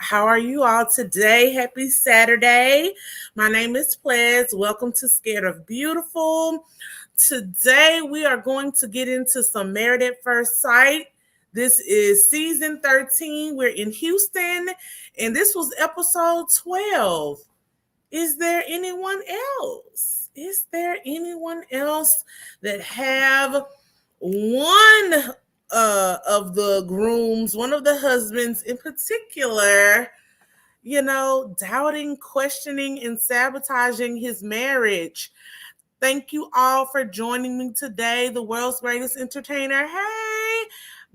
How are you all today? Happy Saturday. My name is Plez. Welcome to Scared of Beautiful. Today we are going to get into some Married at First Sight. This is season 13. We're in Houston, and this was episode 12. Is there anyone else? Is there anyone else that have one of the grooms, one of the husbands in particular, doubting, questioning, and sabotaging his marriage? Thank you all for joining me today, the world's greatest entertainer. Hey,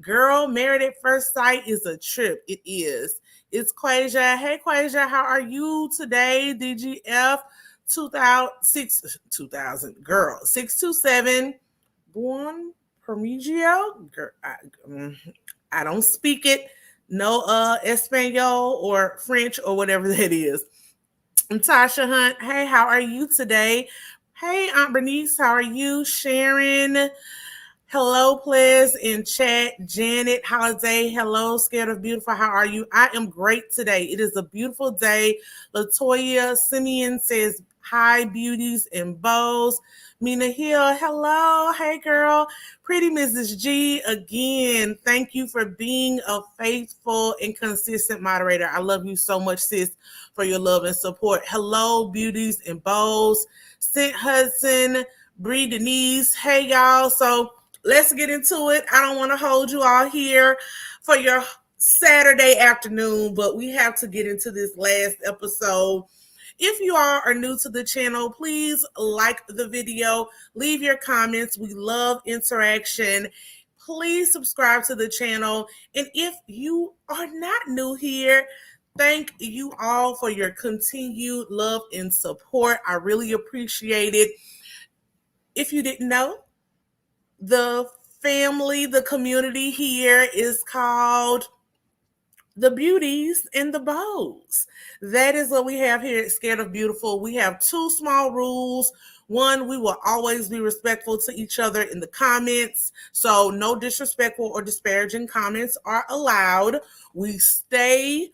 girl, Married at First Sight is a trip. It is. It's Quasia. Hey, Quasia, how are you today? DGF 2000, girl, 627, born Parmigio. Girl, I don't speak it. No Espanol or French or whatever that is. I'm Tasha Hunt. Hey, how are you today? Hey, Aunt Bernice, how are you? Sharon, hello, Plez in chat. Janet, Holiday, hello, Scared of Beautiful, how are you? I am great today. It is a beautiful day. Latoya Simeon says, hi, Beauties and Beaus. Mina Hill, hello. Hey, girl. Pretty Mrs. G, again, thank you for being a faithful and consistent moderator. I love you so much, sis, for your love and support. Hello, Beauties and Beaus. St. Hudson, Bree Denise. Hey, y'all. So let's get into it. I don't want to hold you all here for your Saturday afternoon, but we have to get into this last episode. If you all are new to the channel, please like the video, leave your comments. We love interaction. Please subscribe to the channel. And if you are not new here, thank you all for your continued love and support. I really appreciate it. If you didn't know, the family, the community here is called the Beauties and the Beaus. That is what we have here at Scared of Beautiful. We have two small rules. One, we will always be respectful to each other in the comments. So no disrespectful or disparaging comments are allowed. We stay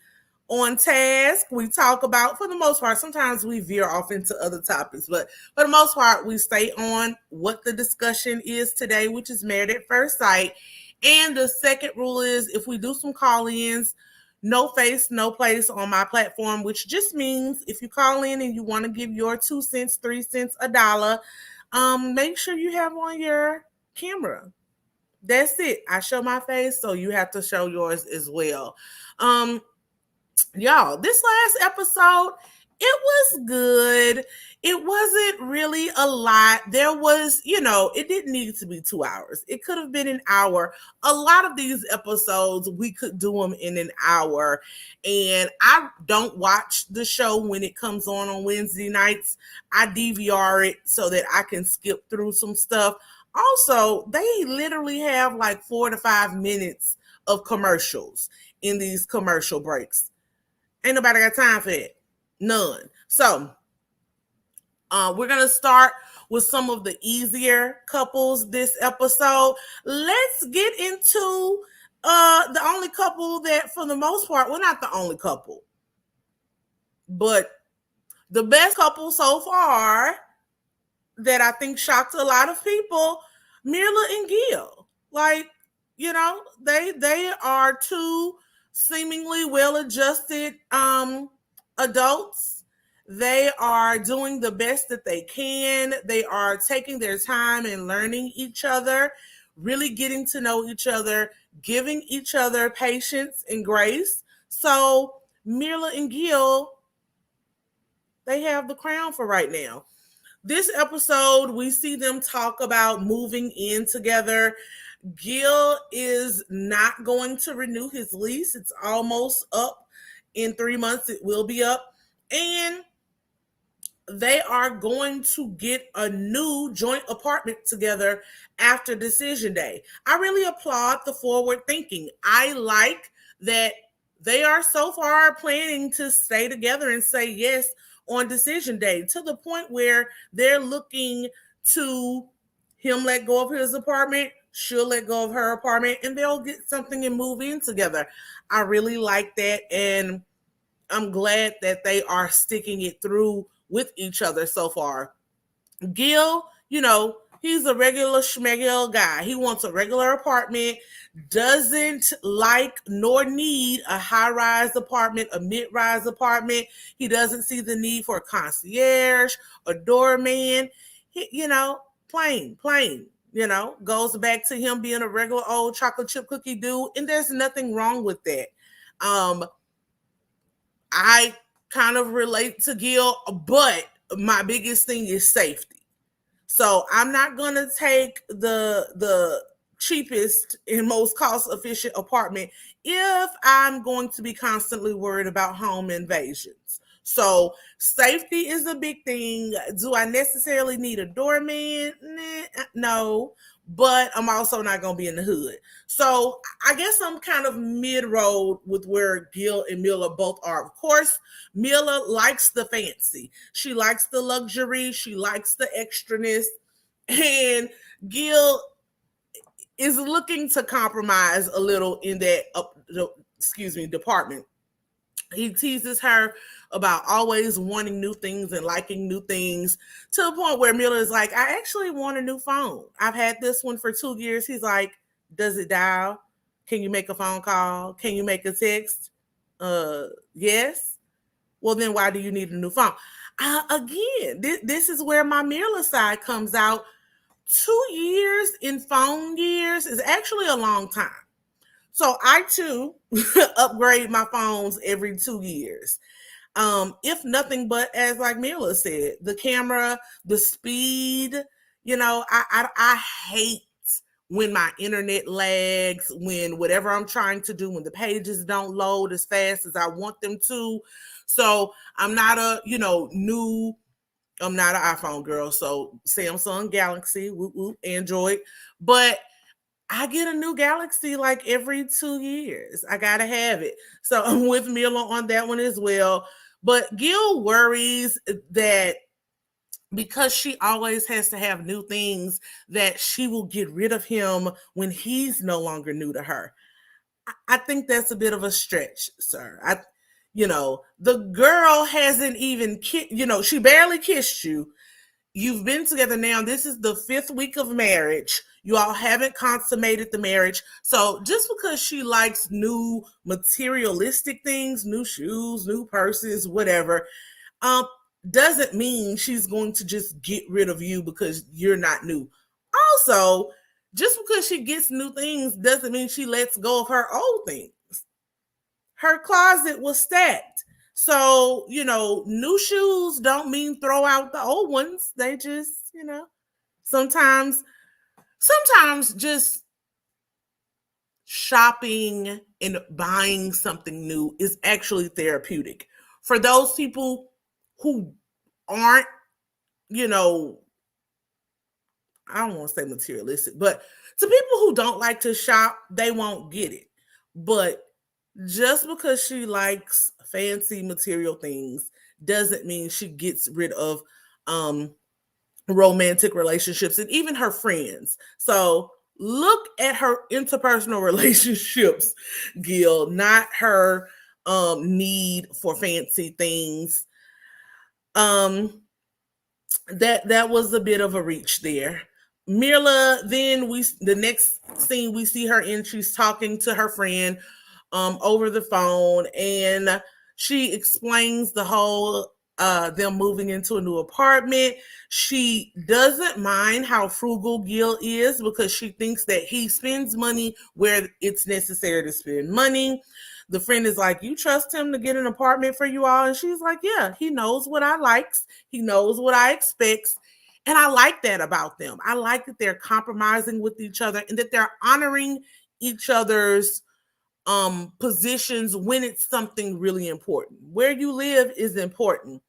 on task. We talk about, for the most part, sometimes we veer off into other topics, but for the most part, we stay on what the discussion is today, which is Married at First Sight. And the second rule is if we do some call-ins, no face, no place on my platform, which just means if you call in and you want to give your 2 cents, 3 cents, $1, make sure you have on your camera. That's it. I show my face, so you have to show yours as well. Y'all, this last episode, it was good. It wasn't really a lot. There was, it didn't need to be 2 hours. It could have been an hour. A lot of these episodes, we could do them in an hour. And I don't watch the show when it comes on Wednesday nights. I DVR it so that I can skip through some stuff. Also, they literally have like 4 to 5 minutes of commercials in these commercial breaks. Ain't nobody got time for that. None. So we're going to start with some of the easier couples this episode. Let's get into the only couple that, for the most part, well, not the only couple, but the best couple so far that I think shocked a lot of people, Myrla and Gil. Like, they are two seemingly well-adjusted adults. They are doing the best that they can. They are taking their time and learning each other, really getting to know each other, giving each other patience and grace. So Myrla and Gil, they have the crown for right now. This episode, we see them talk about moving in together. Gil is not going to renew his lease. It's almost up. In 3 months, it will be up. And they are going to get a new joint apartment together after decision day. I really applaud the forward thinking. I like that they are so far planning to stay together and say yes on decision day, to the point where they're looking to him let go of his apartment, she'll let go of her apartment, and they'll get something and move in together. I really like that. And I'm glad that they are sticking it through with each other so far. Gil, he's a regular schmegel guy. He wants a regular apartment, doesn't like nor need a high rise apartment, a mid rise apartment. He doesn't see the need for a concierge, a doorman. Plain. Goes back to him being a regular old chocolate chip cookie dude, and there's nothing wrong with that. I kind of relate to Gil, but my biggest thing is safety. So I'm not gonna take the cheapest and most cost efficient apartment if I'm going to be constantly worried about home invasions. So safety is a big thing. Do I necessarily need a doorman? No, but I'm also not going to be in the hood. So I guess I'm kind of mid-road with where Gil and Myrla both are. Of course, Myrla likes the fancy. She likes the luxury. She likes the extraness. And Gil is looking to compromise a little in that, department. He teases her about always wanting new things and liking new things to the point where Myrla is like, I actually want a new phone. I've had this one for 2 years. He's like, does it dial? Can you make a phone call? Can you make a text? Yes. Well, then why do you need a new phone? Again, this is where my Myrla side comes out. 2 years in phone years is actually a long time. So I too upgrade my phones every 2 years. If nothing but, as like Myrla said, the camera, the speed, I hate when my internet lags, when whatever I'm trying to do, when the pages don't load as fast as I want them to. So I'm not I'm not an iPhone girl. So Samsung Galaxy, whoop, whoop, Android. But I get a new Galaxy like every 2 years. I gotta have it. So I'm with Myrla on that one as well. But Gil worries that because she always has to have new things, that she will get rid of him when he's no longer new to her. I think that's a bit of a stretch, sir. The girl hasn't even she barely kissed you. You've been together now. This is the 5th week of marriage. You all haven't consummated the marriage. So just because she likes new materialistic things, new shoes, new purses, whatever, doesn't mean she's going to just get rid of you because you're not new. Also, just because she gets new things doesn't mean she lets go of her old things. Her closet was stacked. So, new shoes don't mean throw out the old ones. They just, sometimes just shopping and buying something new is actually therapeutic. For those people who aren't, I don't want to say materialistic, but to people who don't like to shop, they won't get it. But just because she likes fancy material things doesn't mean she gets rid of romantic relationships and even her friends. So look at her interpersonal relationships, Gil, not her need for fancy things. That was a bit of a reach there. Myrla, then the next scene we see her in, she's talking to her friend over the phone, and she explains the whole them moving into a new apartment. She doesn't mind how frugal Gil is because she thinks that he spends money where it's necessary to spend money. The friend is like, you trust him to get an apartment for you all? And she's like, yeah, he knows what I likes. He knows what I expects. And I like that about them. I like that they're compromising with each other and that they're honoring each other's positions when it's something really important. Where you live is important.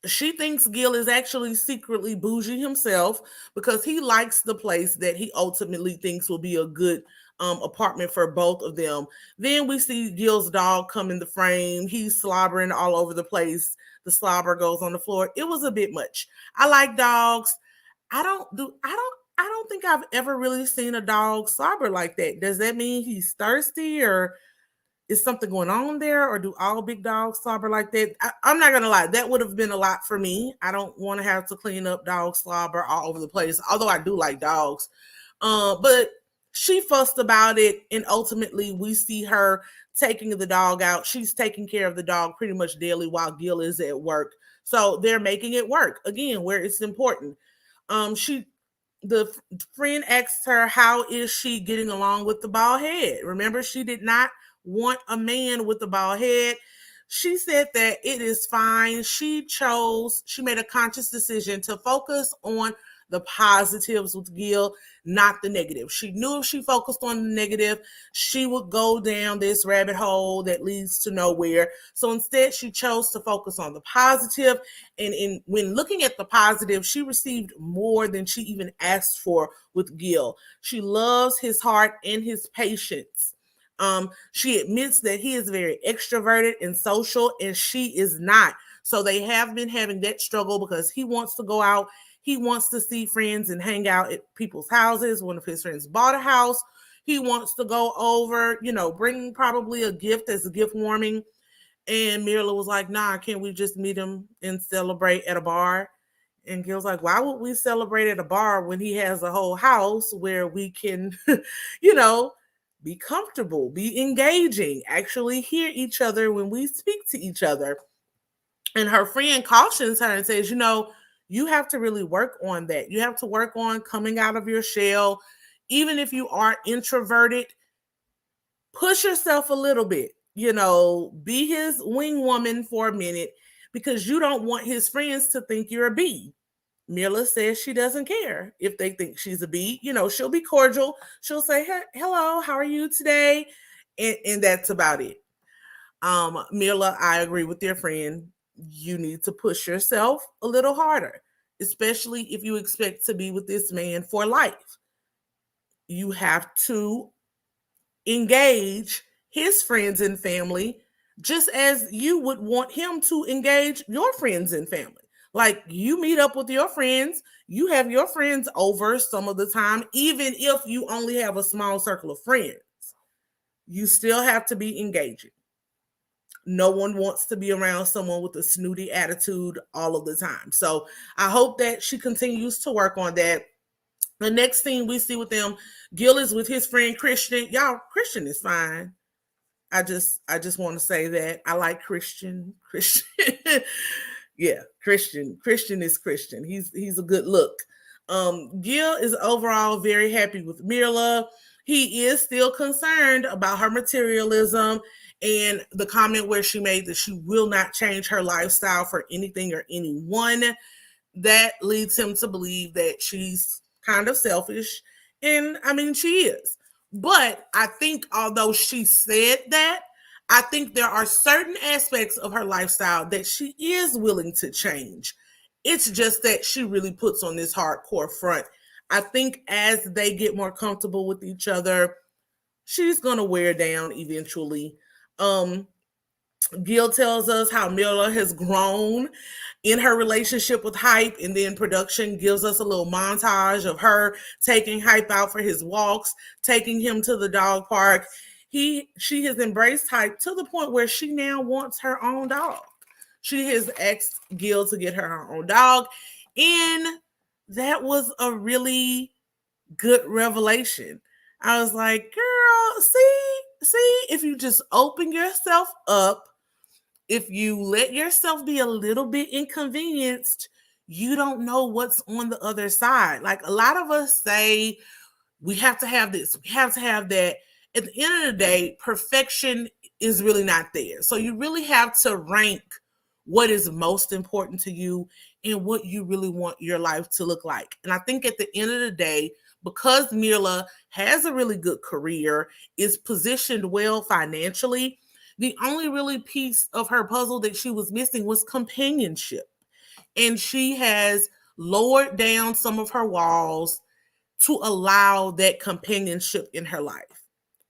She thinks Gil is actually secretly bougie himself because he likes the place that he ultimately thinks will be a good apartment for both of them. Then we see Gil's dog come in the frame. He's slobbering all over the place. The slobber goes on the floor. It was a bit much. I like dogs. I don't think I've ever really seen a dog slobber like that. Does that mean he's thirsty or is something going on there, or do all big dogs slobber like that? I'm not gonna lie, that would have been a lot for me. I don't want to have to clean up dog slobber all over the place, although I do like dogs. But she fussed about it, and ultimately we see her taking the dog out. She's taking care of the dog pretty much daily while Gil is at work. So they're making it work again where it's important. She the friend asked her, how is she getting along with the bald head? Remember, she did not want a man with a bald head. She said that it is fine. She made a conscious decision to focus on the positives with Gil, not the negative. She knew if she focused on the negative, she would go down this rabbit hole that leads to nowhere. So instead, she chose to focus on the positive. And when looking at the positive, she received more than she even asked for with Gil. She loves his heart and his patience. She admits that he is very extroverted and social, and she is not. So they have been having that struggle because he wants to go out. He wants to see friends and hang out at people's houses. One of his friends bought a house. He wants to go over, bring probably a gift as a gift warming. And Myrla was like, nah, can't we just meet him and celebrate at a bar? And Gil's like, why would we celebrate at a bar when he has a whole house where we can, be comfortable, be engaging, actually hear each other when we speak to each other? And her friend cautions her and says, you have to really work on that. You have to work on coming out of your shell. Even if you are introverted, push yourself a little bit, be his wing woman for a minute, because you don't want his friends to think you're a bee. Myrla says she doesn't care if they think she's a bee. She'll be cordial. She'll say, hey, hello, how are you today? And that's about it. Myrla, I agree with your friend. You need to push yourself a little harder, especially if you expect to be with this man for life. You have to engage his friends and family just as you would want him to engage your friends and family. Like, you meet up with your friends, you have your friends over some of the time, even if you only have a small circle of friends. You still have to be engaging. No one wants to be around someone with a snooty attitude all of the time. So I hope that she continues to work on that. The next thing we see with them, Gil is with his friend Christian. Y'all, Christian is fine. I just want to say that I like Christian. Yeah, Christian is Christian. He's a good look. Gil is overall very happy with Myrla. He is still concerned about her materialism and the comment where she made that she will not change her lifestyle for anything or anyone. That leads him to believe that she's kind of selfish. And I mean, she is. But I think although she said that, I think there are certain aspects of her lifestyle that she is willing to change. It's just that she really puts on this hardcore front. I think as they get more comfortable with each other, she's going to wear down eventually. Gil tells us how Myrla has grown in her relationship with Hype, and then production gives us a little montage of her taking Hype out for his walks, taking him to the dog park. She has embraced Hype to the point where she now wants her own dog. She has asked Gil to get her own dog, and that was a really good revelation. I was like, girl, see, if you just open yourself up, if you let yourself be a little bit inconvenienced, you don't know what's on the other side. Like, a lot of us say, we have to have this, we have to have that. At the end of the day, perfection is really not there. So you really have to rank what is most important to you and what you really want your life to look like. And I think at the end of the day, because Myrla has a really good career, is positioned well financially, the only really piece of her puzzle that she was missing was companionship. And she has lowered down some of her walls to allow that companionship in her life.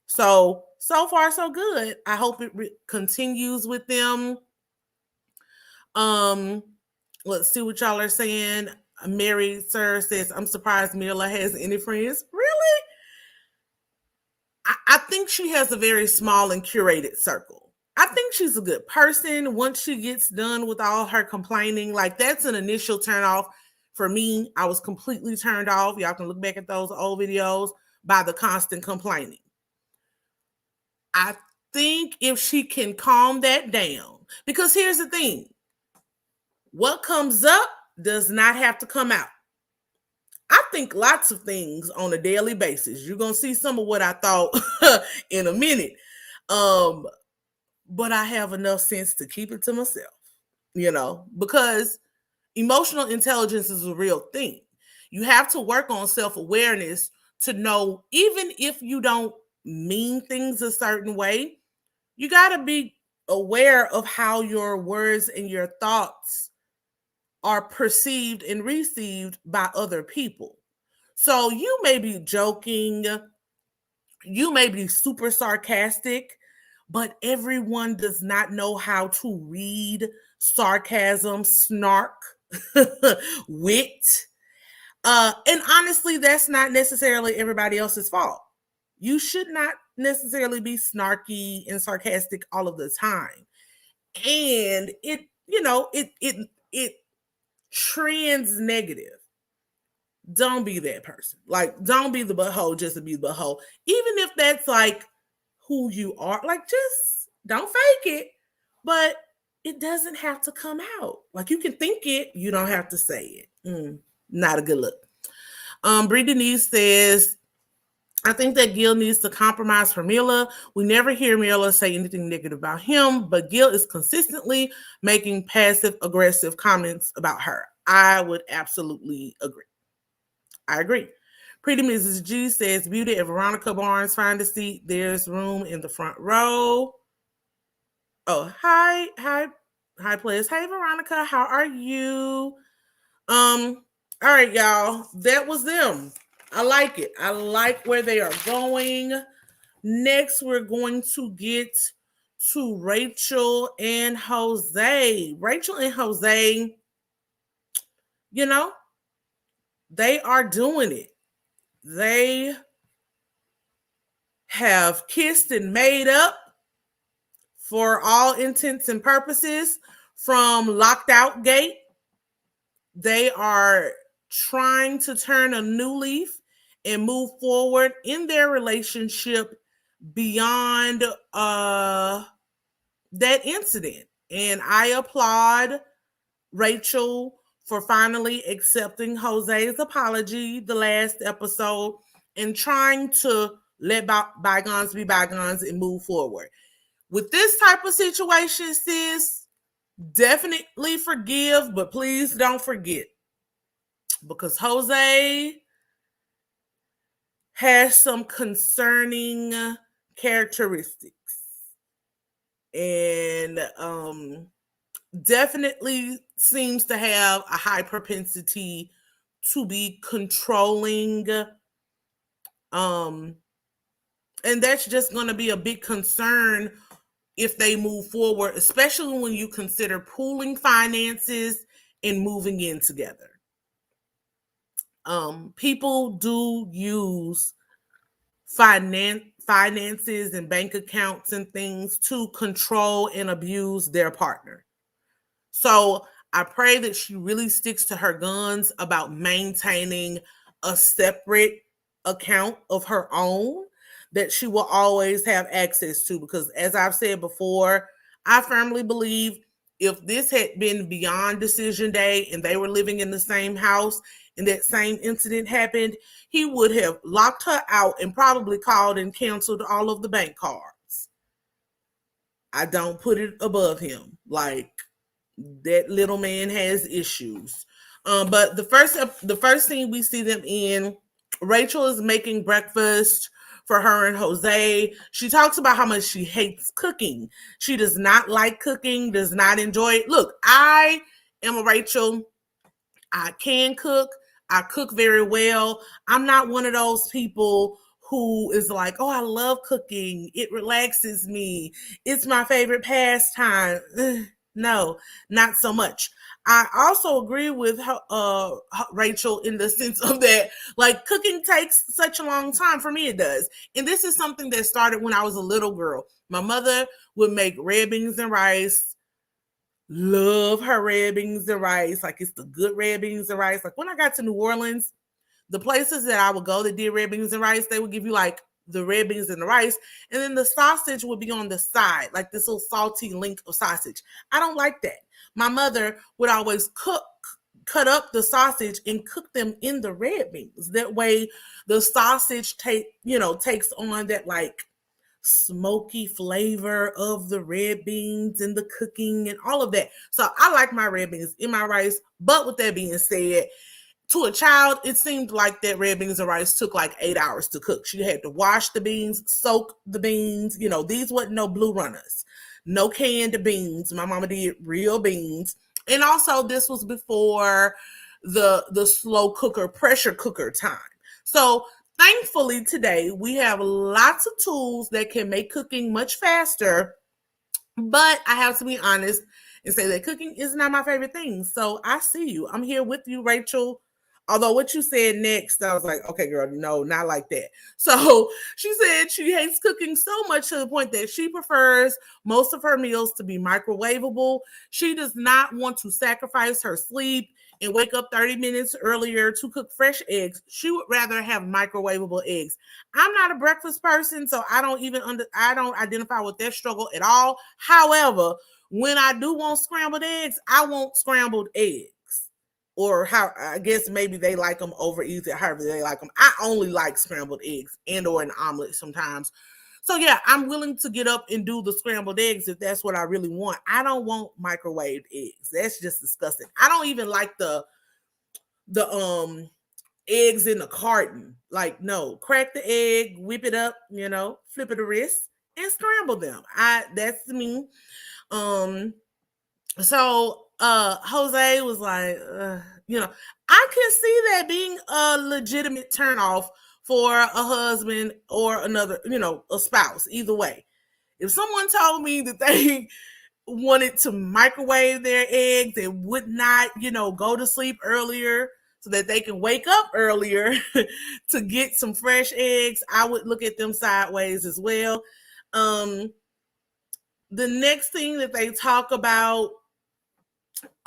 So far, so good. I hope it continues with them. Let's see what y'all are saying. Mary Sir says, I'm surprised Myrla has any friends. Really? I think she has a very small and curated circle. I think she's a good person. Once she gets done with all her complaining, like that's an initial turn off for me. I was completely turned off. Y'all can look back at those old videos by the constant complaining. I think if she can calm that down, because here's the thing, what comes up does not have to come out. I think lots of things on a daily basis. You're going to see some of what I thought in a minute. But I have enough sense to keep it to myself, because emotional intelligence is a real thing. You have to work on self-awareness to know, even if you don't mean things a certain way, you got to be aware of how your words and your thoughts are perceived and received by other people. So you may be joking, you may be super sarcastic, but everyone does not know how to read sarcasm, snark, wit. And honestly, that's not necessarily everybody else's fault. You should not necessarily be snarky and sarcastic all of the time. And it trends negative. Don't be that person. Like, don't be the butthole just to be the butthole. Even if that's like who you are, like, just don't fake it. But it doesn't have to come out. Like, you can think it, you don't have to say it. Not a good look. Bree Denise says, I think that Gil needs to compromise for Myrla. We never hear Myrla say anything negative about him, but Gil is consistently making passive-aggressive comments about her. I would absolutely agree. I agree. Pretty Mrs. G says, Beauty and Veronica Barnes, find a seat. There's room in the front row. Oh, hi, plez. Hey, Veronica, how are you? All right, y'all. That was them. I like it. I like where they are going. Next, we're going to get to Rachel and Jose. Rachel and Jose, they are doing it. They have kissed and made up for all intents and purposes from locked out gate. They are trying to turn a new leaf and move forward in their relationship beyond that incident. And I applaud Rachel for finally accepting Jose's apology the last episode and trying to let bygones be bygones and move forward. With this type of situation, sis, definitely forgive, but please don't forget. Because Jose has some concerning characteristics. And definitely seems to have a high propensity to be controlling. And that's just going to be a big concern if they move forward, especially when you consider pooling finances and moving in together. People do use finances and bank accounts and things to control and abuse their partner. So I pray that she really sticks to her guns about maintaining a separate account of her own that she will always have access to. Because as I've said before, I firmly believe if this had been beyond decision day and they were living in the same house and that same incident happened, he would have locked her out and probably called and canceled all of the bank cards. I don't put it above him. Like, that little man has issues. But the first thing we see them in, Rachel is making breakfast for her and Jose. She talks about how much she hates cooking. She does not like cooking, does not enjoy it. Look, I am a Rachel. I can cook. I cook very well. I'm not one of those people who is like, oh, I love cooking. It relaxes me. It's my favorite pastime. No, not so much. I also agree with Rachel in the sense of that, like, cooking takes such a long time. For me, it does. And this is something that started when I was a little girl. My mother would make red beans and rice. Love her red beans and rice. Like, it's the good red beans and rice. Like, when I got to New Orleans, the places that I would go that did red beans and rice, they would give you like the red beans and the rice, and then the sausage would be on the side, like this little salty link of sausage. I don't like that. My mother would always cut up the sausage and cook them in the red beans. That way the sausage takes on that like smoky flavor of the red beans and the cooking and all of that. So I like my red beans in my rice. But with that being said, to a child, it seemed like that red beans and rice took like 8 hours to cook. She had to wash the beans, soak the beans. These wasn't no blue runners, no canned beans. My mama did real beans. And also, this was before the slow cooker, pressure cooker time. So thankfully today we have lots of tools that can make cooking much faster. But I have to be honest and say that cooking is not my favorite thing. So I see you. I'm here with you, Rachel. Although what you said next, I was like, okay, girl, no, not like that. So she said she hates cooking so much to the point that she prefers most of her meals to be microwavable. She does not want to sacrifice her sleep and wake up 30 minutes earlier to cook fresh eggs. She would rather have microwavable eggs. I'm not a breakfast person, so I don't identify with that struggle at all. However, when I do want scrambled eggs, I want scrambled eggs. Or how I guess maybe they like them over easy, however they like them. I only like scrambled eggs and or an omelet sometimes. So yeah, I'm willing to get up and do the scrambled eggs if that's what I really want. I don't want microwaved eggs. That's just disgusting. I don't even like the eggs in the carton. Like, no, crack the egg, whip it up, flip it a wrist and scramble them. That's me. So Jose was like, I can see that being a legitimate turnoff for a husband or another, a spouse, either way. If someone told me that they wanted to microwave their eggs and would not, go to sleep earlier so that they can wake up earlier to get some fresh eggs, I would look at them sideways as well. The next thing that they talk about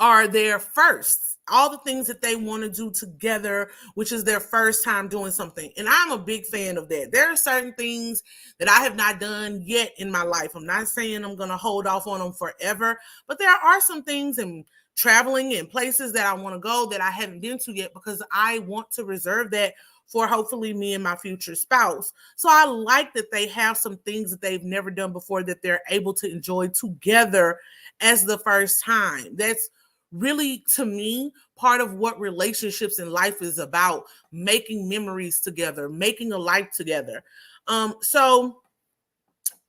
are their firsts, all the things that they want to do together, which is their first time doing something. And I'm a big fan of that. There are certain things that I have not done yet in my life. I'm not saying I'm going to hold off on them forever, but there are some things in traveling and places that I want to go that I haven't been to yet because I want to reserve that for hopefully me and my future spouse. So I like that they have some things that they've never done before that they're able to enjoy together as the first time. That's really, to me, part of what relationships in life is about, making memories together, making a life together. So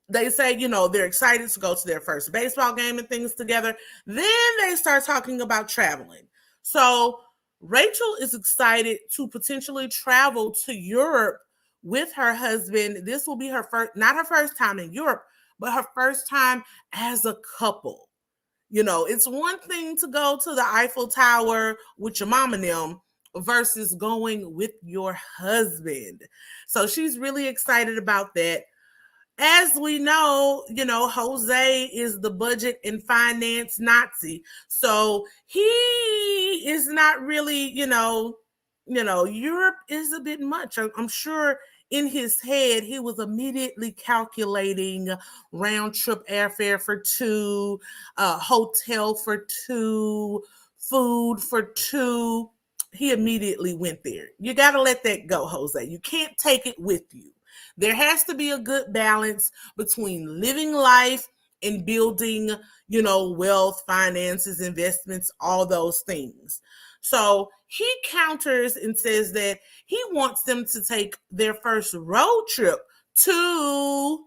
they say, they're excited to go to their first baseball game and things together. Then they start talking about traveling. So Rachel is excited to potentially travel to Europe with her husband. This will be her first, not her first time in Europe, but her first time as a couple. It's one thing to go to the Eiffel Tower with your mom and them versus going with your husband. So she's really excited about that. As we know, Jose is the budget and finance Nazi. So he is not really, Europe is a bit much. I'm sure in his head, he was immediately calculating round trip airfare for two, hotel for two, food for two. He immediately went there. You got to let that go, Jose. You can't take it with you. There has to be a good balance between living life and building, wealth, finances, investments, all those things. So he counters and says that he wants them to take their first road trip to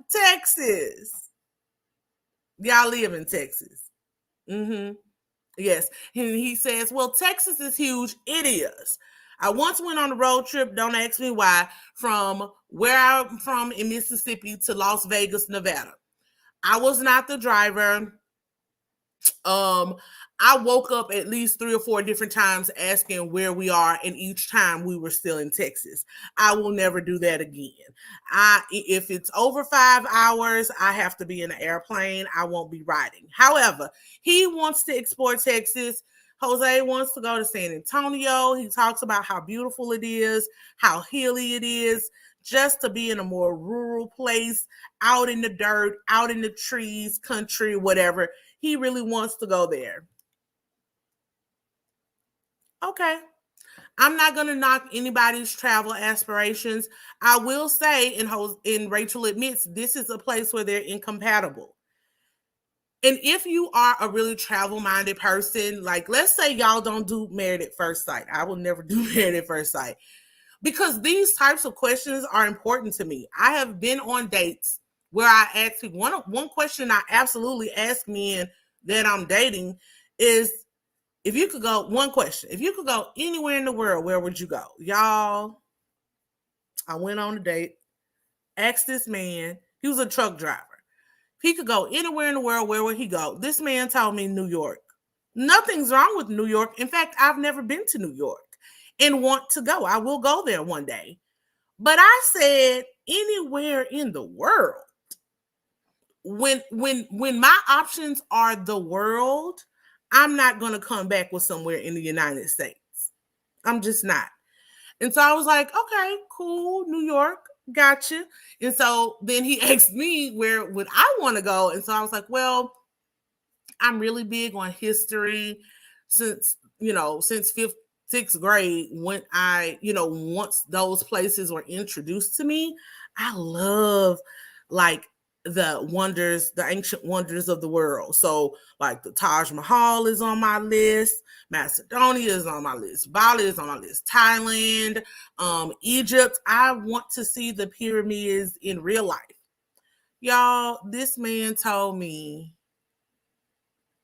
Texas. Y'all live in Texas. Mm-hmm. Yes. He says, well, Texas is huge. It is. I once went on a road trip, don't ask me why, from where I'm from in Mississippi to Las Vegas, Nevada. I was not the driver. Um, I woke up at least 3 or 4 different times asking where we are, and each time we were still in Texas. I will never do that again. If it's over 5 hours, I have to be in an airplane. I won't be riding. However, he wants to explore Texas. Jose wants to go to San Antonio. He talks about how beautiful it is, how hilly it is, just to be in a more rural place, out in the dirt, out in the trees, country, whatever. He really wants to go there. Okay. I'm not going to knock anybody's travel aspirations. I will say, and Rachel admits, this is a place where they're incompatible. And if you are a really travel minded person, like let's say y'all don't do Married at First Sight. I will never do Married at First Sight because these types of questions are important to me. I have been on dates where I ask people, one question I absolutely ask men that I'm dating is, if you could go, one question, if you could go anywhere in the world, where would you go? Y'all, I went on a date, asked this man, he was a truck driver. If he could go anywhere in the world, where would he go? This man told me New York. Nothing's wrong with New York. In fact, I've never been to New York and want to go. I will go there one day. But I said anywhere in the world. When my options are the world, I'm not going to come back with somewhere in the United States. I'm just not. And so I was like, okay, cool, New York, gotcha. And so then he asked me where would I want to go. And so I was like, well, I'm really big on history since fifth, sixth grade, when once those places were introduced to me, I love like the ancient wonders of the world. So like the Taj Mahal is on my list, Macedonia is on my list, Bali is on my list, Thailand, Egypt. I want to see the pyramids in real life. Y'all, this man told me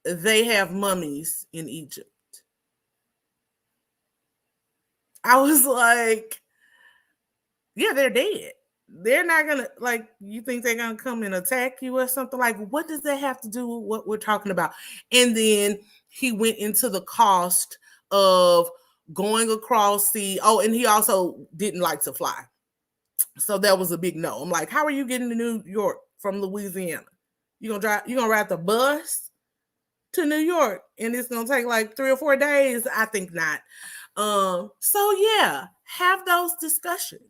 they have mummies in Egypt. I was like, yeah, they're dead. They're not gonna, like, you think they're gonna come and attack you or something? Like, what does that have to do with what we're talking about? And then he went into the cost of going across and he also didn't like to fly. So that was a big no. I'm like, how are you getting to New York from Louisiana? You're gonna ride the bus to New York and it's gonna take like 3 or 4 days? I think not. So yeah, have those discussions.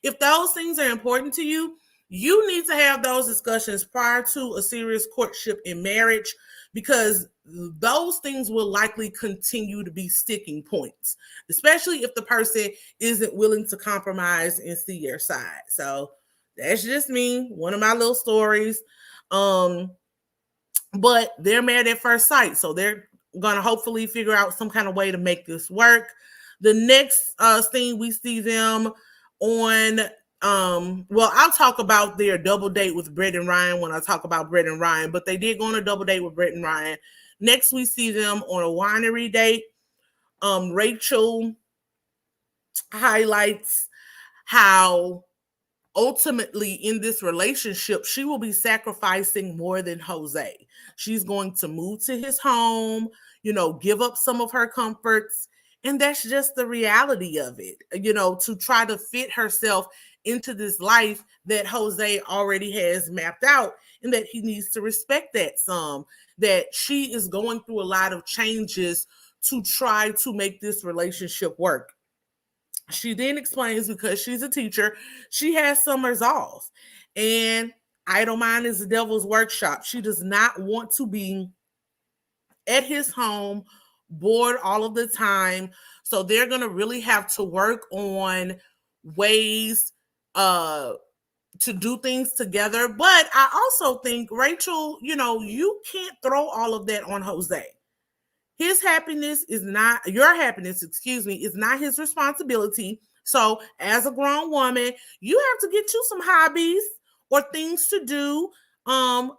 If those things are important to you, you need to have those discussions prior to a serious courtship and marriage, because those things will likely continue to be sticking points, especially if the person isn't willing to compromise and see your side. So that's just me, one of my little stories. But they're married at first sight, so they're gonna hopefully figure out some kind of way to make this work. The next thing we see them on, I'll talk about their double date with Brett and Ryan when I talk about Brett and Ryan, but they did go on a double date with Brett and Ryan. Next, we see them on a winery date. Rachel highlights how ultimately in this relationship, she will be sacrificing more than Jose. She's going to move to his home, give up some of her comforts. And that's just the reality of it, to try to fit herself into this life that Jose already has mapped out, and that he needs to respect that some, that she is going through a lot of changes to try to make this relationship work. She then explains, because she's a teacher, she has summers off, and idle mind is the devil's workshop. She does not want to be at his home bored all of the time. So they're going to really have to work on ways to do things together. But I also think, Rachel, you can't throw all of that on Jose. His happiness is not your happiness, is not his responsibility. So as a grown woman, you have to get you some hobbies or things to do.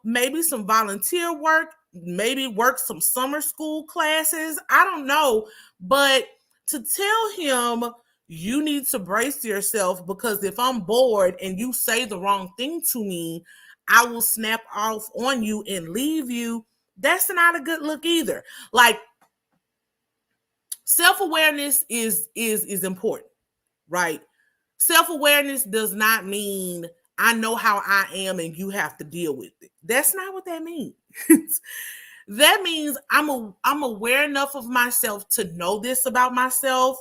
Maybe some volunteer work, maybe work some summer school classes. I don't know. But to tell him, you need to brace yourself, because if I'm bored and you say the wrong thing to me, I will snap off on you and leave you, that's not a good look either. Like, self-awareness is important, right? Self-awareness does not mean I know how I am and you have to deal with it. That's not what that means. That means I'm aware enough of myself to know this about myself,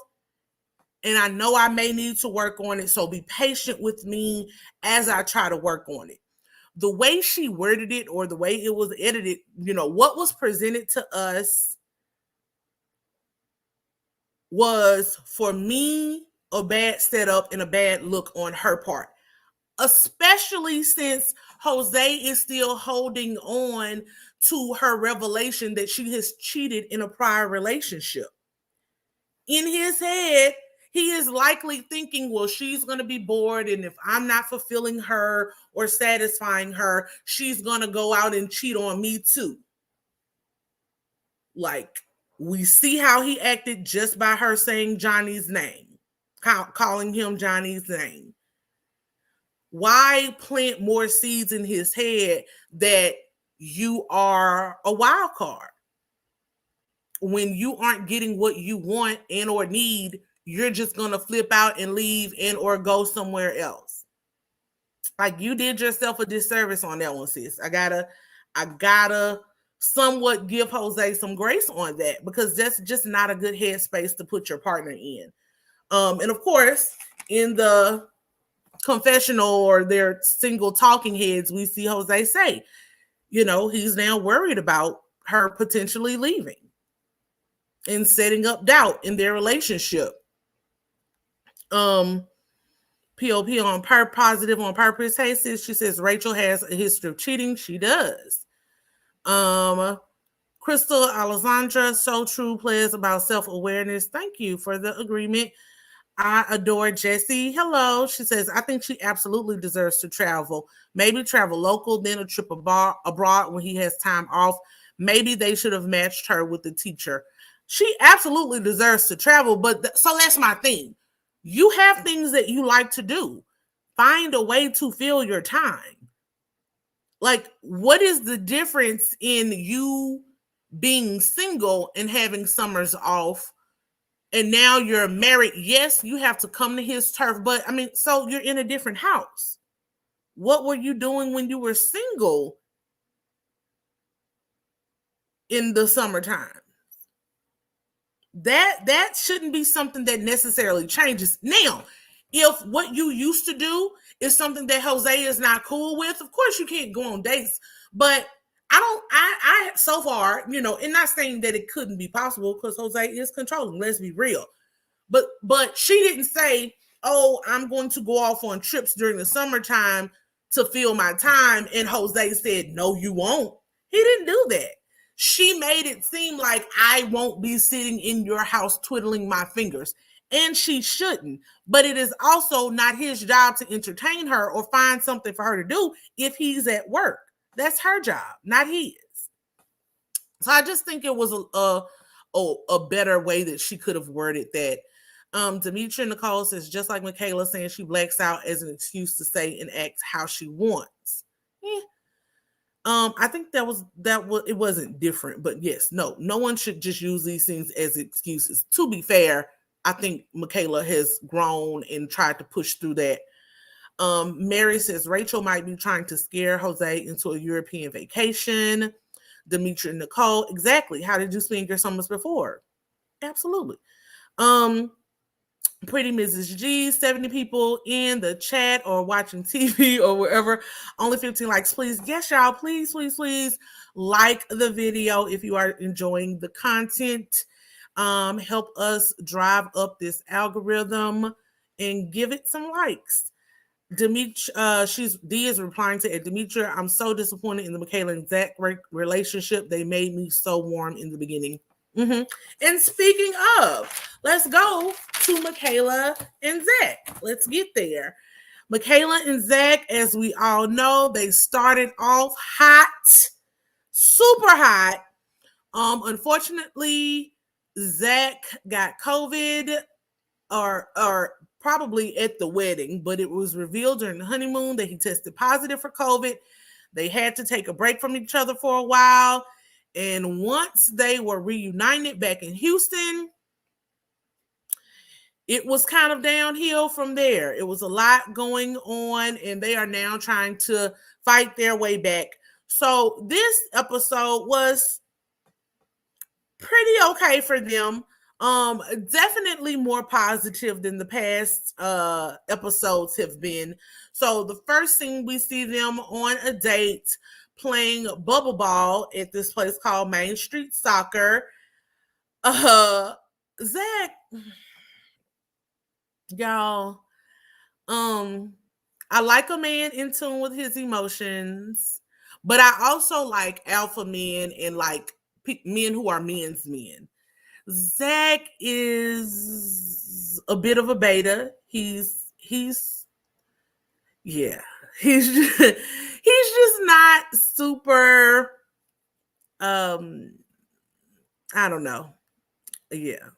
and I know I may need to work on it, so be patient with me as I try to work on it. The way she worded it or the way it was edited, what was presented to us was, for me, a bad setup and a bad look on her part, especially since Jose is still holding on to her revelation that she has cheated in a prior relationship. In his head, he is likely thinking, well, she's going to be bored, and if I'm not fulfilling her or satisfying her, she's going to go out and cheat on me too. Like, we see how he acted just by her saying Johnny's name, calling him Johnny's name. Why plant more seeds in his head that you are a wild card? When you aren't getting what you want and or need, you're just going to flip out and leave and or go somewhere else. Like, you did yourself a disservice on that one, sis. I gotta somewhat give Jose some grace on that, because that's just not a good headspace to put your partner in. And of course, in the confessional or their single talking heads, we see Jose say, he's now worried about her potentially leaving and setting up doubt in their relationship. POP on positive on purpose. Hey sis, she says Rachel has a history of cheating. She does. Crystal Alessandra, so true, plays about self-awareness. Thank you for the agreement. I adore Jessie. Hello. She says, I think she absolutely deserves to travel. Maybe travel local, then a trip abroad when he has time off. Maybe they should have matched her with the teacher. She absolutely deserves to travel, but so that's my thing. You have things that you like to do. Find a way to fill your time. Like, what is the difference in you being single and having summers off, and now you're married? Yes, you have to come to his turf, but I mean, so you're in a different house. What were you doing when you were single in the summertime? That shouldn't be something that necessarily changes. Now, if what you used to do is something that Jose is not cool with, of course you can't go on dates. But I so far, and not saying that it couldn't be possible, because Jose is controlling, let's be real. But she didn't say, oh, I'm going to go off on trips during the summertime to fill my time. And Jose said, no, you won't. He didn't do that. She made it seem like I won't be sitting in your house twiddling my fingers. And she shouldn't. But it is also not his job to entertain her or find something for her to do if he's at work. That's her job, not his. So I just think it was a better way that she could have worded that. Demetria Nicole says, just like Michaela saying she blacks out as an excuse to say and act how she wants. I think it wasn't different, but yes, no one should just use these things as excuses. To be fair, I think Michaela has grown and tried to push through that. Mary says Rachel might be trying to scare Jose into a European vacation. Demetria Nicole, exactly. How did you spend your summers before? Absolutely. Pretty Mrs. G, 70 people in the chat or watching TV or wherever. Only 15 likes, please. Yes, y'all, please like the video if you are enjoying the content. Help us drive up this algorithm and give it some likes. Demetria, D is replying to it. Demetria, I'm so disappointed in the Michaela and Zach relationship. They made me so warm in the beginning. Mm-hmm. And speaking of, let's go to Michaela and Zach. Let's get there. Michaela and Zach, as we all know, they started off hot, super hot. Unfortunately, Zach got COVID, or probably at the wedding, but it was revealed during the honeymoon that he tested positive for COVID. They had to take a break from each other for a while. And once they were reunited back in Houston, it was kind of downhill from there. It was a lot going on, and they are now trying to fight their way back. So this episode was pretty okay for them. Definitely more positive than the past episodes have been. So the first thing, we see them on a date playing bubble ball at this place called Main Street Soccer. Zach, y'all, I like a man in tune with his emotions, but I also like alpha men and like men who are men's men. Zach is a bit of a beta. He's yeah. He's just not super I don't know. Yeah.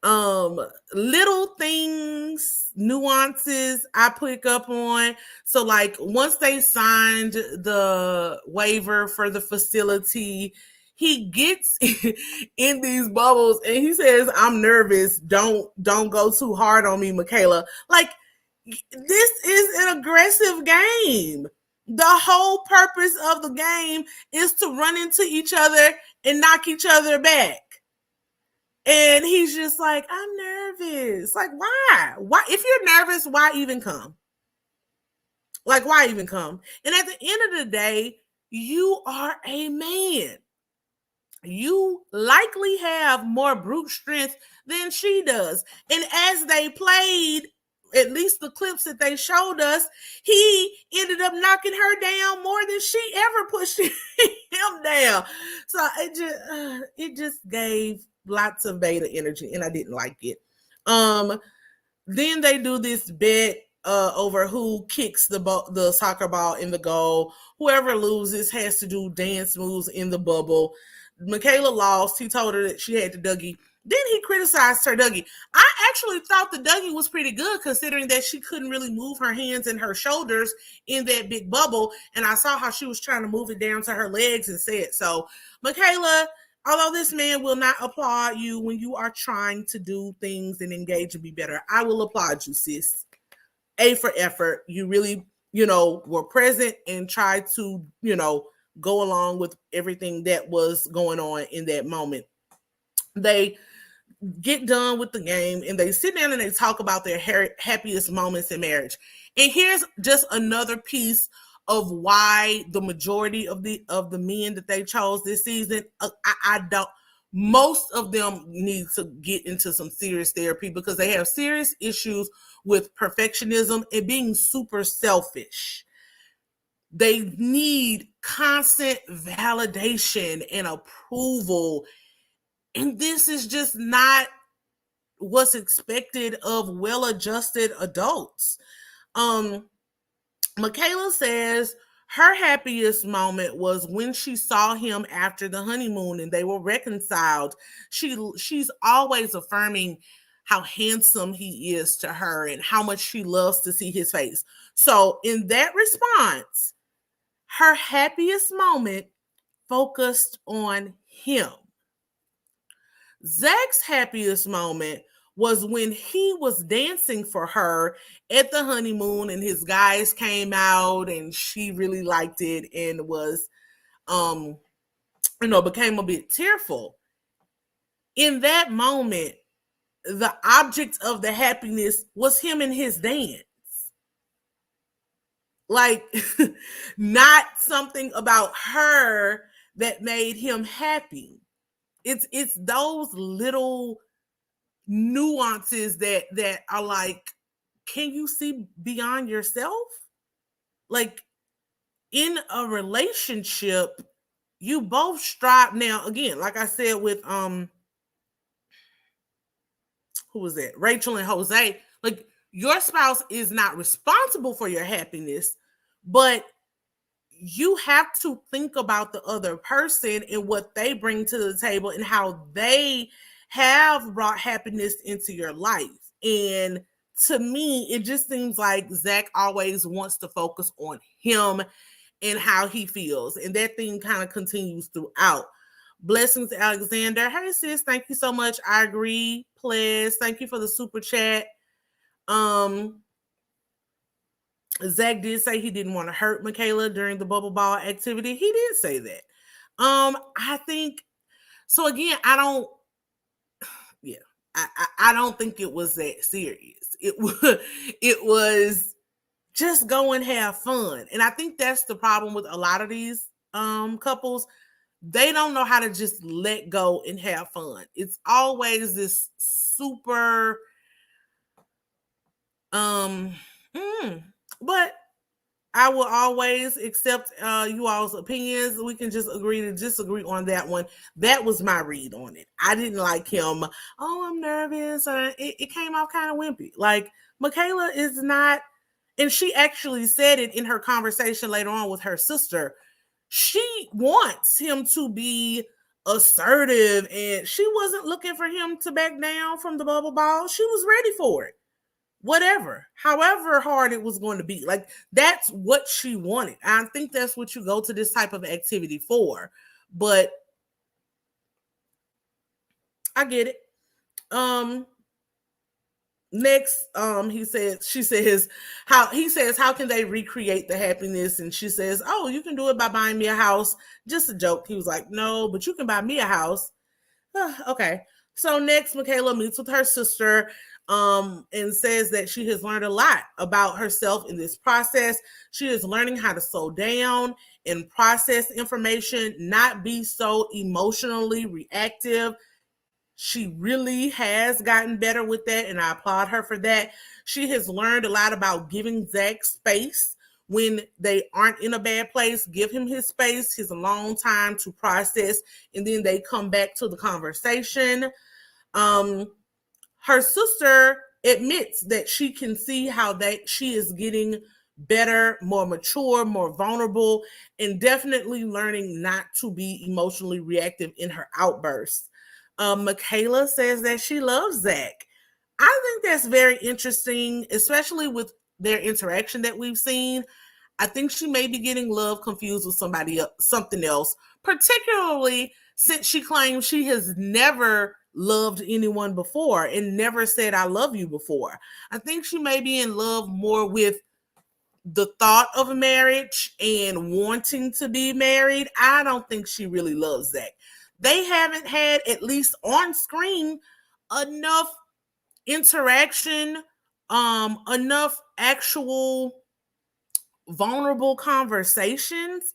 Little things, nuances I pick up on. So like once they signed the waiver for the facility, he gets in these bubbles and he says, "I'm nervous. Don't go too hard on me, Michaela." Like, this is an aggressive game. The whole purpose of the game is to run into each other and knock each other back. And he's just like, "I'm nervous." Like, why? Why? If you're nervous, why even come? Like, why even come? And at the end of the day, you are a man. You likely have more brute strength than she does. And as they played, at least the clips that they showed us, he ended up knocking her down more than she ever pushed him down. So it just gave lots of beta energy, and I didn't like it. Then they do this bet over who kicks the soccer ball in the goal. Whoever loses has to do dance moves in the bubble. Michaela lost. He told her that she had to Dougie. Then he criticized her Dougie. I actually thought the Dougie was pretty good, considering that she couldn't really move her hands and her shoulders in that big bubble. And I saw how she was trying to move it down to her legs and said so. Michaela, although this man will not applaud you when you are trying to do things and engage and be better, I will applaud you, sis. A for effort. You really, were present and tried to, go along with everything that was going on in that moment. They get done with the game and they sit down and they talk about their happiest moments in marriage. And here's just another piece of why the majority of the men that they chose this season, I don't. Most of them need to get into some serious therapy because they have serious issues with perfectionism and being super selfish. They need constant validation and approval. And this is just not what's expected of well-adjusted adults. Michaela says her happiest moment was when she saw him after the honeymoon and they were reconciled. She's always affirming how handsome he is to her and how much she loves to see his face. So in that response, her happiest moment focused on him. Zach's happiest moment was when he was dancing for her at the honeymoon and his guys came out and she really liked it and was, became a bit tearful. In that moment, the object of the happiness was him and his dance. Like, not something about her that made him happy. It's those little nuances that are like, can you see beyond yourself? Like, in a relationship, you both strive. Now, again, like I said with who was that? Rachel and Jose. Like, your spouse is not responsible for your happiness, but you have to think about the other person and what they bring to the table and how they have brought happiness into your life. And to me, it just seems like Zach always wants to focus on him and how he feels. And that thing kind of continues throughout. Blessings, Alexander. Hey, sis, thank you so much. I agree. Plez, thank you for the super chat. Zach did say he didn't want to hurt Michaela during the bubble ball activity. He did say that. I think so. Again, I don't. Yeah, I don't think it was that serious. It was just go and have fun, and I think that's the problem with a lot of these couples. They don't know how to just let go and have fun. It's always this super but I will always accept you all's opinions. We can just agree to disagree on that one. That was my read on it. I didn't like him. Oh, I'm nervous. It came off kind of wimpy. Like, Michaela is not, and she actually said it in her conversation later on with her sister. She wants him to be assertive, and she wasn't looking for him to back down from the bubble ball. She was ready for it. Whatever, however hard it was going to be. Like, that's what she wanted. I think that's what you go to this type of activity for. But I get it. Next, she says, how can they recreate the happiness? And she says, oh, you can do it by buying me a house. Just a joke. He was like, no, but you can buy me a house. Okay. So next, Michaela meets with her sister and says that she has learned a lot about herself in this process. She is learning how to slow down and process information, not be so emotionally reactive. She really has gotten better with that, and I applaud her for that. She has learned a lot about giving Zach space when they aren't in a bad place. Give him his space, his alone time to process, and then they come back to the conversation. Her sister admits that she can see how she is getting better, more mature, more vulnerable, and definitely learning not to be emotionally reactive in her outbursts. Michaela says that she loves Zach. I think that's very interesting, especially with their interaction that we've seen. I think she may be getting love confused with something else, particularly since she claims she has never loved anyone before and never said I love you before. I think she may be in love more with the thought of marriage and wanting to be married. I don't think she really loves Zach. They haven't had, at least on screen, enough interaction, enough actual vulnerable conversations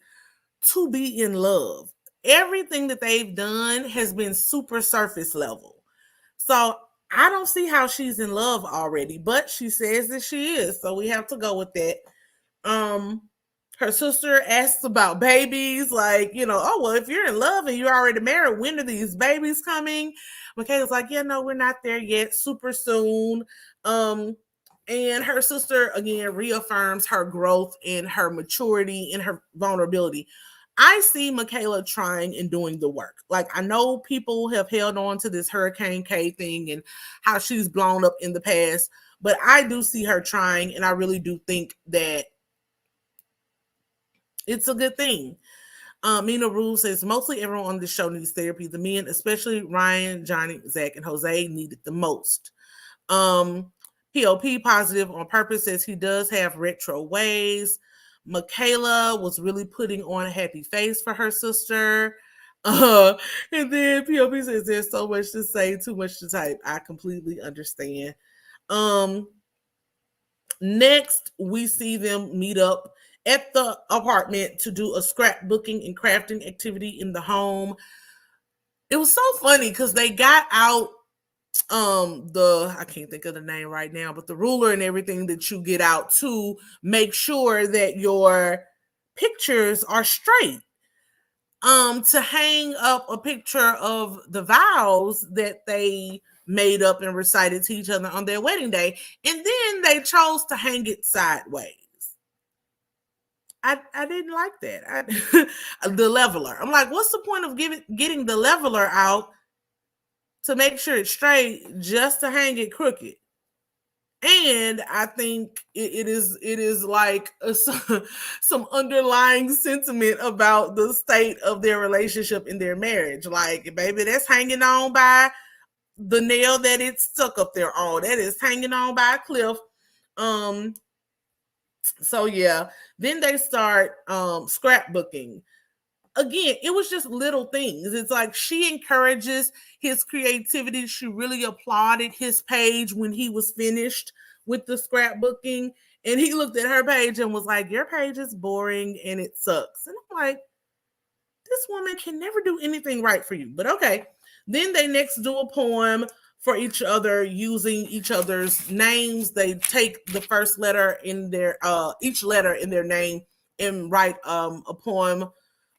to be in love. Everything that they've done has been super surface level. So I don't see how she's in love already, but she says that she is. So we have to go with that. Her sister asks about babies, like, oh, well, if you're in love and you're already married, when are these babies coming? Michaela's like, yeah, no, we're not there yet, super soon. And her sister, again, reaffirms her growth and her maturity and her vulnerability. I see Michaela trying and doing the work. Like, I know people have held on to this Hurricane K thing and how she's blown up in the past, but I do see her trying, and I really do think that it's a good thing. Mina Rule says, mostly everyone on this show needs therapy. The men, especially Ryan, Johnny, Zach, and Jose, need it the most. POP positive on purpose says he does have retro ways. Michaela was really putting on a happy face for her sister. And then POP says there's so much to say, too much to type. I completely understand. Next, we see them meet up at the apartment to do a scrapbooking and crafting activity in the home. It was so funny because they got out I can't think of the name right now, but the ruler and everything that you get out to make sure that your pictures are straight. To hang up a picture of the vows that they made up and recited to each other on their wedding day, and then they chose to hang it sideways. I didn't like that. The leveler. I'm like, what's the point of getting the leveler out to make sure it's straight just to hang it crooked? And I think it is like some underlying sentiment about the state of their relationship in their marriage. Like, baby, that's hanging on by the nail that it's stuck up there on. That is hanging on by a cliff. So yeah, then they start scrapbooking. Again, it was just little things. It's like she encourages his creativity. She really applauded his page when he was finished with the scrapbooking. And he looked at her page and was like, your page is boring and it sucks. And I'm like, this woman can never do anything right for you. But okay. Then they next do a poem for each other using each other's names. They take the first letter in their each letter in their name and write a poem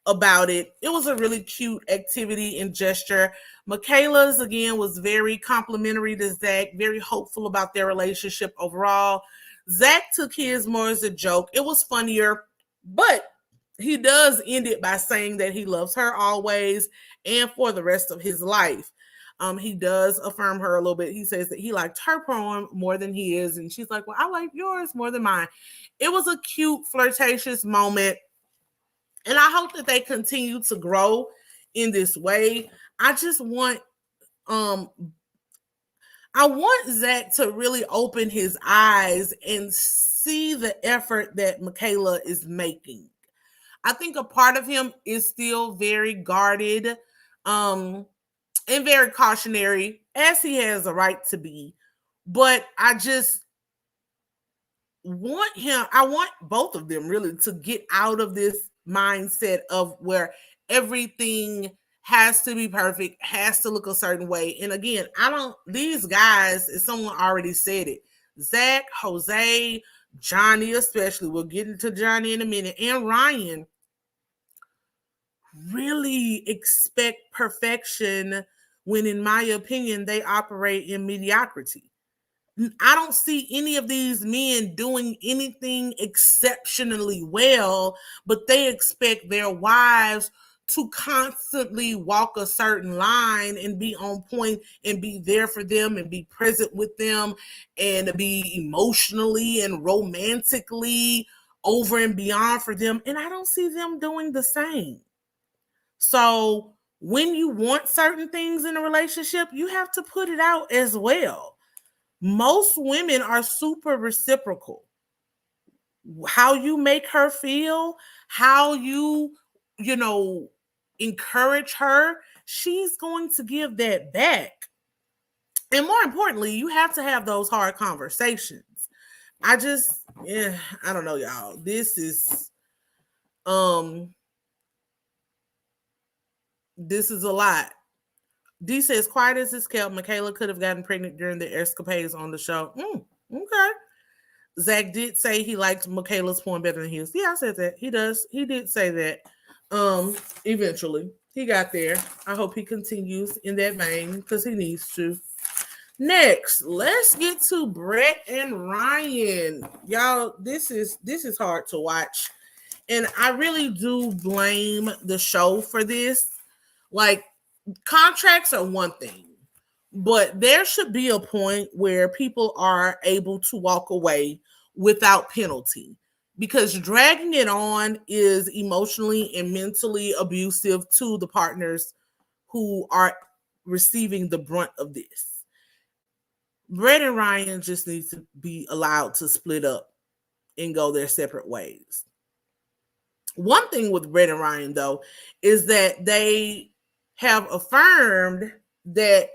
about it. It was a really cute activity and gesture. Michaela's again was very complimentary to Zach, very hopeful about their relationship overall. Zach took his more as a joke. It was funnier, but he does end it by saying that he loves her always and for the rest of his life. He does affirm her a little bit. He says that he liked her poem more than he is, and she's like, well, I like yours more than mine. It was a cute, flirtatious moment, and I hope that they continue to grow in this way. I just want I want Zach to really open his eyes and see the effort that Michaela is making. I think a part of him is still very guarded and very cautionary, as he has a right to be. But I just I want both of them really to get out of this mindset of where everything has to be perfect, has to look a certain way. And again, these guys, as someone already said it, Zach, Jose, Johnny, especially, we'll get into Johnny in a minute, and Ryan really expect perfection when, in my opinion, they operate in mediocrity. I don't see any of these men doing anything exceptionally well, but they expect their wives to constantly walk a certain line and be on point and be there for them and be present with them and be emotionally and romantically over and beyond for them. And I don't see them doing the same. So when you want certain things in a relationship, you have to put it out as well. Most women are super reciprocal. How you make her feel, how you encourage her, she's going to give that back. And more importantly, you have to have those hard conversations. I don't know, y'all. This is a lot. D says, quiet as it's kept, Michaela could have gotten pregnant during the escapades on the show. Okay. Zach did say he liked Michaela's poem better than his. Yeah, I said that. He does. He did say that. Eventually. He got there. I hope he continues in that vein because he needs to. Next, let's get to Brett and Ryan. Y'all, this is hard to watch. And I really do blame the show for this. Like, contracts are one thing, but there should be a point where people are able to walk away without penalty, because dragging it on is emotionally and mentally abusive to the partners who are receiving the brunt of this. Brett and Ryan just need to be allowed to split up and go their separate ways. One thing with Brett and Ryan, though, is that they have affirmed that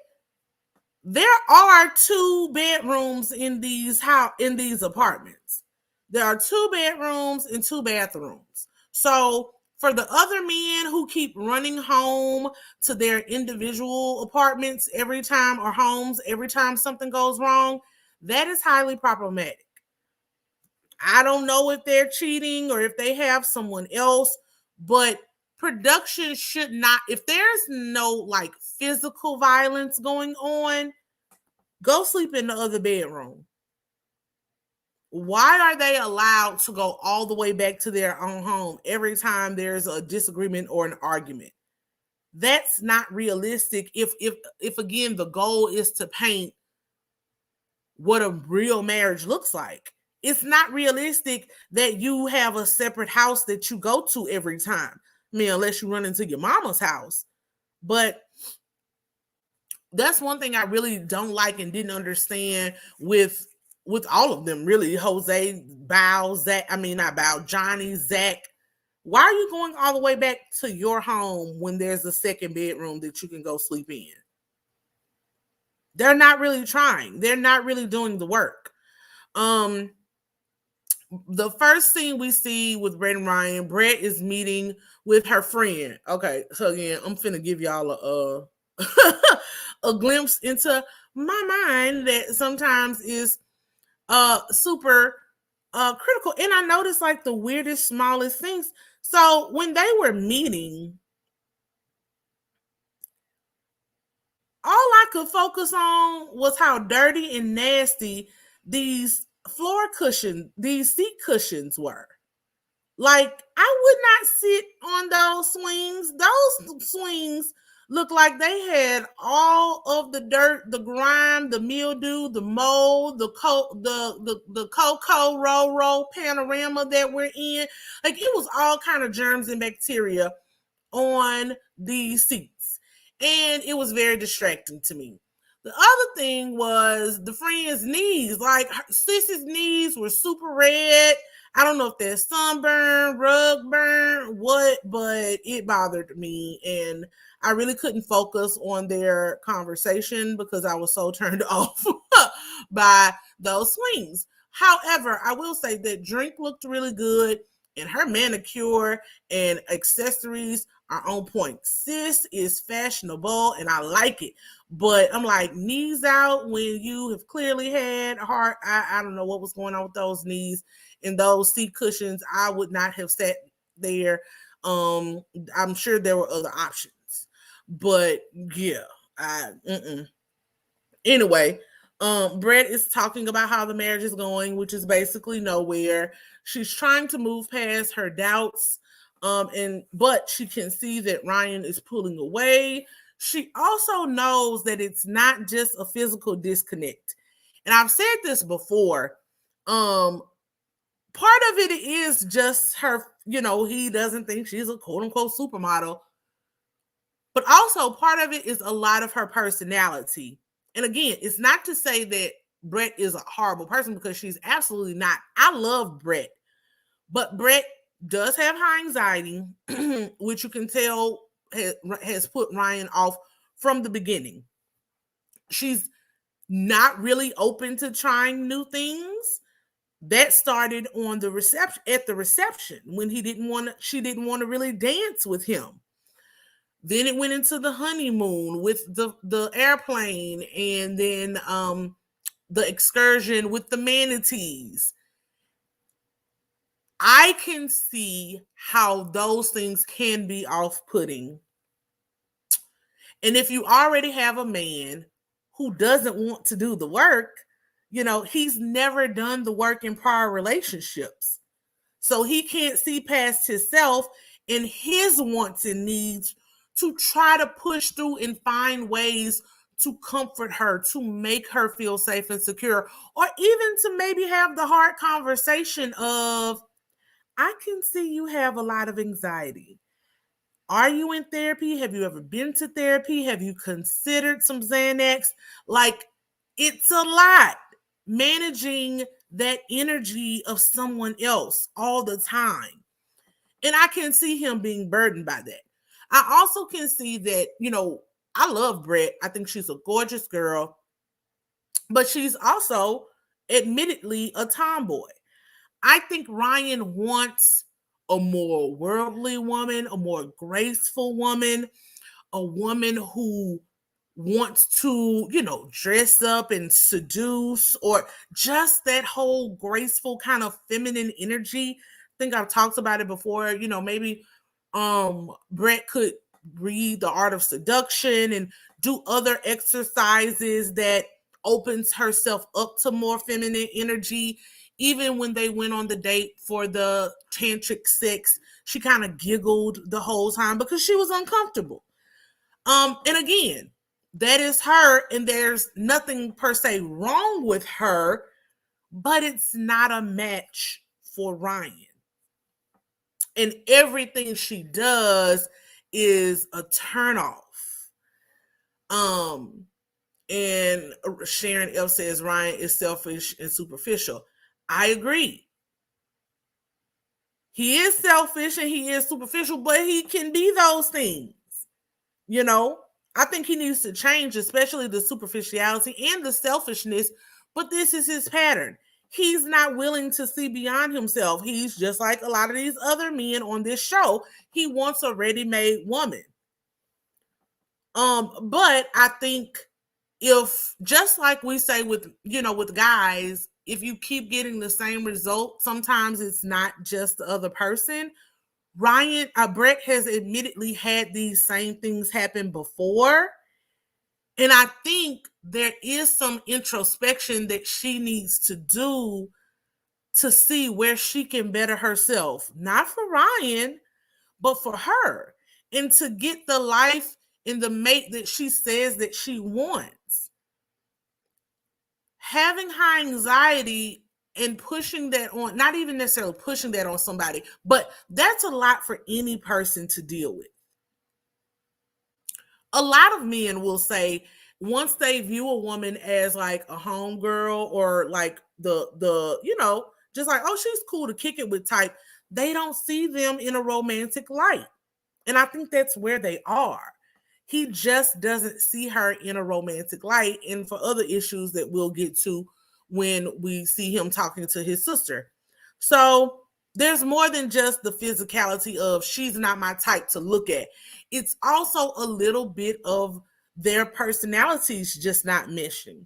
there are 2 bedrooms in these apartments. There are 2 bedrooms and 2 bathrooms. So for the other men who keep running home to their individual apartments every time, or homes every time something goes wrong, that is highly problematic. I don't know if they're cheating or if they have someone else, but production should not, if there's no like physical violence going on, go sleep in the other bedroom. Why are they allowed to go all the way back to their own home every time there's a disagreement or an argument? That's not realistic if again the goal is to paint what a real marriage looks like. It's not realistic that you have a separate house that you go to every time. I mean, unless you run into your mama's house. But that's one thing I really don't like and didn't understand with all of them, really. Jose, Bao, Zach, I mean not Bao, Johnny, Zach. Why are you going all the way back to your home when there's a second bedroom that you can go sleep in? They're not really trying. They're not really doing the work. The first scene we see with Brett and Ryan, Brett is meeting with her friend. Okay, so again, I'm finna give y'all a a glimpse into my mind that sometimes is super critical. And I noticed like the weirdest, smallest things. So when they were meeting, all I could focus on was how dirty and nasty these floor cushions, these seat cushions were. Like, I would not sit on those swings. Those swings look like they had all of the dirt, the grime, the mildew, the mold, the cocoa roll panorama that we're in. Like, it was all kind of germs and bacteria on these seats. And it was very distracting to me. The other thing was the friend's knees. Like, Sissy's knees were super red. I don't know if there's sunburn, rug burn, what, but it bothered me. And I really couldn't focus on their conversation because I was so turned off by those swings. However, I will say that Drink looked really good, and her manicure and accessories are on point. Sis is fashionable and I like it. But I'm like, knees out when you have clearly had heart. I don't know what was going on with those knees and those seat cushions. I would not have sat there. I'm sure there were other options. But yeah, Anyway, Brett is talking about how the marriage is going, which is basically nowhere. She's trying to move past her doubts, but she can see that Ryan is pulling away. She also knows that it's not just a physical disconnect. And I've said this before. Part of it is just her, he doesn't think she's a quote unquote supermodel. But also part of it is a lot of her personality. And again, it's not to say that Brett is a horrible person, because she's absolutely not. I love Brett. But Brett does have high anxiety, which you can tell has put Ryan off from the beginning. She's not really open to trying new things. That started on the reception when she didn't want to really dance with him. Then it went into the honeymoon with the airplane, and then the excursion with the manatees. I can see how those things can be off-putting. And if you already have a man who doesn't want to do the work, he's never done the work in prior relationships. So he can't see past himself and his wants and needs to try to push through and find ways to comfort her, to make her feel safe and secure, or even to maybe have the hard conversation of, I can see you have a lot of anxiety. Are you in therapy? Have you ever been to therapy? Have you considered some Xanax? Like, it's a lot managing that energy of someone else all the time. And I can see him being burdened by that. I also can see that, I love Brett. I think she's a gorgeous girl, but she's also admittedly a tomboy. I think Ryan wants a more worldly woman, a more graceful woman, a woman who wants to, dress up and seduce, or just that whole graceful kind of feminine energy. I think I've talked about it before. Maybe Brett could read The Art of Seduction and do other exercises that opens herself up to more feminine energy. Even when they went on the date for the tantric sex, she kind of giggled the whole time because she was uncomfortable. And again, That is her, and there's nothing per se wrong with her, but it's not a match for Ryan. And everything she does is a turnoff. And Sharon F says Ryan is selfish and superficial. I agree. He is selfish and he is superficial, but he can be those things. You know, I think he needs to change, especially the superficiality and the selfishness. But this is his pattern. He's not willing to see beyond himself. He's just like a lot of these other men on this show. He wants a ready-made woman. But I think if, just like we say with, with guys, if you keep getting the same result, sometimes it's not just the other person. Brett has admittedly had these same things happen before. And I think there is some introspection that she needs to do to see where she can better herself, not for Ryan, but for her, and to get the life and the mate that she says that she wants. Having high anxiety and pushing that on, not even necessarily pushing that on somebody, but that's a lot for any person to deal with. A lot of men will say, once they view a woman as like a homegirl or like the just like, oh, she's cool to kick it with type, they don't see them in a romantic light. And I think that's where they are. He just doesn't see her in a romantic light, and for other issues that we'll get to when we see him talking to his sister. So there's more than just the physicality of she's not my type to look at. It's also a little bit of their personalities just not meshing.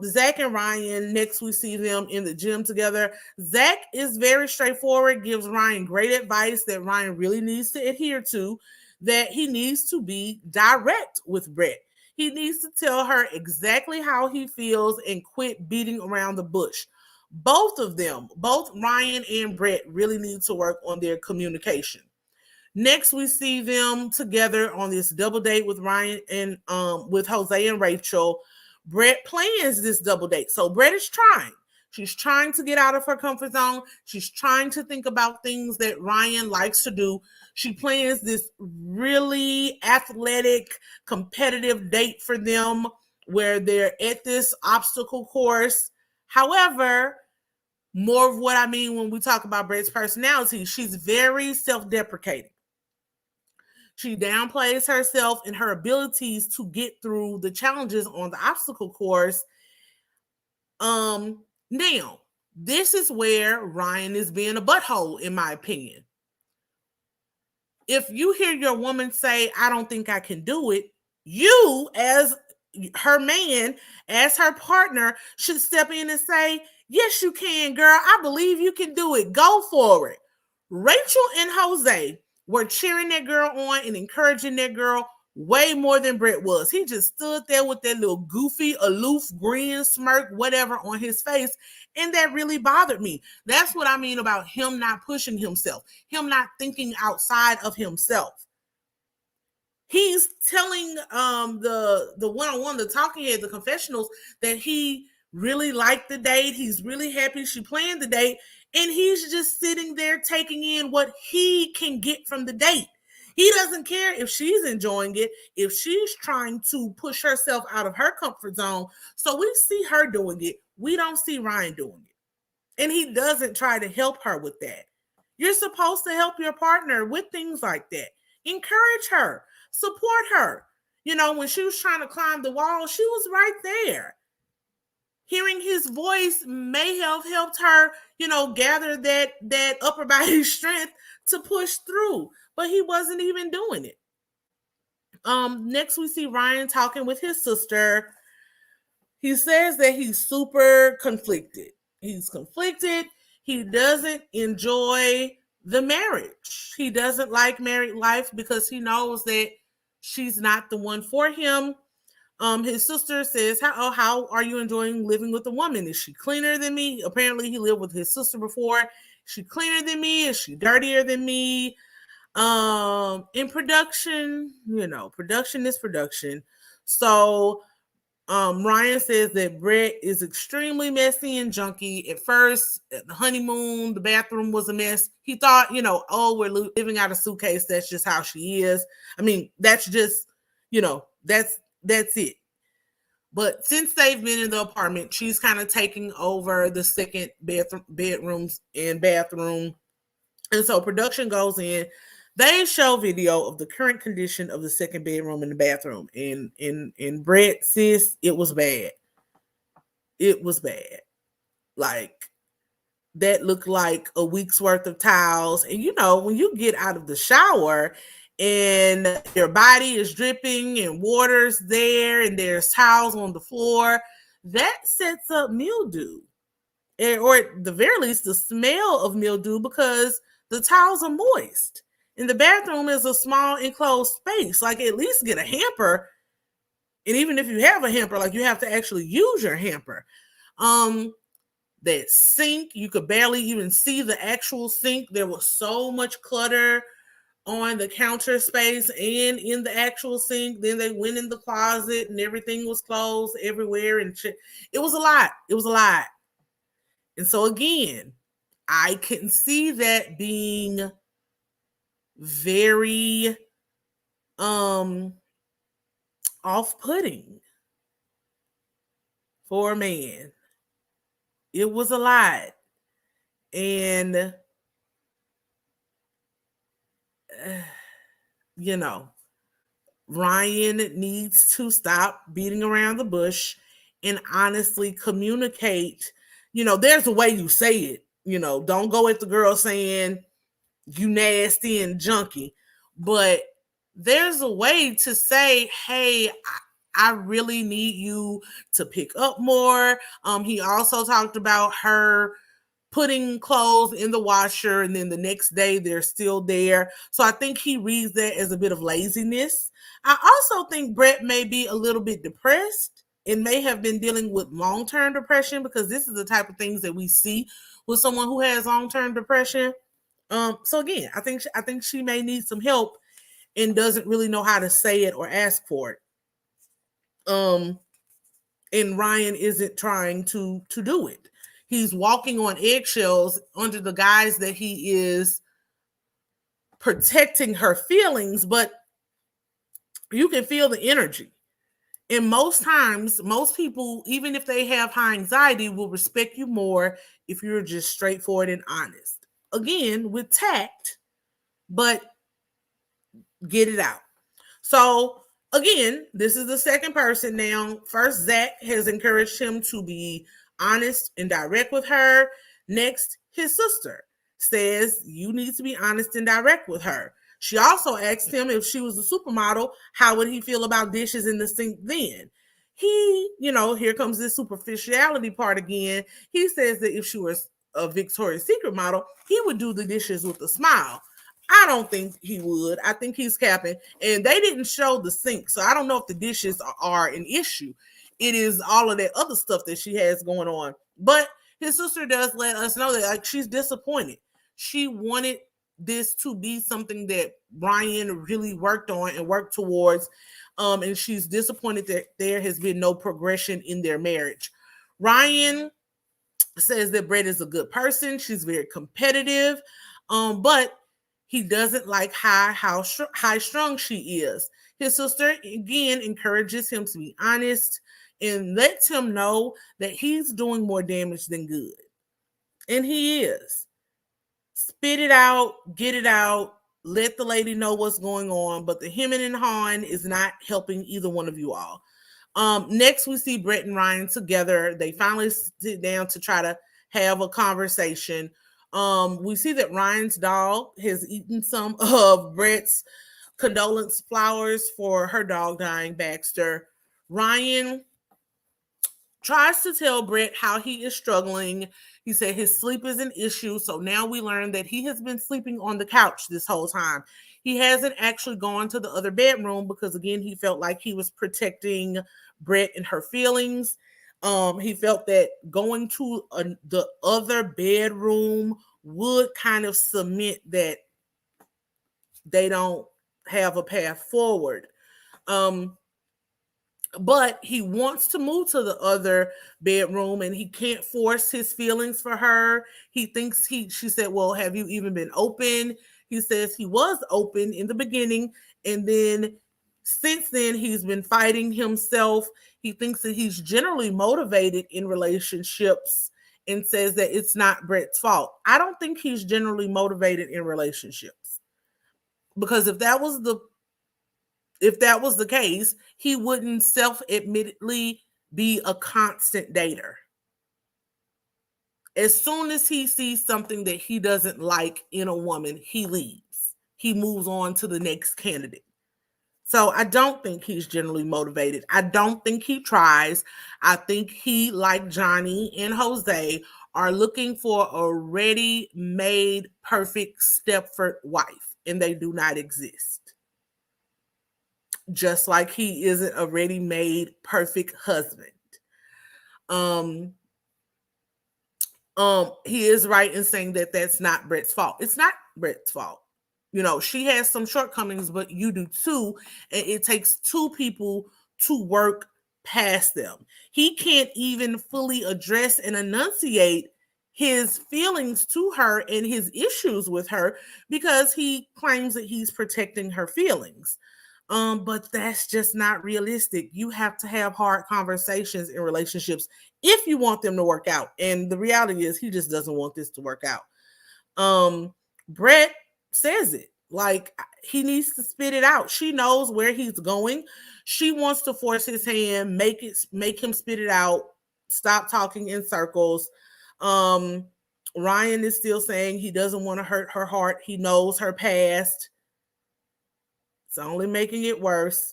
Zach and Ryan, next we see them in the gym together. Zach is very straightforward, gives Ryan great advice that Ryan really needs to adhere to, that he needs to be direct with Brett. He needs to tell her exactly how he feels and quit beating around the bush. Both of them, both Ryan and Brett, really need to work on their communication. Next, we see them together on this double date with Ryan and with Jose and Rachel. Brett plans this double date. So Brett is trying. She's trying to get out of her comfort zone. She's trying to think about things that Ryan likes to do. She plans this really athletic, competitive date for them where they're at this obstacle course. However, more of what I mean when we talk about Brett's personality, she's very self-deprecating. She downplays herself and her abilities to get through the challenges on the obstacle course. Now, this is where Ryan is being a butthole, in my opinion. If you hear your woman say, I don't think I can do it, you, as her man, as her partner, should step in and say, yes, you can, girl. I believe you can do it. Go for it. Rachel and Jose were cheering that girl on and encouraging that girl way more than Brett was. He just stood there with that little goofy, aloof, grin, smirk, whatever on his face. And that really bothered me. That's what I mean about him not pushing himself, him not thinking outside of himself. He's telling the one-on-one, the talking head, the confessionals, that he really liked the date. He's really happy she planned the date. And he's just sitting there taking in what he can get from the date. He doesn't care if she's enjoying it, if she's trying to push herself out of her comfort zone. So we see her doing it. We don't see Ryan doing it. And he doesn't try to help her with that. You're supposed to help your partner with things like that. Encourage her. Support her. When she was trying to climb the wall, she was right there. Hearing his voice may have helped her, gather that upper body strength to push through, but he wasn't even doing it. Next we see Ryan talking with his sister. He says that he's super conflicted. He's conflicted. He doesn't enjoy the marriage. He doesn't like married life because he knows that she's not the one for him. His sister says, how are you enjoying living with a woman? Is she cleaner than me? Apparently he lived with his sister before. Is she cleaner than me? Is she dirtier than me? In production, production is production. So Ryan says that Brett is extremely messy and junky. At first, at the honeymoon, the bathroom was a mess. He thought, oh, we're living out a suitcase. That's just how she is. I mean, that's just, that's it. But since they've been in the apartment, she's kind of taking over the second bedrooms and bathroom. And so production goes in. They show video of the current condition of the second bedroom and the bathroom. And in Brett, sis, it was bad. It was bad. Like, that looked like a week's worth of towels. And when you get out of the shower and your body is dripping and water's there and there's towels on the floor, that sets up mildew. Or at the very least, the smell of mildew, because the towels are moist. And the bathroom is a small enclosed space. Like, at least get a hamper. And even if you have a hamper, like, you have to actually use your hamper. That sink, you could barely even see the actual sink. There was so much clutter on the counter space and in the actual sink. Then they went in the closet and everything was closed everywhere. And it was a lot. It was a lot. And so again, I can see that being very off-putting for a man. It was a lot. And Ryan needs to stop beating around the bush and honestly communicate. There's a way you say it. Don't go at the girl saying you nasty and junky, but there's a way to say, hey, I really need you to pick up more. He also talked about her putting clothes in the washer and then the next day they're still there. So I think he reads that as a bit of laziness. I also think Brett may be a little bit depressed and may have been dealing with long-term depression, because this is the type of things that we see with someone who has long-term depression. So again, I think she may need some help and doesn't really know how to say it or ask for it. And Ryan isn't trying to do it. He's walking on eggshells under the guise that he is protecting her feelings, but you can feel the energy. And most times, most people, even if they have high anxiety, will respect you more if you're just straightforward and honest. Again, with tact, but get it out. So again, this is the second person now. First, Zach has encouraged him to be honest and direct with her. Next, his sister says you need to be honest and direct with her. She also asked him if she was a supermodel, how would he feel about dishes in the sink then? He, here comes this superficiality part again. He says that if she was a Victoria's Secret model, he would do the dishes with a smile. I don't think he would. I think he's capping. And they didn't show the sink, so I don't know if the dishes are an issue. It is all of that other stuff that she has going on. But his sister does let us know that, like, she's disappointed. She wanted this to be something that Ryan really worked on and worked towards. And she's disappointed that there has been no progression in their marriage. Ryan says that Brett is a good person. She's very competitive. But he doesn't like how high-strung she is. His sister, again, encourages him to be honest and lets him know that he's doing more damage than good. And he is. Spit it out, get it out, let the lady know what's going on. But the hemming and hawing is not helping either one of you all. Next, we see Brett and Ryan together. They finally sit down to try to have a conversation. We see that Ryan's dog has eaten some of Brett's condolence flowers for her dog dying, Baxter. Ryan tries to tell Brett how he is struggling. He said his sleep is an issue. So now we learn that he has been sleeping on the couch this whole time. He hasn't actually gone to the other bedroom because, again, he felt like he was protecting Brett and her feelings. He felt that going to the other bedroom would kind of cement that they don't have a path forward. But he wants to move to the other bedroom and he can't force his feelings for her. He thinks she said, well, have you even been open? He says he was open in the beginning, and then since then he's been fighting himself. He thinks that he's generally motivated in relationships and says that it's not Brett's fault. I don't think he's generally motivated in relationships, because if that was the case, he wouldn't self-admittedly be a constant dater. As soon as he sees something that he doesn't like in a woman, he leaves. He moves on to the next candidate. So I don't think he's generally motivated. I don't think he tries. I think he, like Johnny and Jose, are looking for a ready-made, perfect Stepford wife, and they do not exist. Just like he isn't a ready-made, perfect husband. He is right in saying that that's not Brett's fault. It's not Brett's fault. You know, she has some shortcomings, but you do too. And it takes two people to work past them. He can't even fully address and enunciate his feelings to her and his issues with her because he claims that he's protecting her feelings. But that's just not realistic. You have to have hard conversations in relationships if you want them to work out. And the reality is he just doesn't want this to work out. Brett says it. Like, he needs to spit it out. She knows where he's going. She wants to force his hand, make him spit it out, stop talking in circles. Ryan is still saying he doesn't want to hurt her heart. He knows her past. It's only making it worse.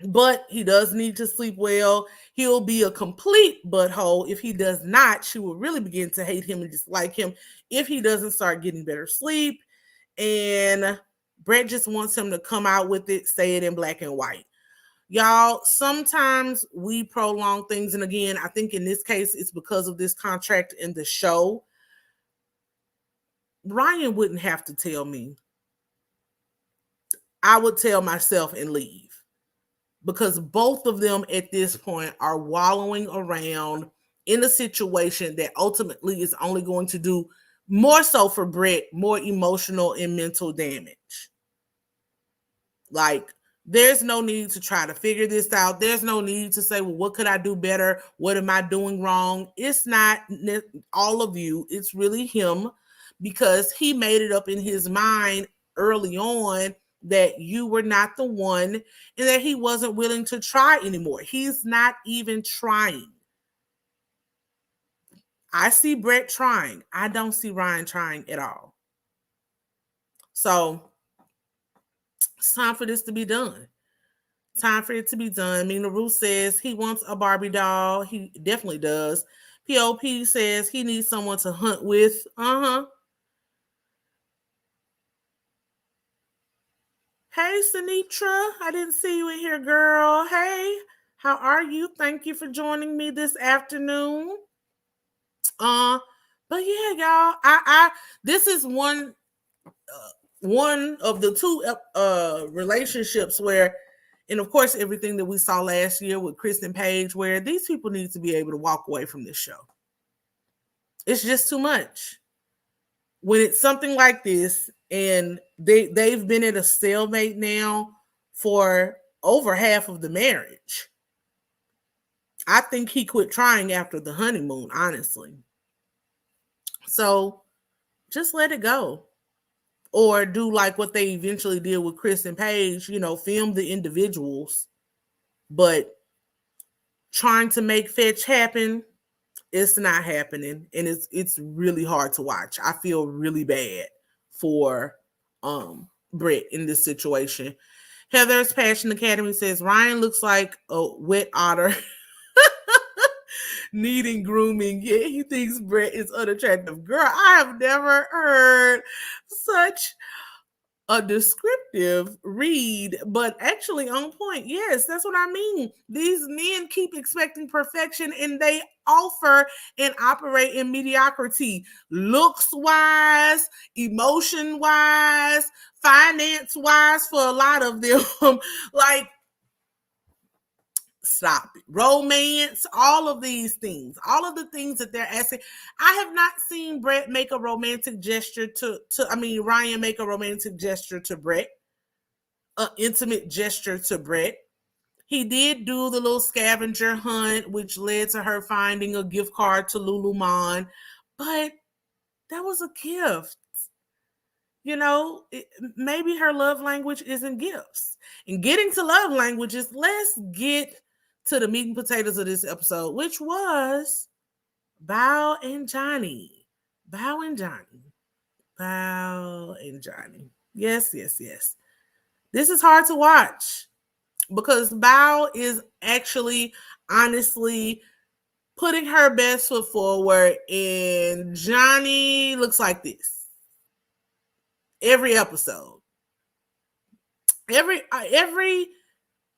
But he does need to sleep well. He'll be a complete butthole if he does not. She will really begin to hate him and dislike him if he doesn't start getting better sleep. And Brett just wants him to come out with it, say it in black and white. Y'all, sometimes we prolong things. And again, I think in this case, it's because of this contract in the show. Ryan wouldn't have to tell me. I would tell myself and leave. Because both of them at this point are wallowing around in a situation that ultimately is only going to do more so for Brett, more emotional and mental damage. Like, there's no need to try to figure this out. There's no need to say, well, what could I do better? What am I doing wrong? It's not all of you. It's really him, because he made it up in his mind early on that you were not the one and that he wasn't willing to try anymore. He's not even trying. I see Brett trying. I don't see Ryan trying at all. So it's time for this to be done. Time for it to be done. Mina Ruth says he wants a Barbie doll. He definitely does. POP says he needs someone to hunt with. Hey, Sinitra. I didn't see you in here, girl. Hey, how are you? Thank you for joining me this afternoon. But yeah, y'all, this is one of the two relationships where, and of course, everything that we saw last year with Chris and Paige, where these people need to be able to walk away from this show. It's just too much. When it's something like this, and they've been at a stalemate now for over half of the marriage. I think he quit trying after the honeymoon, honestly. So just let it go. Or do like what they eventually did with Chris and Paige, film the individuals. But trying to make fetch happen, it's not happening. And it's really hard to watch. I feel really bad for Brett in this situation. Heather's Passion Academy says Ryan looks like a wet otter needing grooming. Yeah, he thinks Brett is unattractive. Girl, I have never heard such a descriptive read, but actually on point. Yes, that's what I mean. These men keep expecting perfection and they offer and operate in mediocrity, looks wise, emotion wise, finance wise for a lot of them. Like, stop it. Romance, all of these things, all of the things that they're asking. I have not seen Brett make a romantic gesture Ryan make a romantic gesture to Brett, an intimate gesture to Brett. He did do the little scavenger hunt, which led to her finding a gift card to Lululemon, but that was a gift. Maybe her love language isn't gifts. And getting to love languages, let's get to the meat and potatoes of this episode, which was Bao and Johnny. Bao and Johnny. Bao and Johnny. Yes, yes, yes. This is hard to watch because Bao is actually, honestly, putting her best foot forward, and Johnny looks like this every episode.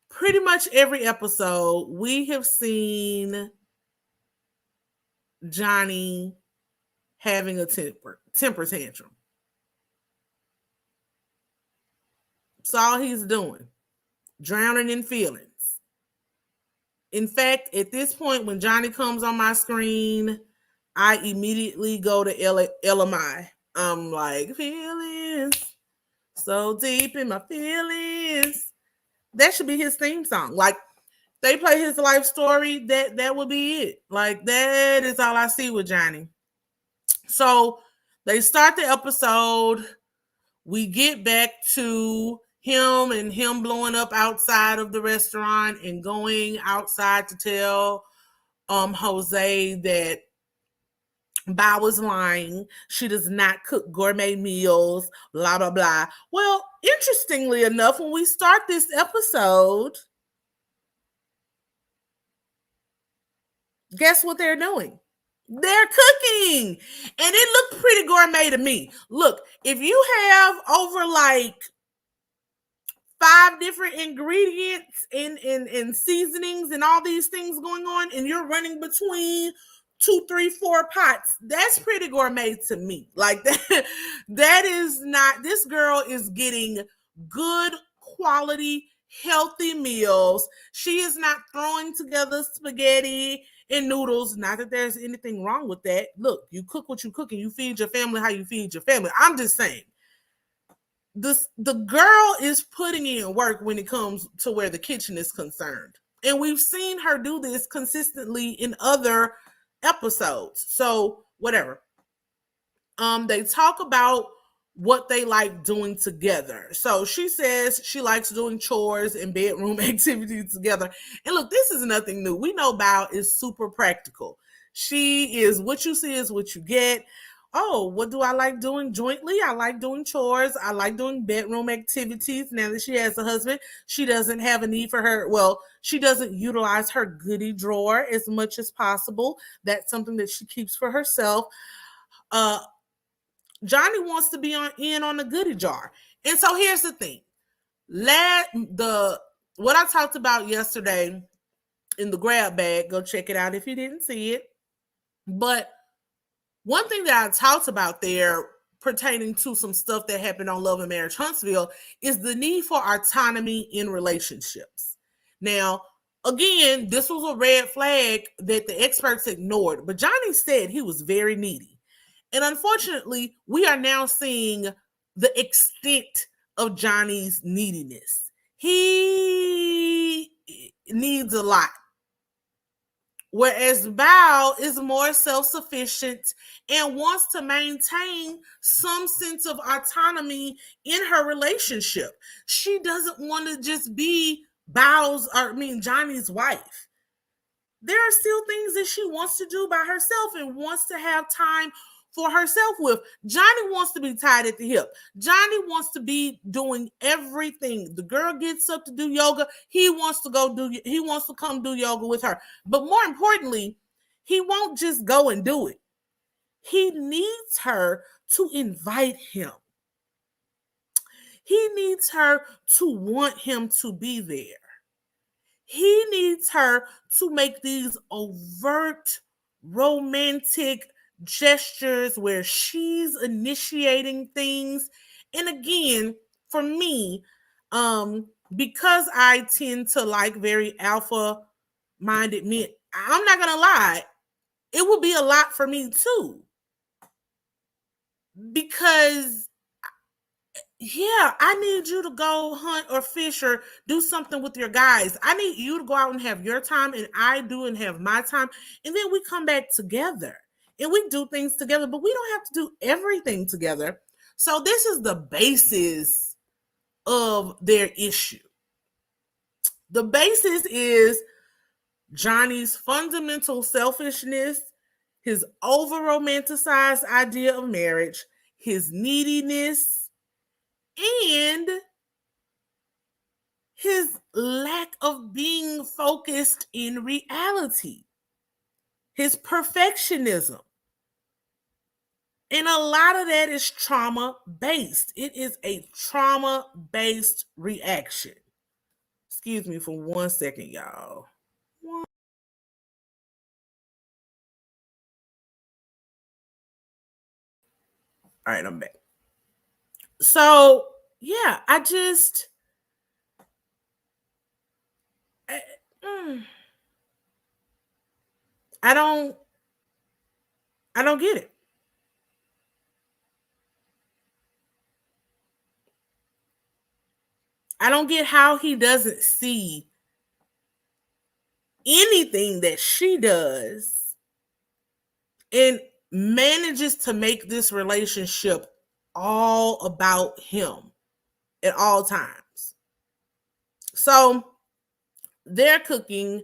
Pretty much every episode, we have seen Johnny having a temper tantrum. That's all he's doing, drowning in feelings. In fact, at this point, when Johnny comes on my screen, I immediately go to LMI. I'm like, feelings, so deep in my feelings. That should be his theme song. Like, they play his life story, that would be it. Like, that is all I see with Johnny. So they start the episode. We get back to him blowing up outside of the restaurant and going outside to tell Jose that Bao was lying. She does not cook gourmet meals, blah, blah, blah. Well, interestingly enough, when we start this episode, guess what they're doing? They're cooking. And it looked pretty gourmet to me. Look, if you have over like 5 different ingredients and seasonings and all these things going on, and you're running between 2, 3, 4 pots, that's pretty gourmet to me. Like, that is not, this girl is getting good quality, healthy meals. She is not throwing together spaghetti and noodles. Not that there's anything wrong with that. Look, you cook what you cook and you feed your family how you feed your family. I'm just saying, the girl is putting in work when it comes to where the kitchen is concerned. And we've seen her do this consistently in other episodes. So whatever. They talk about what they like doing together. So she says she likes doing chores and bedroom activities together. And look, this is nothing new. We know Bao is super practical. She is, what you see is what you get. Oh, what do I like doing jointly? I like doing chores. I like doing bedroom activities. Now that she has a husband, she doesn't have a need for her. Well, she doesn't utilize her goodie drawer as much as possible. That's something that she keeps for herself. Johnny wants to be in on the goodie jar. And so here's the thing. What I talked about yesterday in the grab bag, go check it out if you didn't see it. But one thing that I talked about there pertaining to some stuff that happened on Love and Marriage Huntsville is the need for autonomy in relationships. Now, again, this was a red flag that the experts ignored, but Johnny said he was very needy. And unfortunately, we are now seeing the extent of Johnny's neediness. He needs a lot. Whereas Bao is more self-sufficient and wants to maintain some sense of autonomy in her relationship. She doesn't want to just be Johnny's wife. There are still things that she wants to do by herself and wants to have time for herself with. Johnny wants to be tied at the hip. Johnny wants to be doing everything. The girl gets up to do yoga. He wants to come do yoga with her. But more importantly, he won't just go and do it. He needs her to invite him. He needs her to want him to be there. He needs her to make these overt romantic gestures where she's initiating things. And again, for me, because I tend to like very alpha minded men, I'm not gonna lie, it would be a lot for me too. Because yeah, I need you to go hunt or fish or do something with your guys. I need you to go out and have your time, and I do and have my time. And then we come back together and we do things together, but we don't have to do everything together. So, this is the basis of their issue. The basis is Johnny's fundamental selfishness, his over romanticized idea of marriage, his neediness, and his lack of being focused in reality, his perfectionism. And a lot of that is trauma based. It is a trauma based reaction. Excuse me for 1 second, y'all. All right, I'm back. So, yeah, I just. I, mm, I don't. I don't get it. I don't get how he doesn't see anything that she does and manages to make this relationship all about him at all times. So they're cooking.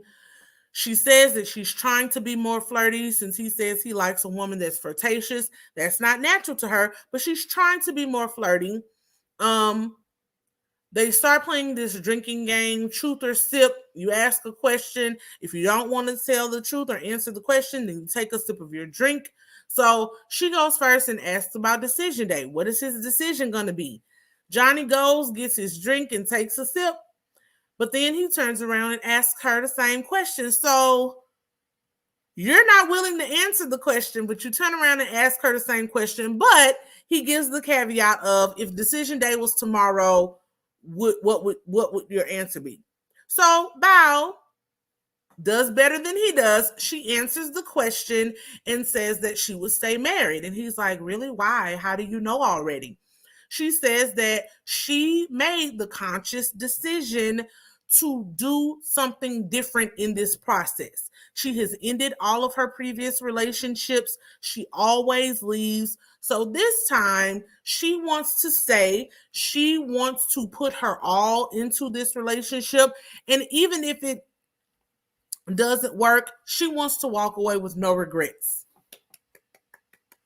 She says that she's trying to be more flirty since he says he likes a woman that's flirtatious. That's not natural to her, but she's trying to be more flirty. Um, They start playing this drinking game, truth or sip. You ask a question. If you don't want to tell the truth or answer the question, then you take a sip of your drink. So she goes first and asks about decision day. What is his decision going to be? Johnny goes, gets his drink, and takes a sip. But then he turns around and asks her the same question. So you're not willing to answer the question, but you turn around and ask her the same question. But he gives the caveat of if decision day was tomorrow, what would your answer be? So Bao does better than he does. She answers the question and says that she would stay married. And he's like, really? Why? How do you know already? She says that she made the conscious decision to do something different in this process. She has ended all of her previous relationships. She always leaves. So this time she wants to stay. She wants to put her all into this relationship. And even if it doesn't work, she wants to walk away with no regrets.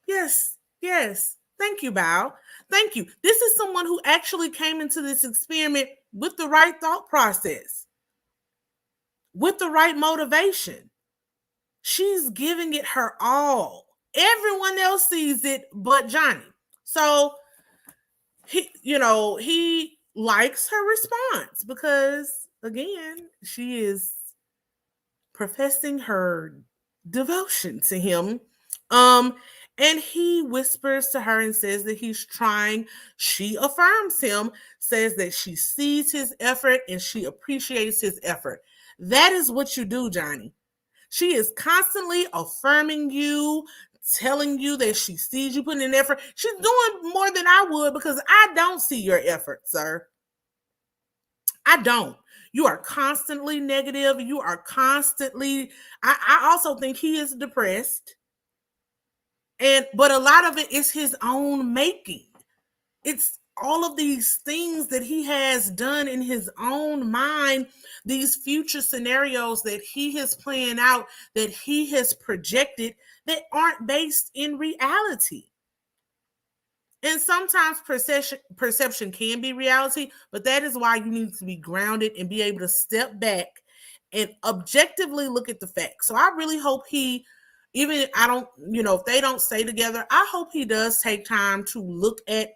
Yes, yes. Thank you, Bao. Thank you. This is someone who actually came into this experiment with the right thought process, with the right motivation. She's giving it her all. Everyone else sees it but Johnny. So he likes her response because again, she is professing her devotion to him. And he whispers to her and says that he's trying. She affirms him, says that she sees his effort and she appreciates his effort. That is what you do, Johnny. She is constantly affirming you, telling you that she sees you putting in effort. She's doing more than I would because I don't see your effort, sir. I don't. You are constantly negative. You are constantly. I also think he is depressed, but a lot of it is his own making. It's all of these things that he has done in his own mind, these future scenarios that he has planned out, that he has projected that aren't based in reality. And sometimes perception can be reality, but that is why you need to be grounded and be able to step back and objectively look at the facts. So I really hope he, even if I don't, if they don't stay together, I hope he does take time to look at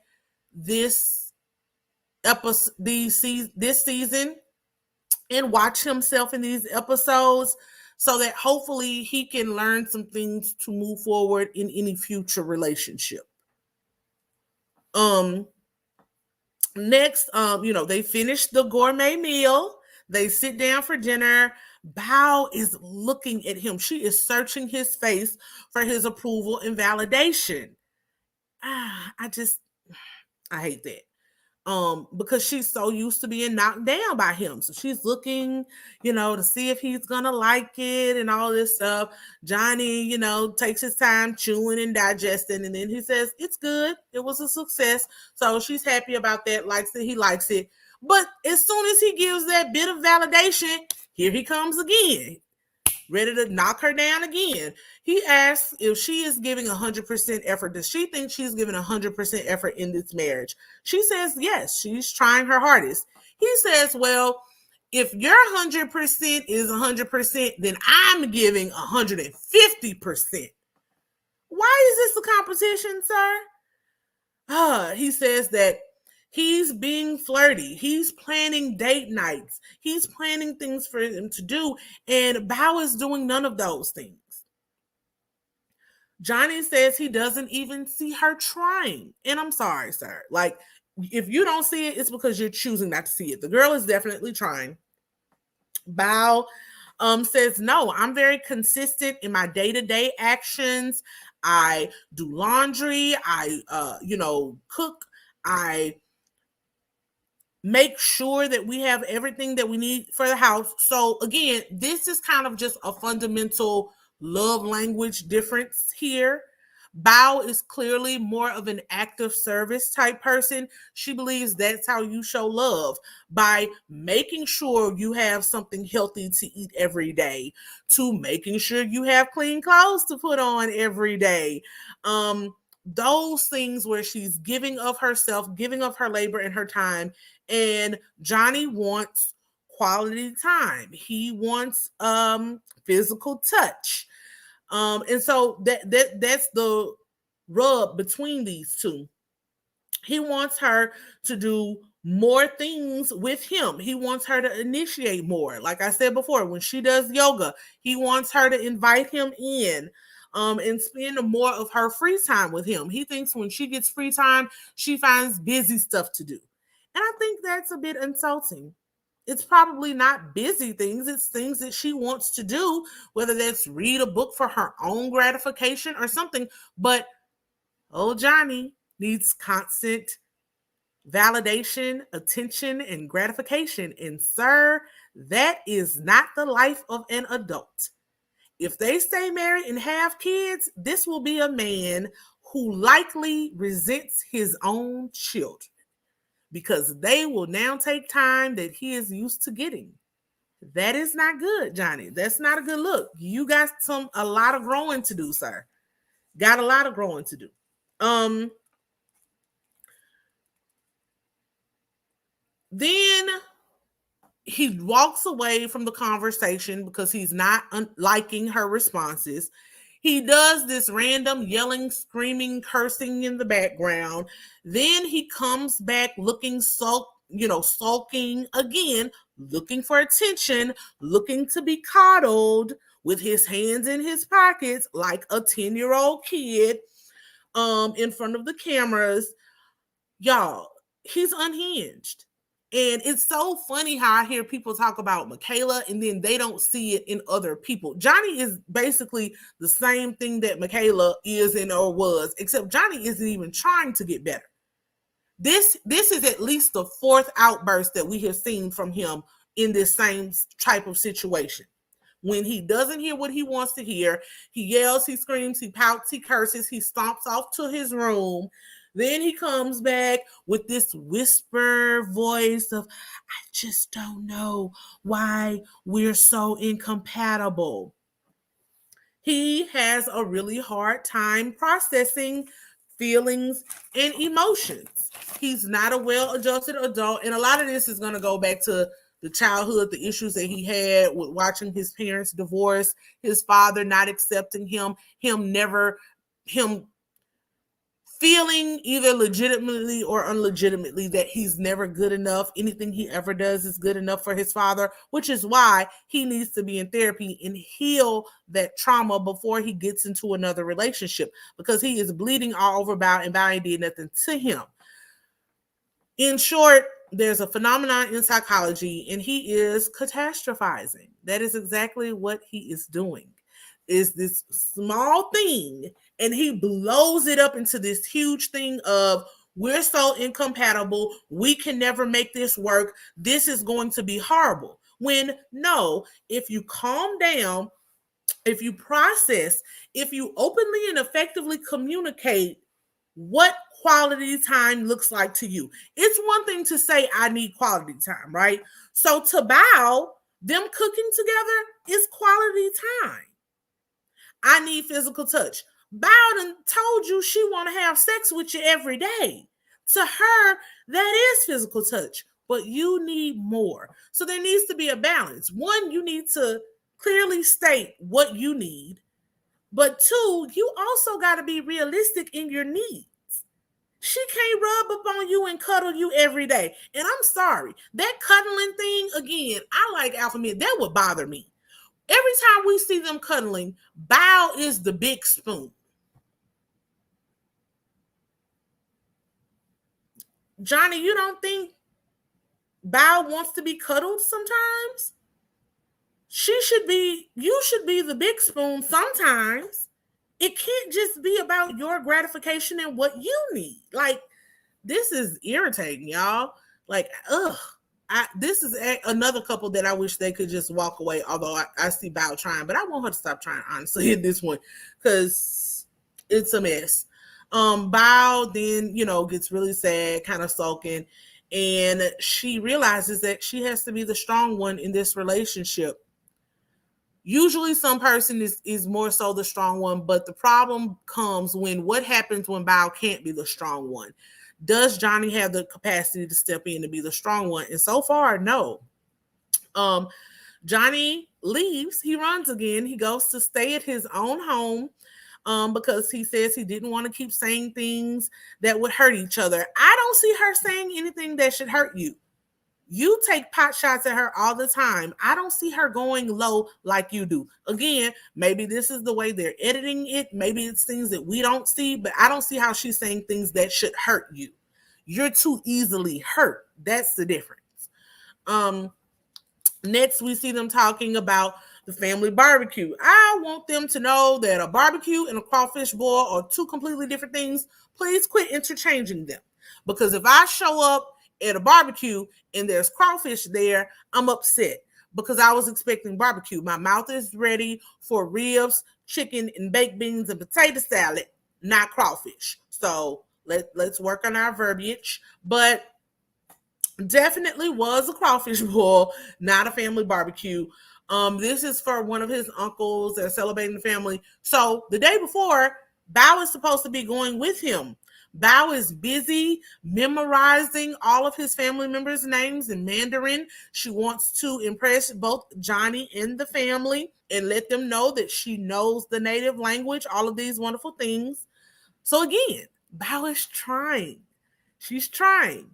this this season and watch himself in these episodes so that hopefully he can learn some things to move forward in any future relationship. Next, they finish the gourmet meal. They sit down for dinner. Bao is looking at him. She is searching his face for his approval and validation. I hate that. Because she's so used to being knocked down by him. So she's looking, to see if he's gonna like it and all this stuff. Johnny, takes his time chewing and digesting, and then he says, it's good. It was a success. So she's happy about that, likes it, he likes it. But as soon as he gives that bit of validation, here he comes again, ready to knock her down again. He asks if she is giving 100% effort. Does she think she's giving 100% effort in this marriage? She says yes, she's trying her hardest. He says, well, if your 100% is 100%, then I'm giving 150%. Why is this a competition, sir? He says that he's being flirty. He's planning date nights. He's planning things for him to do. And Bao is doing none of those things. Johnny says he doesn't even see her trying. And I'm sorry, sir. Like, if you don't see it, it's because you're choosing not to see it. The girl is definitely trying. Bao says, no, I'm very consistent in my day-to-day actions. I do laundry. I, cook. I make sure that we have everything that we need for the house. So again, this is kind of just a fundamental love language difference here. Bao is clearly more of an active service type person. She believes that's how you show love, by making sure you have something healthy to eat every day, to making sure you have clean clothes to put on every day. Those things where she's giving of herself, giving of her labor and her time. And Johnny wants quality time. He wants physical touch. And so that's the rub between these two. He wants her to do more things with him. He wants her to initiate more. Like I said before, when she does yoga, he wants her to invite him in and spend more of her free time with him. He thinks when she gets free time, she finds busy stuff to do. And I think that's a bit insulting. It's probably not busy things. It's things that she wants to do, whether that's read a book for her own gratification or something. But old Johnny needs constant validation, attention, and gratification. And sir, that is not the life of an adult. If they stay married and have kids, this will be a man who likely resents his own children, because they will now take time that he is used to getting. That is not good, Johnny. That's not a good look. You got a lot of growing to do, sir. Got a lot of growing to do. Then he walks away from the conversation because he's not liking her responses. He does this random yelling, screaming, cursing in the background. Then he comes back looking sulking again, looking for attention, looking to be coddled, with his hands in his pockets like a 10-year-old kid in front of the cameras. Y'all, he's unhinged. And it's so funny how I hear people talk about Michaela and then they don't see it in other people. Johnny is basically the same thing that Michaela is and or was, except Johnny isn't even trying to get better. This is at least the fourth outburst that we have seen from him in this same type of situation. When he doesn't hear what he wants to hear, he yells, he screams, he pouts, he curses, he stomps off to his room. Then he comes back with this whisper voice of, I just don't know why we're so incompatible. He has a really hard time processing feelings and emotions. He's not a well-adjusted adult. And a lot of this is going to go back to the childhood, the issues that he had with watching his parents divorce, his father not accepting him feeling either legitimately or unlegitimately that he's never good enough. Anything he ever does is good enough for his father, which is why he needs to be in therapy and heal that trauma before he gets into another relationship, because he is bleeding all over Bao and Bao ain't did nothing to him. In short, there's a phenomenon in psychology and he is catastrophizing. That is exactly what he is doing. Is this small thing and he blows it up into this huge thing of, we're so incompatible, we can never make this work, this is going to be horrible. When no, if you calm down, if you process, if you openly and effectively communicate what quality time looks like to you. It's one thing to say, I need quality time, right? So to Bao, them cooking together is quality time. I need physical touch. Bao told you she want to have sex with you every day. To her, that is physical touch, but you need more. So there needs to be a balance. One, you need to clearly state what you need, but two, you also got to be realistic in your needs. She can't rub up on you and cuddle you every day. And I'm sorry, that cuddling thing, again, I like alpha men. That would bother me. Every time we see them cuddling, Bao is the big spoon. Johnny, you don't think Bao wants to be cuddled sometimes? You should be the big spoon sometimes. It can't just be about your gratification and what you need. Like, this is irritating, y'all. Like, ugh. This is another couple that I wish they could just walk away, although I see Bao trying, but I want her to stop trying, honestly, in this one, because it's a mess. Bao then, gets really sad, kind of sulking, and she realizes that she has to be the strong one in this relationship. Usually some person is more so the strong one, but the problem comes when what happens when Bao can't be the strong one. Does Johnny have the capacity to step in to be the strong one? And so far, no. Johnny leaves. He runs again. He goes to stay at his own home because he says he didn't want to keep saying things that would hurt each other. I don't see her saying anything that should hurt you. You take pot shots at her all the time. I don't see her going low like you do. Again, maybe this is the way they're editing it. Maybe it's things that we don't see, but I don't see how she's saying things that should hurt you. You're too easily hurt. That's the difference. Next, we see them talking about the family barbecue. I want them to know that a barbecue and a crawfish boil are two completely different things. Please quit interchanging them. Because if I show up at a barbecue and there's crawfish there, I'm upset because I was expecting barbecue. My mouth is ready for ribs, chicken, and baked beans and potato salad, not crawfish. So let's work on our verbiage. But definitely was a crawfish boil, not a family barbecue. This is for one of his uncles. They're celebrating the family. So the day before, Bao is supposed to be going with him. Bao is busy memorizing all of his family members' names in Mandarin. She wants to impress both Johnny and the family and let them know that she knows the native language, all of these wonderful things. So again, Bao is trying. She's trying.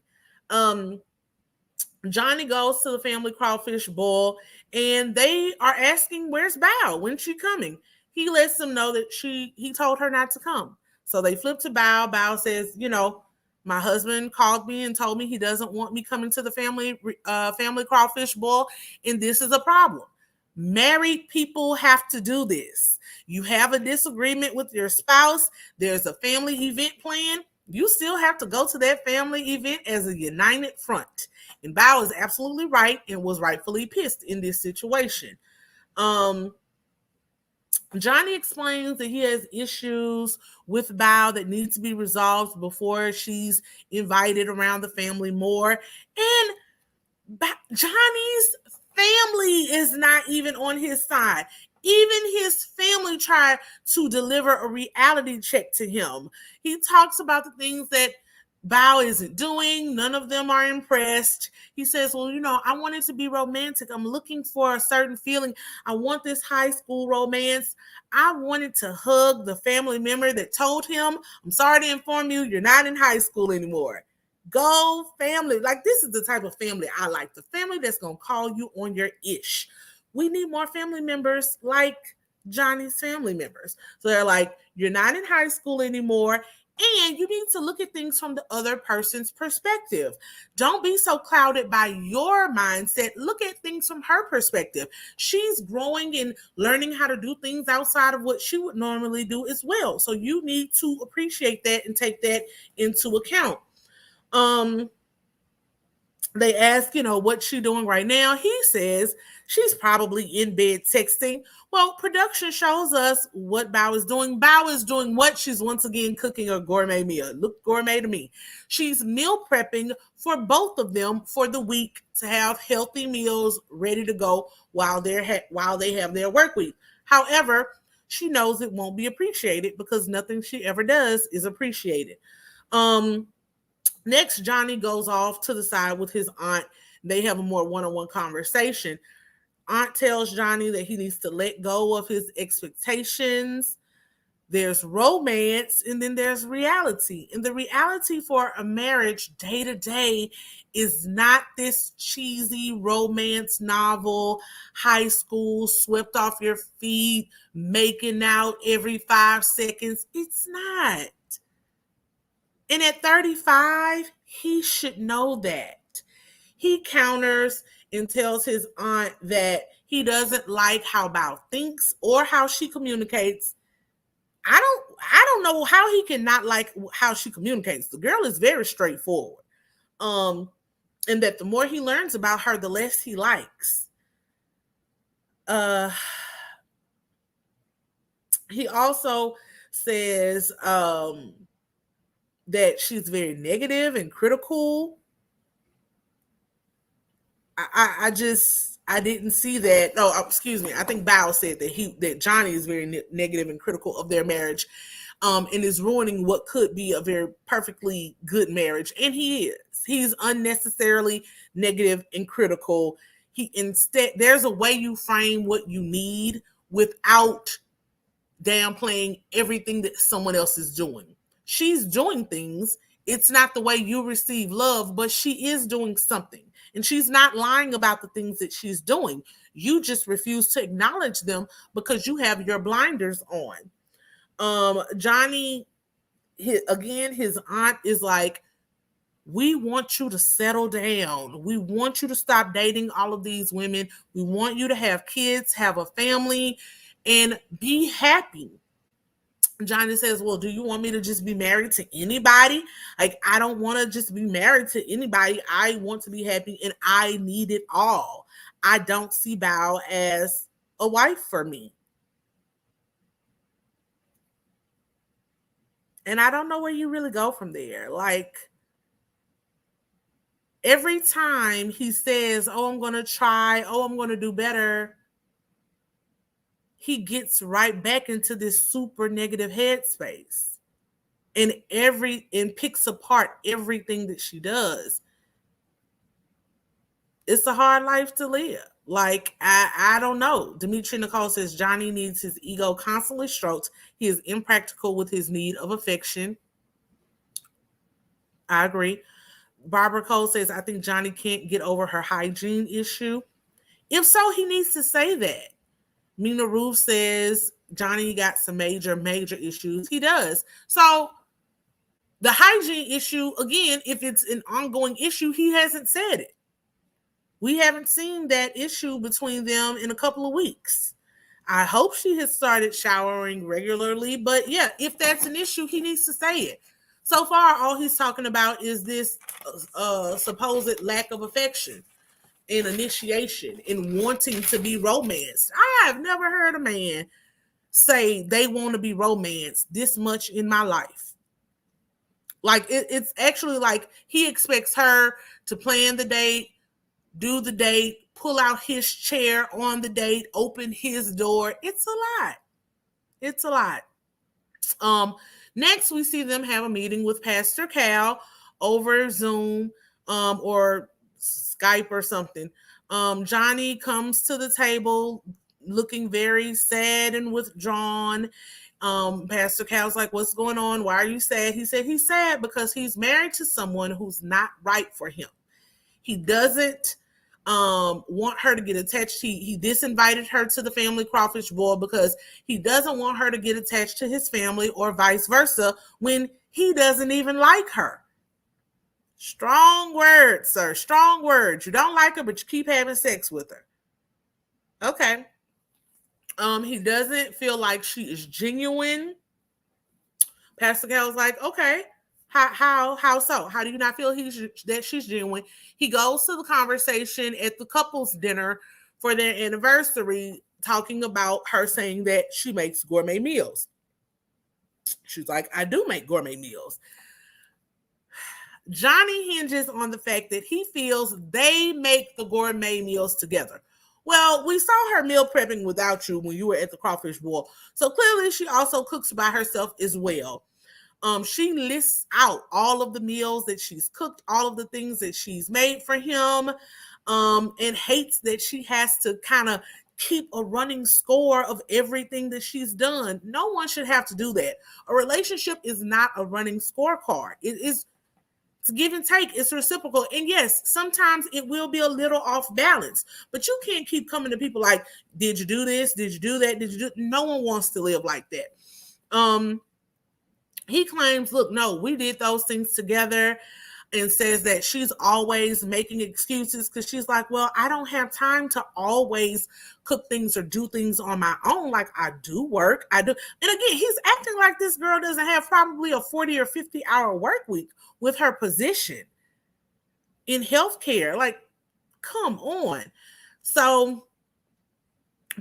Johnny goes to the family crawfish boil and they are asking, where's Bao? When's she coming? He lets them know that he told her not to come. So they flip to Bao. Bao says, my husband called me and told me he doesn't want me coming to the family crawfish boil, and this is a problem. Married people have to do this. You have a disagreement with your spouse. There's a family event plan. You still have to go to that family event as a united front. And Bao is absolutely right and was rightfully pissed in this situation. Johnny explains that he has issues with Bao that need to be resolved before she's invited around the family more. And Johnny's family is not even on his side. Even his family tried to deliver a reality check to him. He talks about the things that Bao isn't doing. None of them are impressed. He says, well, I want it to be romantic. I'm looking for a certain feeling. I want this high school romance. I wanted to hug the family member that told him, I'm sorry to inform you, you're not in high school anymore. Go family. Like, this is the type of family I like. The family that's going to call you on your ish. We need more family members like Johnny's family members. So they're like, you're not in high school anymore. And you need to look at things from the other person's perspective. Don't be so clouded by your mindset. Look at things from her perspective. She's growing and learning how to do things outside of what she would normally do as well. So you need to appreciate that and take that into account. They ask, what's she doing right now? He says she's probably in bed texting. Well, production shows us what Bao is doing. Bao is doing what? She's once again cooking a gourmet meal. Look gourmet to me. She's meal prepping for both of them for the week to have healthy meals ready to go while they have their work week. However, she knows it won't be appreciated because nothing she ever does is appreciated. Next, Johnny goes off to the side with his aunt. They have a more one-on-one conversation. Aunt tells Johnny that he needs to let go of his expectations. There's romance, and then there's reality. And the reality for a marriage day to day is not this cheesy romance novel, high school, swept off your feet, making out every 5 seconds. It's not. And at 35, he should know that. He counters and tells his aunt that he doesn't like how Bao thinks or how she communicates. I don't know how he can not like how she communicates. The girl is very straightforward. And that the more he learns about her, the less he likes. He also says that she's very negative and critical. I didn't see that. No, excuse me. I think Bao said that Johnny is very negative and critical of their marriage, and is ruining what could be a very perfectly good marriage. And he is. He's unnecessarily negative and critical. There's a way you frame what you need without downplaying everything that someone else is doing. She's doing things. It's not the way you receive love, but she is doing something. And she's not lying about the things that she's doing. You just refuse to acknowledge them because you have your blinders on. Johnny, his aunt is like, we want you to settle down. We want you to stop dating all of these women. We want you to have kids, have a family, and be happy. Johnny says, well, do you want me to just be married to anybody? Like, I don't want to just be married to anybody. I want to be happy and I need it all. I don't see Bao as a wife for me. And I don't know where you really go from there. Like, every time he says, oh, I'm going to try, oh, I'm going to do better, he gets right back into this super negative headspace and picks apart everything that she does. It's a hard life to live. Like, I don't know. Dimitri Nicole says Johnny needs his ego constantly stroked. He is impractical with his need of affection. I agree. Barbara Cole says, I think Johnny can't get over her hygiene issue. If so, he needs to say that. Mina Roof says Johnny got some major issues. He does. So the hygiene issue, again, if it's an ongoing issue, he hasn't said it. We haven't seen that issue between them in a couple of weeks. I hope she has started showering regularly, but yeah, if that's an issue, he needs to say it. So far, all he's talking about is this supposed lack of affection and initiation and wanting to be romanced. I have never heard a man say they want to be romanced this much in my life. Like, it's actually like he expects her to plan the date, do the date, pull out his chair on the date, open his door. It's a lot. It's a lot. Next, we see them have a meeting with Pastor Cal over Zoom or Skype or something. Johnny comes to the table looking very sad and withdrawn. Pastor Cal's like, what's going on? Why are you sad? He said he's sad because he's married to someone who's not right for him. He doesn't want her to get attached. He disinvited her to the family crawfish boil because he doesn't want her to get attached to his family or vice versa when he doesn't even like her. Strong words, sir. Strong words. You don't like her, but you keep having sex with her. Okay. He doesn't feel like she is genuine. Pastor Cal was like, okay, how so? How do you not feel that she's genuine? He goes to the conversation at the couple's dinner for their anniversary, talking about her saying that she makes gourmet meals. She's like, I do make gourmet meals. Johnny hinges on the fact that he feels they make the gourmet meals together. Well, we saw her meal prepping without you when you were at the crawfish boil. So clearly she also cooks by herself as well. She lists out all of the meals that she's cooked, all of the things that she's made for him, and hates that she has to kind of keep a running score of everything that she's done. No one should have to do that. A relationship is not a running scorecard. It's give and take. It's reciprocal. And yes, sometimes it will be a little off balance, but you can't keep coming to people like, did you do this? Did you do that? Did you do? No one wants to live like that. He claims, look, no, we did those things together, and says that she's always making excuses because she's like, well, I don't have time to always cook things or do things on my own. Like, I do work. I do. And again, he's acting like this girl doesn't have probably a 40 or 50-hour work week with her position in healthcare. Like, come on. So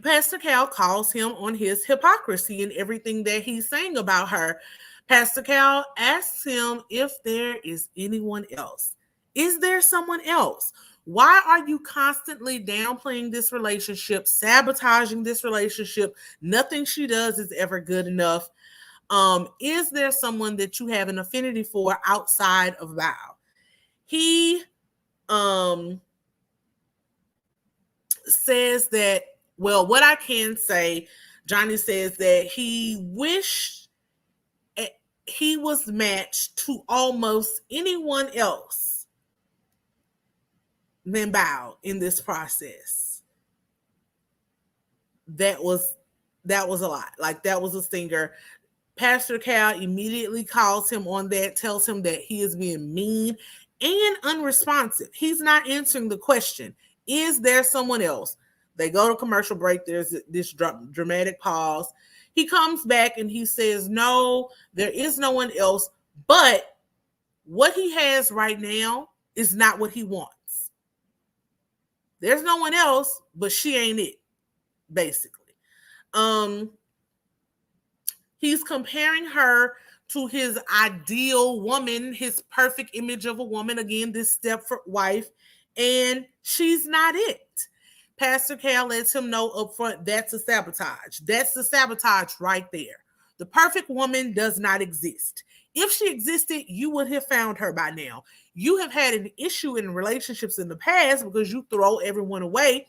Pastor Cal calls him on his hypocrisy and everything that he's saying about her. Pastor Cal asks him if there is anyone else. Is there someone else? Why are you constantly downplaying this relationship, sabotaging this relationship? Nothing she does is ever good enough. Is there someone that you have an affinity for outside of Bao? He says that, well, what I can say, Johnny says that he wished he was matched to almost anyone else than Bao in this process. That was a lot. Like, that was a stinger. Pastor Cal immediately calls him on that, tells him that he is being mean and unresponsive. He's not answering the question. Is there someone else? They go to commercial break. There's this dramatic pause. He comes back and he says, no, there is no one else, but what he has right now is not what he wants. There's no one else, but she ain't it, basically. He's comparing her to his ideal woman, his perfect image of a woman, again, this Stepford wife, and she's not it. Pastor Cal lets him know up front that's a sabotage. That's the sabotage right there. The perfect woman does not exist. If she existed, you would have found her by now. You have had an issue in relationships in the past because you throw everyone away.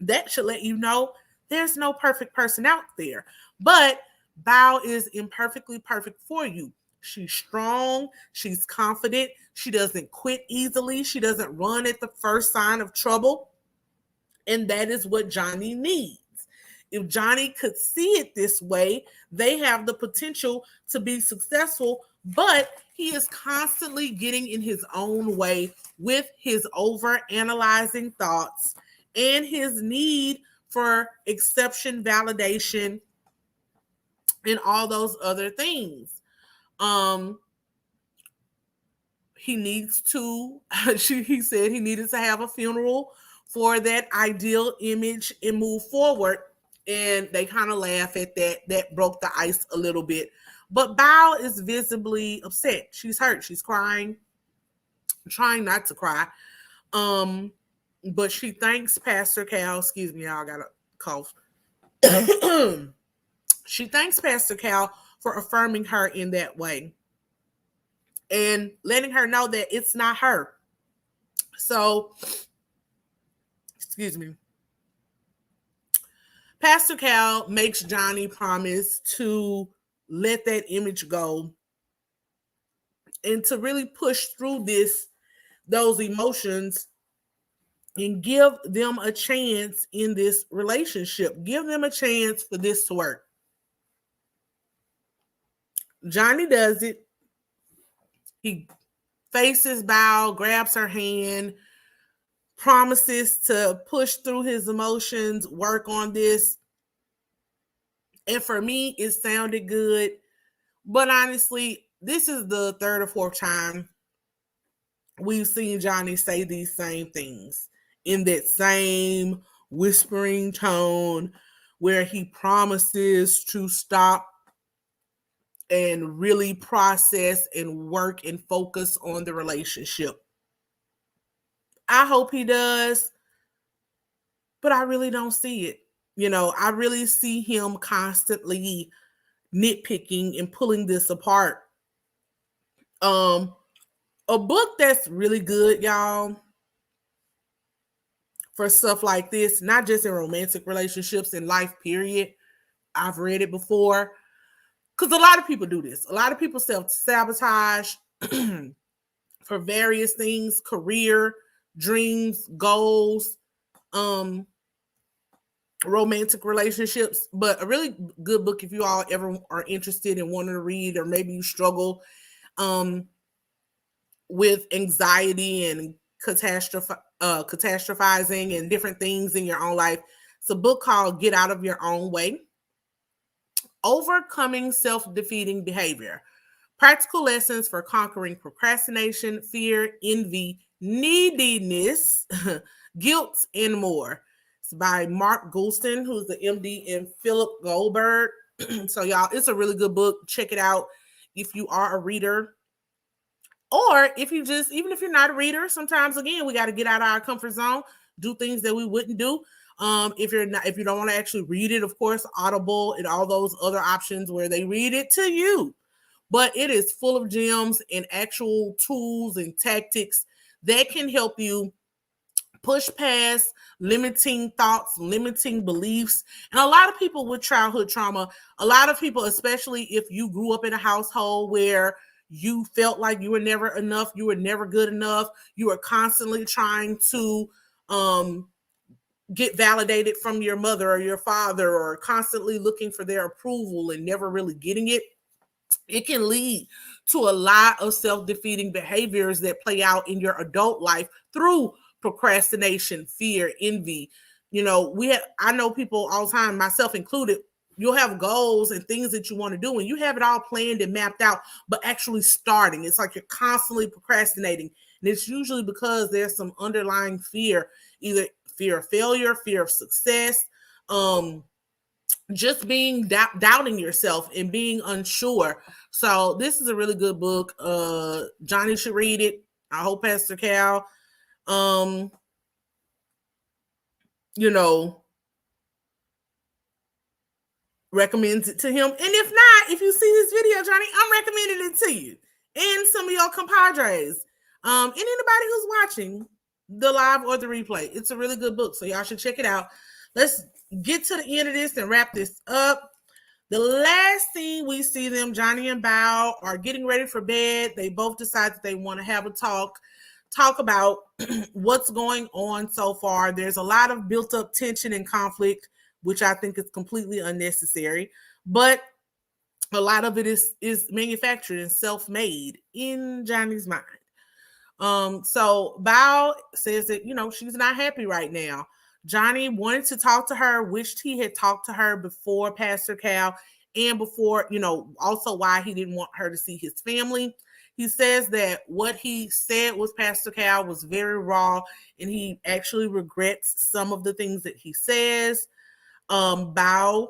That should let you know there's no perfect person out there. But Bao is imperfectly perfect for you. She's strong. She's confident. She doesn't quit easily. She doesn't run at the first sign of trouble. And that is what Johnny needs. If Johnny could see it this way, they have the potential to be successful, but he is constantly getting in his own way with his over-analyzing thoughts and his need for exception, validation, and all those other things. He needs to, he said he needed to have a funeral for that ideal image and move forward. And they kind of laugh at that. That broke the ice a little bit. But Bao is visibly upset. She's hurt. She's crying. Trying not to cry. But she thanks Pastor Cal. Excuse me, y'all, I got a cough. She thanks Pastor Cal for affirming her in that way. and letting her know that it's not her. So, excuse me. Pastor Cal makes Johnny promise to let that image go and to really push through those emotions and give them a chance in this relationship. Give them a chance for this to work. Johnny does it. He faces Bao, grabs her hand, promises to push through his emotions, work on this. And for me, it sounded good. But honestly, this is the third or fourth time we've seen Johnny say these same things in that same whispering tone where he promises to stop and really process and work and focus on the relationship. I hope he does, but I really don't see it. I really see him constantly nitpicking and pulling this apart. A book that's really good, y'all, for stuff like this, not just in romantic relationships, in life, period. I've read it before. Because a lot of people do this. A lot of people self-sabotage for various things, career, dreams, goals, romantic relationships. But a really good book, if you all ever are interested in wanting to read, or maybe you struggle with anxiety and catastrophizing and different things in your own life. It's a book called Get Out of Your Own Way: Overcoming Self-Defeating Behavior. Practical Lessons for Conquering Procrastination, Fear, Envy, Neediness, Guilt, and More. It's by Mark Goulston, who's the MD, and Philip Goldberg. So y'all, it's a really good book. Check it out if you are a reader. Or if you just, even if you're not a reader, sometimes again, we got to get out of our comfort zone, do things that we wouldn't do. If you don't want to actually read it, of course, Audible and all those other options where they read it to you. But it is full of gems and actual tools and tactics that can help you push past limiting thoughts, limiting beliefs. And a lot of people with childhood trauma, a lot of people, especially if you grew up in a household where you felt like you were never enough, you were never good enough, you were constantly trying to get validated from your mother or your father, or constantly looking for their approval and never really getting it, it can lead to a lot of self-defeating behaviors that play out in your adult life through procrastination, fear, envy. I know people all the time, myself included, you'll have goals and things that you want to do, and you have it all planned and mapped out, but actually starting, it's like you're constantly procrastinating. And it's usually because there's some underlying fear, either fear of failure, fear of success, just being doubting yourself and being unsure. So this is a really good book. Johnny should read it. I hope Pastor Cal, recommends it to him. And if not, if you see this video, Johnny, I'm recommending it to you and some of your compadres, and anybody who's watching the live or the replay. It's a really good book, so y'all should check it out. Let's get to the end of this and wrap this up. The last thing we see them, Johnny and Bao, are getting ready for bed. They both decide that they want to have a talk about what's going on so far. There's a lot of built up tension and conflict, which I think is completely unnecessary. But a lot of it is manufactured and self-made in Johnny's mind. So Bao says that, she's not happy right now. Johnny wanted to talk to her, wished he had talked to her before Pastor Cal, and before, also why he didn't want her to see his family. He says that what he said with Pastor Cal was very raw, and he actually regrets some of the things that he says. Bao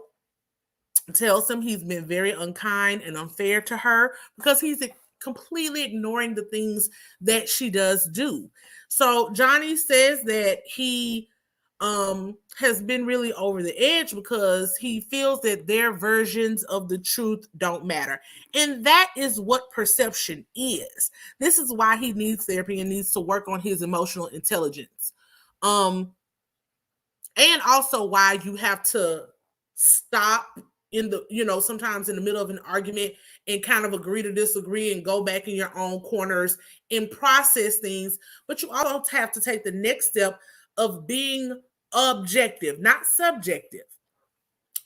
tells him he's been very unkind and unfair to her because he's completely ignoring the things that she does do. So Johnny says that he has been really over the edge because he feels that their versions of the truth don't matter. And that is what perception is. This is why he needs therapy and needs to work on his emotional intelligence. And also why you have to stop in the, sometimes in the middle of an argument and kind of agree to disagree and go back in your own corners and process things. But you also have to take the next step of being objective, not subjective,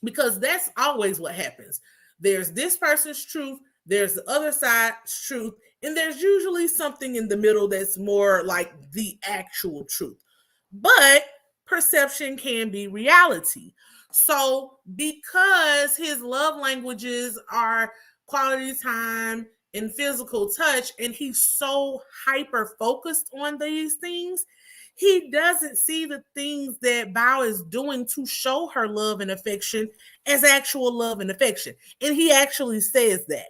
because that's always what happens. There's this person's truth, there's the other side's truth, and there's usually something in the middle that's more like the actual truth. But perception can be reality. So, because his love languages are quality time and physical touch, and he's so hyper focused on these things, he doesn't see the things that Bao is doing to show her love and affection as actual love and affection. And he actually says that.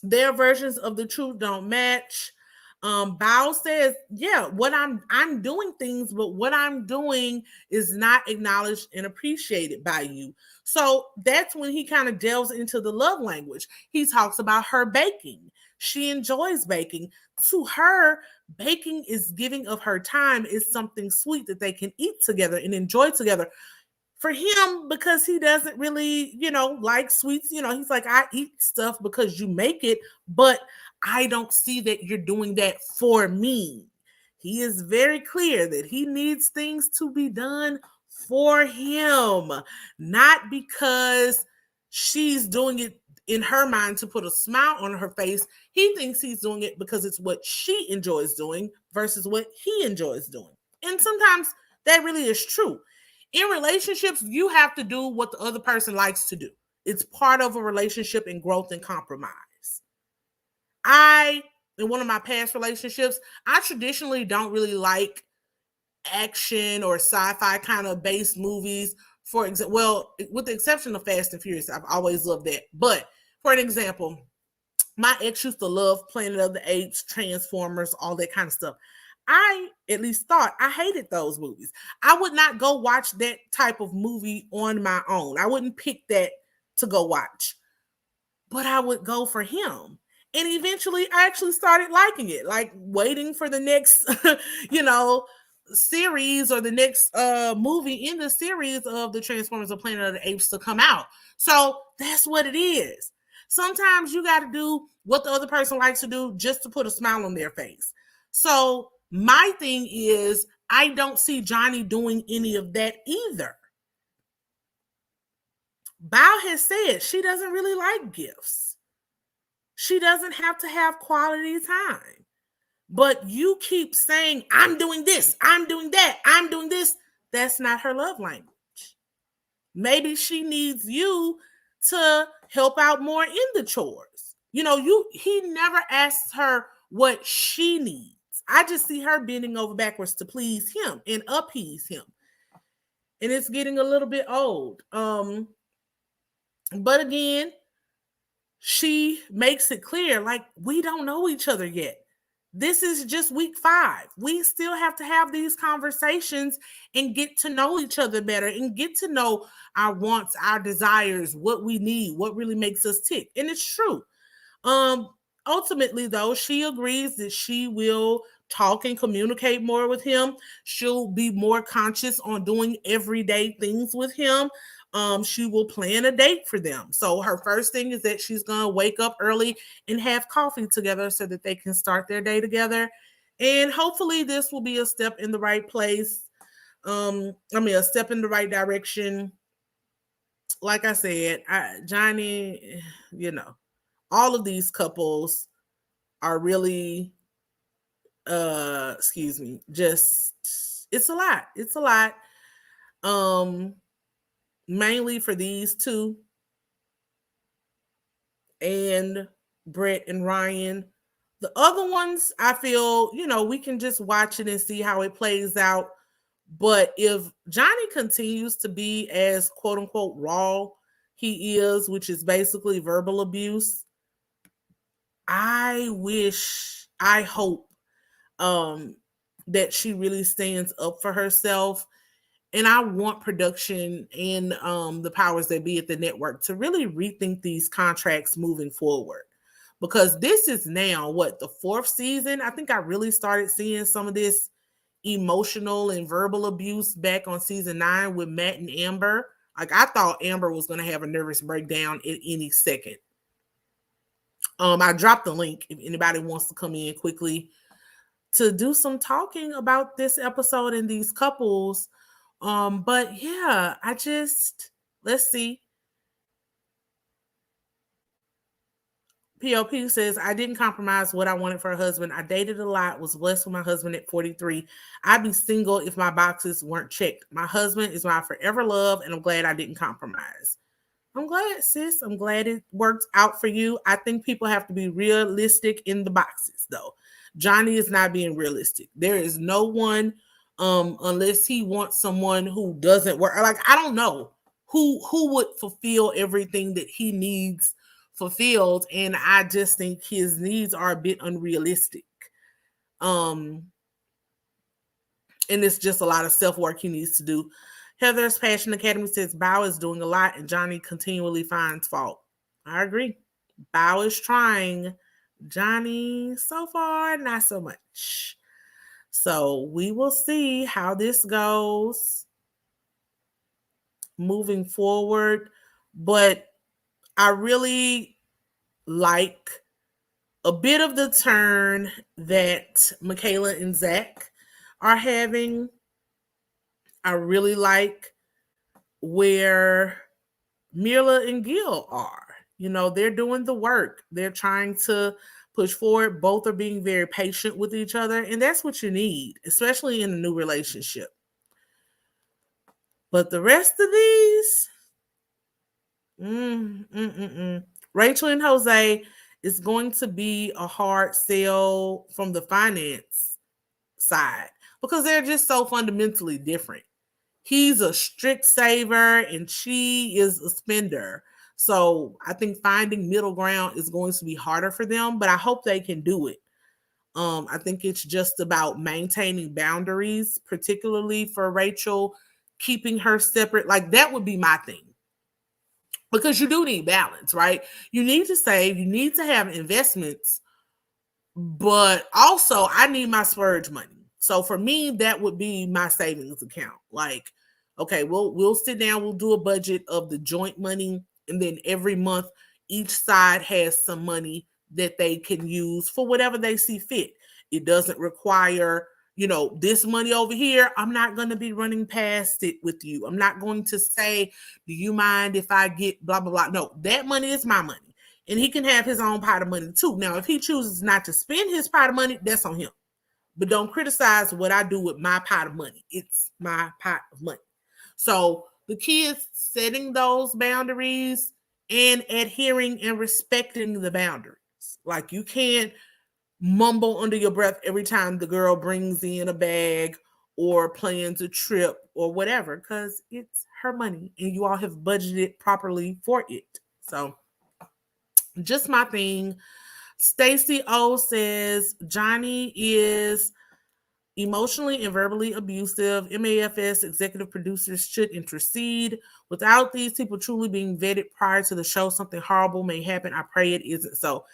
Their versions of the truth don't match. Bao says, yeah, what I'm doing things, but what I'm doing is not acknowledged and appreciated by you. So that's when he kind of delves into the love language. He talks about her baking. She enjoys baking. To her, baking is giving of her time, is something sweet that they can eat together and enjoy together. For him, because he doesn't really, like sweets, he's like, I eat stuff because you make it, but I don't see that you're doing that for me. He is very clear that he needs things to be done for him, not because she's doing it in her mind to put a smile on her face. He thinks he's doing it because it's what she enjoys doing versus what he enjoys doing. And sometimes that really is true. In relationships, you have to do what the other person likes to do. It's part of a relationship and growth and compromise. In one of my past relationships, I traditionally don't really like action or sci-fi kind of based movies. For example, well, with the exception of Fast and Furious, I've always loved that. But for an example, my ex used to love Planet of the Apes, Transformers, all that kind of stuff. I at least thought I hated those movies. I would not go watch that type of movie on my own. I wouldn't pick that to go watch, but I would go for him. And eventually I actually started liking it, like waiting for the next, series or the next movie in the series of the Transformers or Planet of the Apes to come out. So that's what it is. Sometimes you got to do what the other person likes to do just to put a smile on their face. So my thing is, I don't see Johnny doing any of that either. Bao has said she doesn't really like gifts. She doesn't have to have quality time. But you keep saying, I'm doing this, I'm doing that, I'm doing this. That's not her love language. Maybe she needs you to help out more in the chores. He never asks her what she needs. I just see her bending over backwards to please him and appease him. And it's getting a little bit old. But again, she makes it clear, like, we don't know each other yet. This is just week 5. We still have to have these conversations and get to know each other better and get to know our wants, our desires, what we need, what really makes us tick. And it's true. Ultimately, though, she agrees that she will talk and communicate more with him. She'll be more conscious on doing everyday things with him. She will plan a date for them. So her first thing is that she's going to wake up early and have coffee together so that they can start their day together. And hopefully this will be a step in the right place. A step in the right direction. Like I said, Johnny, all of these couples are really, just, it's a lot. It's a lot. Mainly for these two and Brett and Ryan. The other ones, I feel, we can just watch it and see how it plays out. But if Johnny continues to be as quote unquote raw he is, which is basically verbal abuse, I hope that she really stands up for herself. And I want production and the powers that be at the network to really rethink these contracts moving forward. Because this is now what, the fourth season? I think I really started seeing some of this emotional and verbal abuse back on season 9 with Matt and Amber. Like, I thought Amber was going to have a nervous breakdown at any second. I dropped the link if anybody wants to come in quickly to do some talking about this episode and these couples. But yeah, let's see. POP says, I didn't compromise what I wanted for a husband. I dated a lot, was blessed with my husband at 43. I'd be single if my boxes weren't checked. My husband is my forever love, and I'm glad I didn't compromise. I'm glad, sis. I'm glad it worked out for you. I think people have to be realistic in the boxes, though. Johnny is not being realistic. There is no one, unless he wants someone who doesn't work. Like, I don't know who would fulfill everything that he needs fulfilled, and I just think his needs are a bit unrealistic. And it's just a lot of self-work he needs to do. Heather's Passion Academy says Bao is doing a lot and Johnny continually finds fault. I agree. Bao is trying. Johnny, so far, not so much. So we will see how this goes moving forward. But I really like a bit of the turn that Michaela and Zach are having. I really like where Myrla and Gil are. You know, they're doing the work. They're trying to push forward. Both are being very patient with each other. And that's what you need, especially in a new relationship. But the rest of these, Rachel and Jose is going to be a hard sell from the finance side because they're just so fundamentally different. He's a strict saver and she is a spender. So I think finding middle ground is going to be harder for them, but I hope they can do it. I think it's just about maintaining boundaries, particularly for Rachel, keeping her separate. Like, that would be my thing. Because you do need balance, right? You need to save, you need to have investments, but also I need my splurge money. So for me, that would be my savings account. Like, okay, we'll sit down, we'll do a budget of the joint money, and then every month each side has some money that they can use for whatever they see fit. It doesn't require, this money over here. I'm not going to be running past it with you. I'm not going to say, do you mind if I get blah, blah, blah? No, that money is my money. And he can have his own pot of money too. Now, if he chooses not to spend his pot of money, that's on him. But don't criticize what I do with my pot of money. It's my pot of money. So the key is setting those boundaries and adhering and respecting the boundaries. Like, you can't mumble under your breath every time the girl brings in a bag or plans a trip or whatever, because it's her money and you all have budgeted properly for it. So just my thing. Stacy O says Johnny is emotionally and verbally abusive. MAFS executive producers should intercede. Without these people truly being vetted prior to the show, something horrible may happen. I pray it isn't so.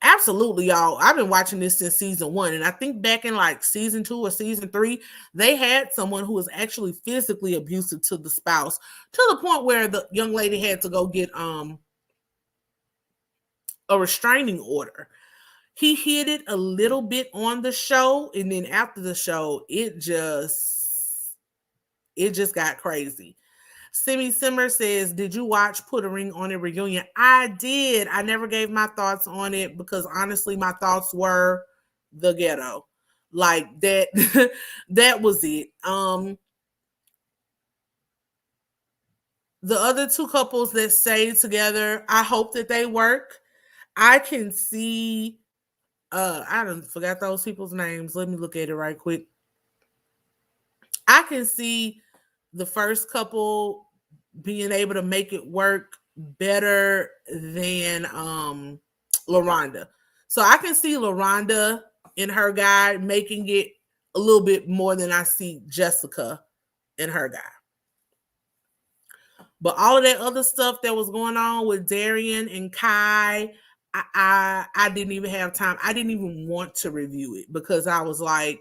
Absolutely, y'all. I've been watching this since season 1, and I think back in like season 2 or season 3, they had someone who was actually physically abusive to the spouse, to the point where the young lady had to go get a restraining order. He hid it a little bit on the show, and then after the show, it just got crazy. Simi Simmer says, did you watch Put a Ring on It reunion? I did. I never gave my thoughts on it because honestly, my thoughts were the ghetto. Like that, that was it. The other two couples that stayed together, I hope that they work. I can see, I don't forgot those people's names. Let me look at it right quick. I can see the first couple being able to make it work better than LaRonda. So I can see LaRonda and her guy making it a little bit more than I see Jessica and her guy. But all of that other stuff that was going on with Darian and Kai, I didn't even have time. I didn't even want to review it because I was like,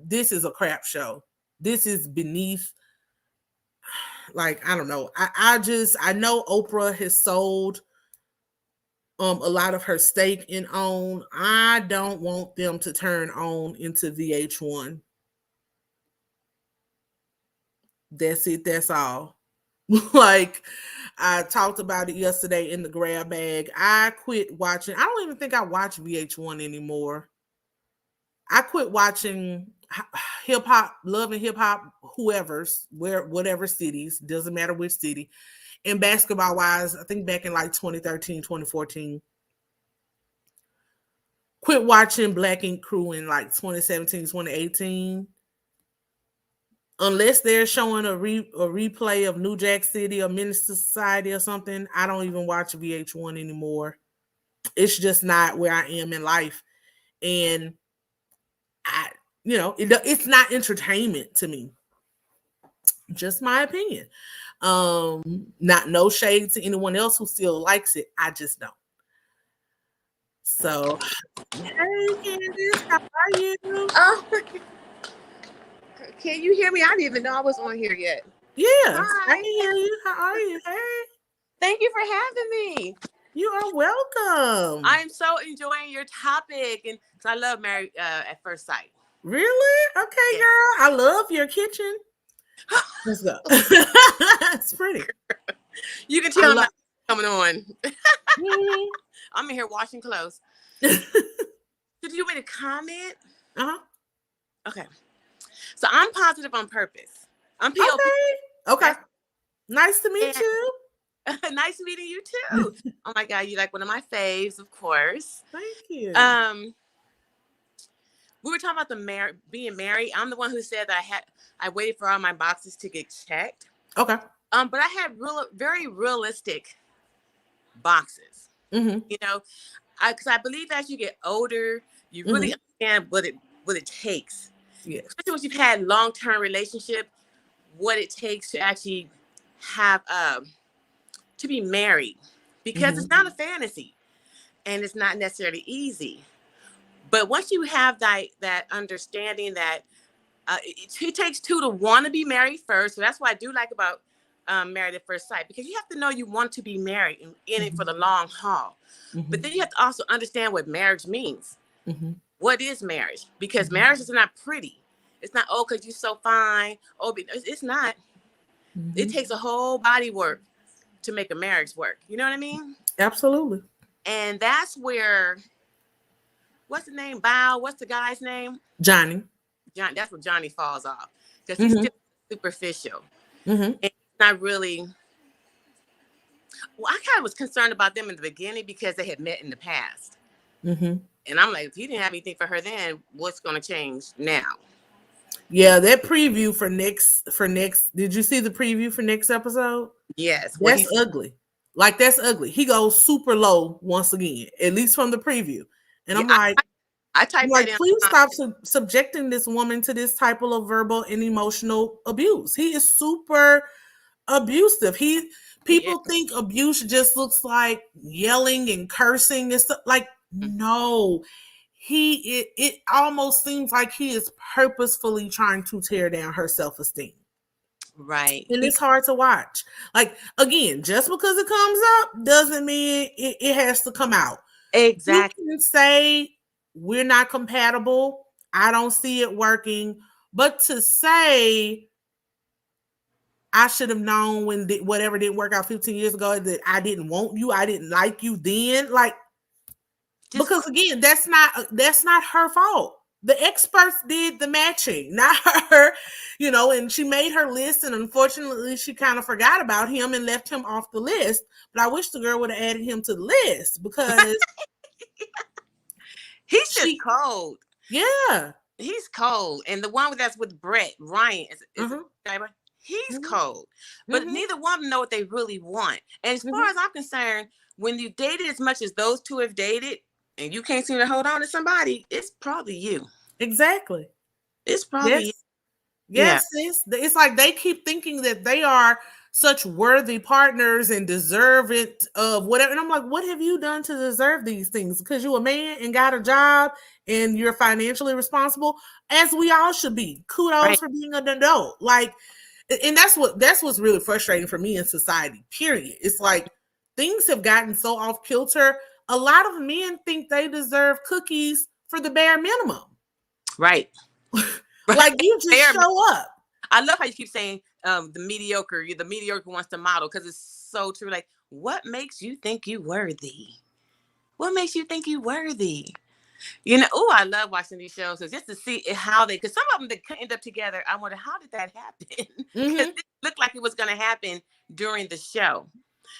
this is a crap show. This is beneath. Like, I don't know. I know Oprah has sold a lot of her stake in OWN. I don't want them to turn OWN into VH1. That's it. That's all. Like, I talked about it yesterday in the grab bag. I quit watching. I don't even think I watch VH1 anymore. I quit watching hip hop, Love and Hip Hop, whatever cities, doesn't matter which city. And basketball wise, I think back in like 2013, 2014. Quit watching Black Ink Crew in like 2017, 2018. Unless they're showing a replay of New Jack City or Minister Society or something, I don't even watch VH1 anymore. It's just not where I am in life. And it's not entertainment to me. Just my opinion. Not no shade to anyone else who still likes it. I just don't. So, hey Candace, how are you? Oh, can you hear me? I didn't even know I was on here yet. Yes, I can hear you. How are you? Hey. Thank you for having me. You are welcome. I'm so enjoying your topic, and I love Married at First Sight. Really? Okay, girl. I love your kitchen. Let's go. It's pretty. You can tell I'm not coming on. I'm in here washing clothes. Did you want to comment? Uh-huh. Okay. So I'm positive on purpose. I'm POP. Okay. Nice to meet you. Nice meeting you too. Oh my God, you like one of my faves, of course. Thank you. We were talking about being married. I'm the one who said that I waited for all my boxes to get checked. Okay. But I had very realistic boxes. Mm-hmm. You know, because I believe as you get older, you really understand what it takes. Yeah. Especially once you've had long-term relationship, what it takes to actually have to be married, because it's not a fantasy and it's not necessarily easy. But once you have that understanding that it takes two to want to be married first. So that's what I do like about Married at First Sight, because you have to know you want to be married and in it for the long haul. But then you have to also understand what marriage means. What is marriage? Because marriage is not pretty. It's not, oh, because you're so fine. Oh, it's not. It takes a whole body work to make a marriage work. You know what I mean? Absolutely. And that's where, what's the name? Bao, what's the guy's name? Johnny. That's where Johnny falls off, because he's still superficial. And it's not really. Well, I kind of was concerned about them in the beginning because they had met in the past. And I'm like, if he didn't have anything for her then, what's going to change now? Yeah, that preview for next. Did you see the preview for next episode? Yes. That's ugly. Like, that's ugly. He goes super low once again, at least from the preview. And I'm like, please stop subjecting this woman to this type of verbal and emotional abuse. He is super abusive. People think abuse just looks like yelling and cursing and stuff. Like, no. It almost seems like he is purposefully trying to tear down her self-esteem. Right. And it's hard to watch. Like, again, just because it comes up doesn't mean it has to come out. Exactly. You can say we're not compatible. I don't see it working. But to say I should have known when whatever didn't work out 15 years ago that I didn't want you, I didn't like you then, like, because again, that's not her fault. The experts did the matching, not her, and she made her list, and unfortunately she kind of forgot about him and left him off the list. But I wish the girl would have added him to the list, because he's just cold. Yeah. He's cold. And the one that's with Brett, Ryan, he's cold. But neither one of them know what they really want. And as far as I'm concerned, when you dated as much as those two have dated, and you can't seem to hold on to somebody, it's probably you. Exactly. It's probably Yes. yeah. Yes, it's like they keep thinking that they are such worthy partners and deserve it of whatever. And I'm like, what have you done to deserve these things? Because you're a man and got a job and you're financially responsible, as we all should be. Kudos Right. for being an adult. Like, and that's what's really frustrating for me in society. Period. It's like things have gotten so off kilter. A lot of men think they deserve cookies for the bare minimum. Right. Like Right. you just show up. I love how you keep saying the mediocre wants to model, because it's so true. Like, what makes you think you worthy? What makes you think you worthy? You know, oh, I love watching these shows just to see how they, because some of them they could end up together. I wonder, how did that happen? Because Mm-hmm. it looked like it was going to happen during the show.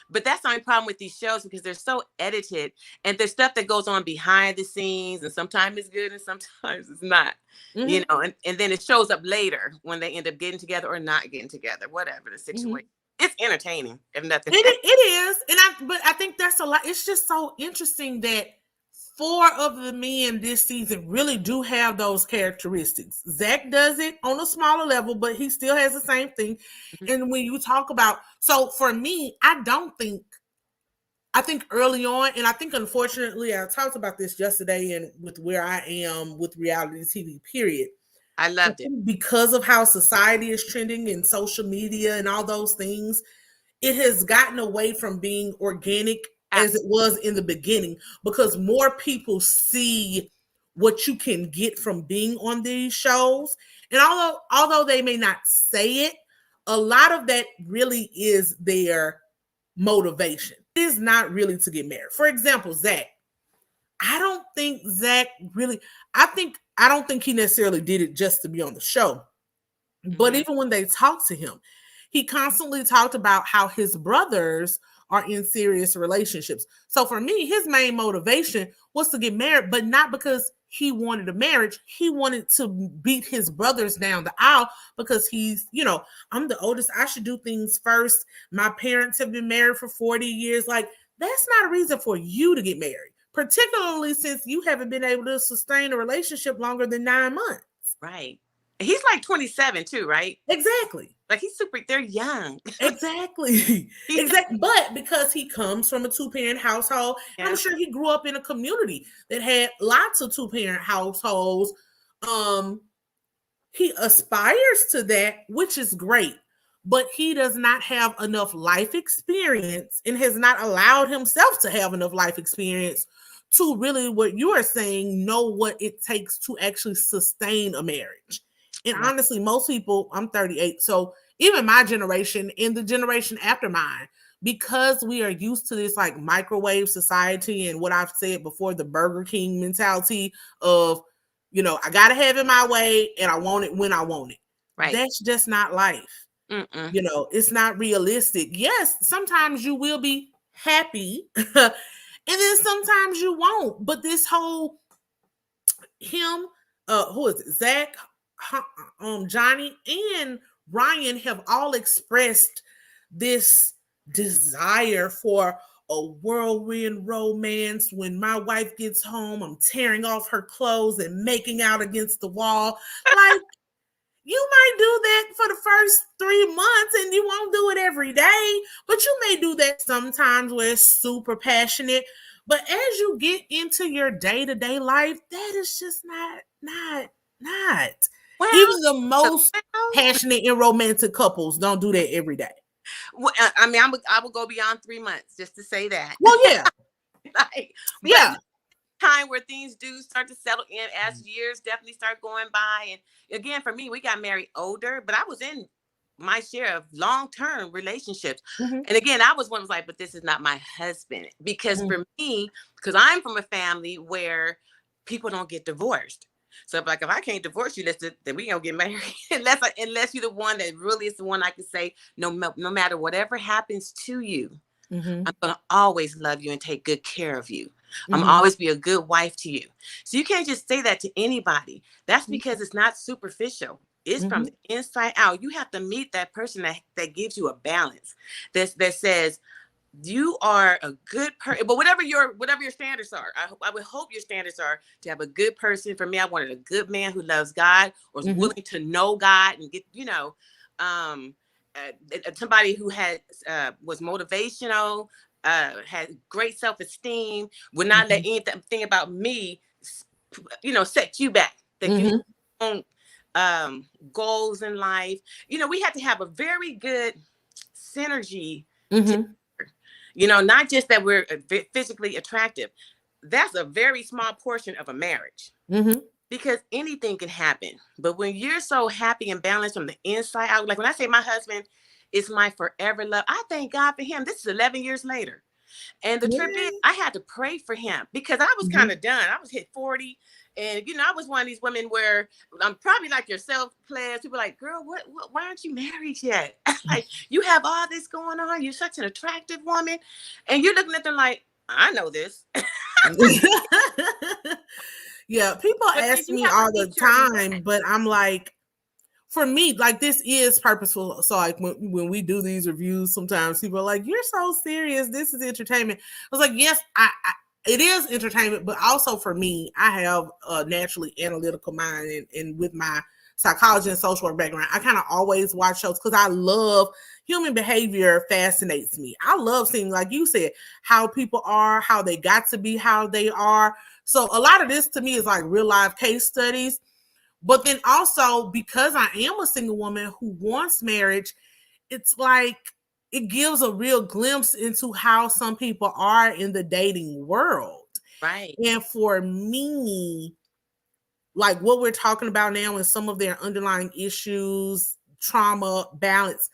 But that's the only problem with these shows, because they're so edited, and there's stuff that goes on behind the scenes, and sometimes it's good and sometimes it's not. You Mm-hmm. know, and then it shows up later when they end up getting together or not getting together, whatever the Mm-hmm. situation. It's entertaining, if nothing else. It is, but I think that's a lot. It's just so interesting that four of the men this season really do have those characteristics. Zach does it on a smaller level, but he still has the same thing. And when you talk about, so for me, I think early on, and I think unfortunately, I talked about this yesterday and with where I am with reality TV, period. I I loved it. think because of how society is trending and social media and all those things, it has gotten away from being organic as it was in the beginning, because more people see what you can get from being on these shows. And although they may not say it, a lot of that really is their motivation. It is not really to get married. For example, Zach. I don't think Zach really, I don't think he necessarily did it just to be on the show. But Mm-hmm. even when they talked to him, he constantly talked about how his brothers are in serious relationships. So for me, his main motivation was to get married, but not because he wanted a marriage. He wanted to beat his brothers down the aisle because I'm the oldest. I should do things first. My parents have been married for 40 years. Like, that's not a reason for you to get married, particularly since you haven't been able to sustain a relationship longer than 9 months. Right. He's like 27 too, right? Exactly. Like, they're young. Exactly. He's, Exactly. But because he comes from a two-parent household, and I'm yeah. sure he grew up in a community that had lots of two-parent households, um, he aspires to that, which is great. But he does not have enough life experience and has not allowed himself to have enough life experience to really, what you are saying, know what it takes to actually sustain a marriage. And Right. honestly, most people, I'm 38, so even my generation and the generation after mine, because we are used to this like microwave society and what I've said before, the Burger King mentality of, I got to have it my way and I want it when I want it. Right. That's just not life. Mm-mm. It's not realistic. Yes, sometimes you will be happy and then sometimes you won't. But this whole him, who is it? Zach, Johnny, and Ryan have all expressed this desire for a whirlwind romance. When my wife gets home, I'm tearing off her clothes and making out against the wall. Like, you might do that for the first 3 months and you won't do it every day, but you may do that sometimes where it's super passionate. But as you get into your day-to-day life, that is just not. Well, Even the most passionate and romantic couples don't do that every day. I mean, I would go beyond 3 months just to say that. Well, yeah. Like, but Yeah. time where things do start to settle in as years definitely start going by. And again, for me, we got married older, but I was in my share of long-term relationships. Mm-hmm. And again, I was one was like, but this is not my husband. Because Mm-hmm. for me, because I'm from a family where people don't get divorced. So if I can't divorce you, then we gonna get married. unless you're the one that really is the one I can say, no matter whatever happens to you, Mm-hmm. I'm going to always love you and take good care of you. I'm Mm-hmm. always be a good wife to you. So you can't just say that to anybody. That's because it's not superficial. It's from the inside out. You have to meet that person that gives you a balance. That says, you are a good person, but whatever your standards are, I would hope your standards are to have a good person. For me, I wanted a good man who loves God or is willing to know God and get, somebody who had was motivational, had great self-esteem, would not let anything about me, set you back. That you have goals in life. We had to have a very good synergy. Not just that we're physically attractive. That's a very small portion of a marriage. Because anything can happen. But when you're so happy and balanced from the inside out, like when I say my husband is my forever love, I thank God for him. This is 11 years later. And the trip is, I had to pray for him because I was kind of done. I was hit 40. And, I was one of these women where I'm probably like yourself, plez. People are like, girl, why aren't you married yet? Like, you have all this going on. You're such an attractive woman. And you're looking at them like, I know this. Yeah, people ask me all the time, but I'm like, for me, like, this is purposeful. So like when we do these reviews, sometimes people are like, you're so serious. This is entertainment. I was like, yes, it is entertainment, but also for me, I have a naturally analytical mind, and with my psychology and social work background, I kind of always watch shows because I love human behavior. Fascinates me. I love seeing, like you said, how people are, how they got to be how they are. So a lot of this to me is like real life case studies. But then also, because I am a single woman who wants marriage, it's like it gives a real glimpse into how some people are in the dating world. Right. And for me, like what we're talking about now and some of their underlying issues, trauma, balance,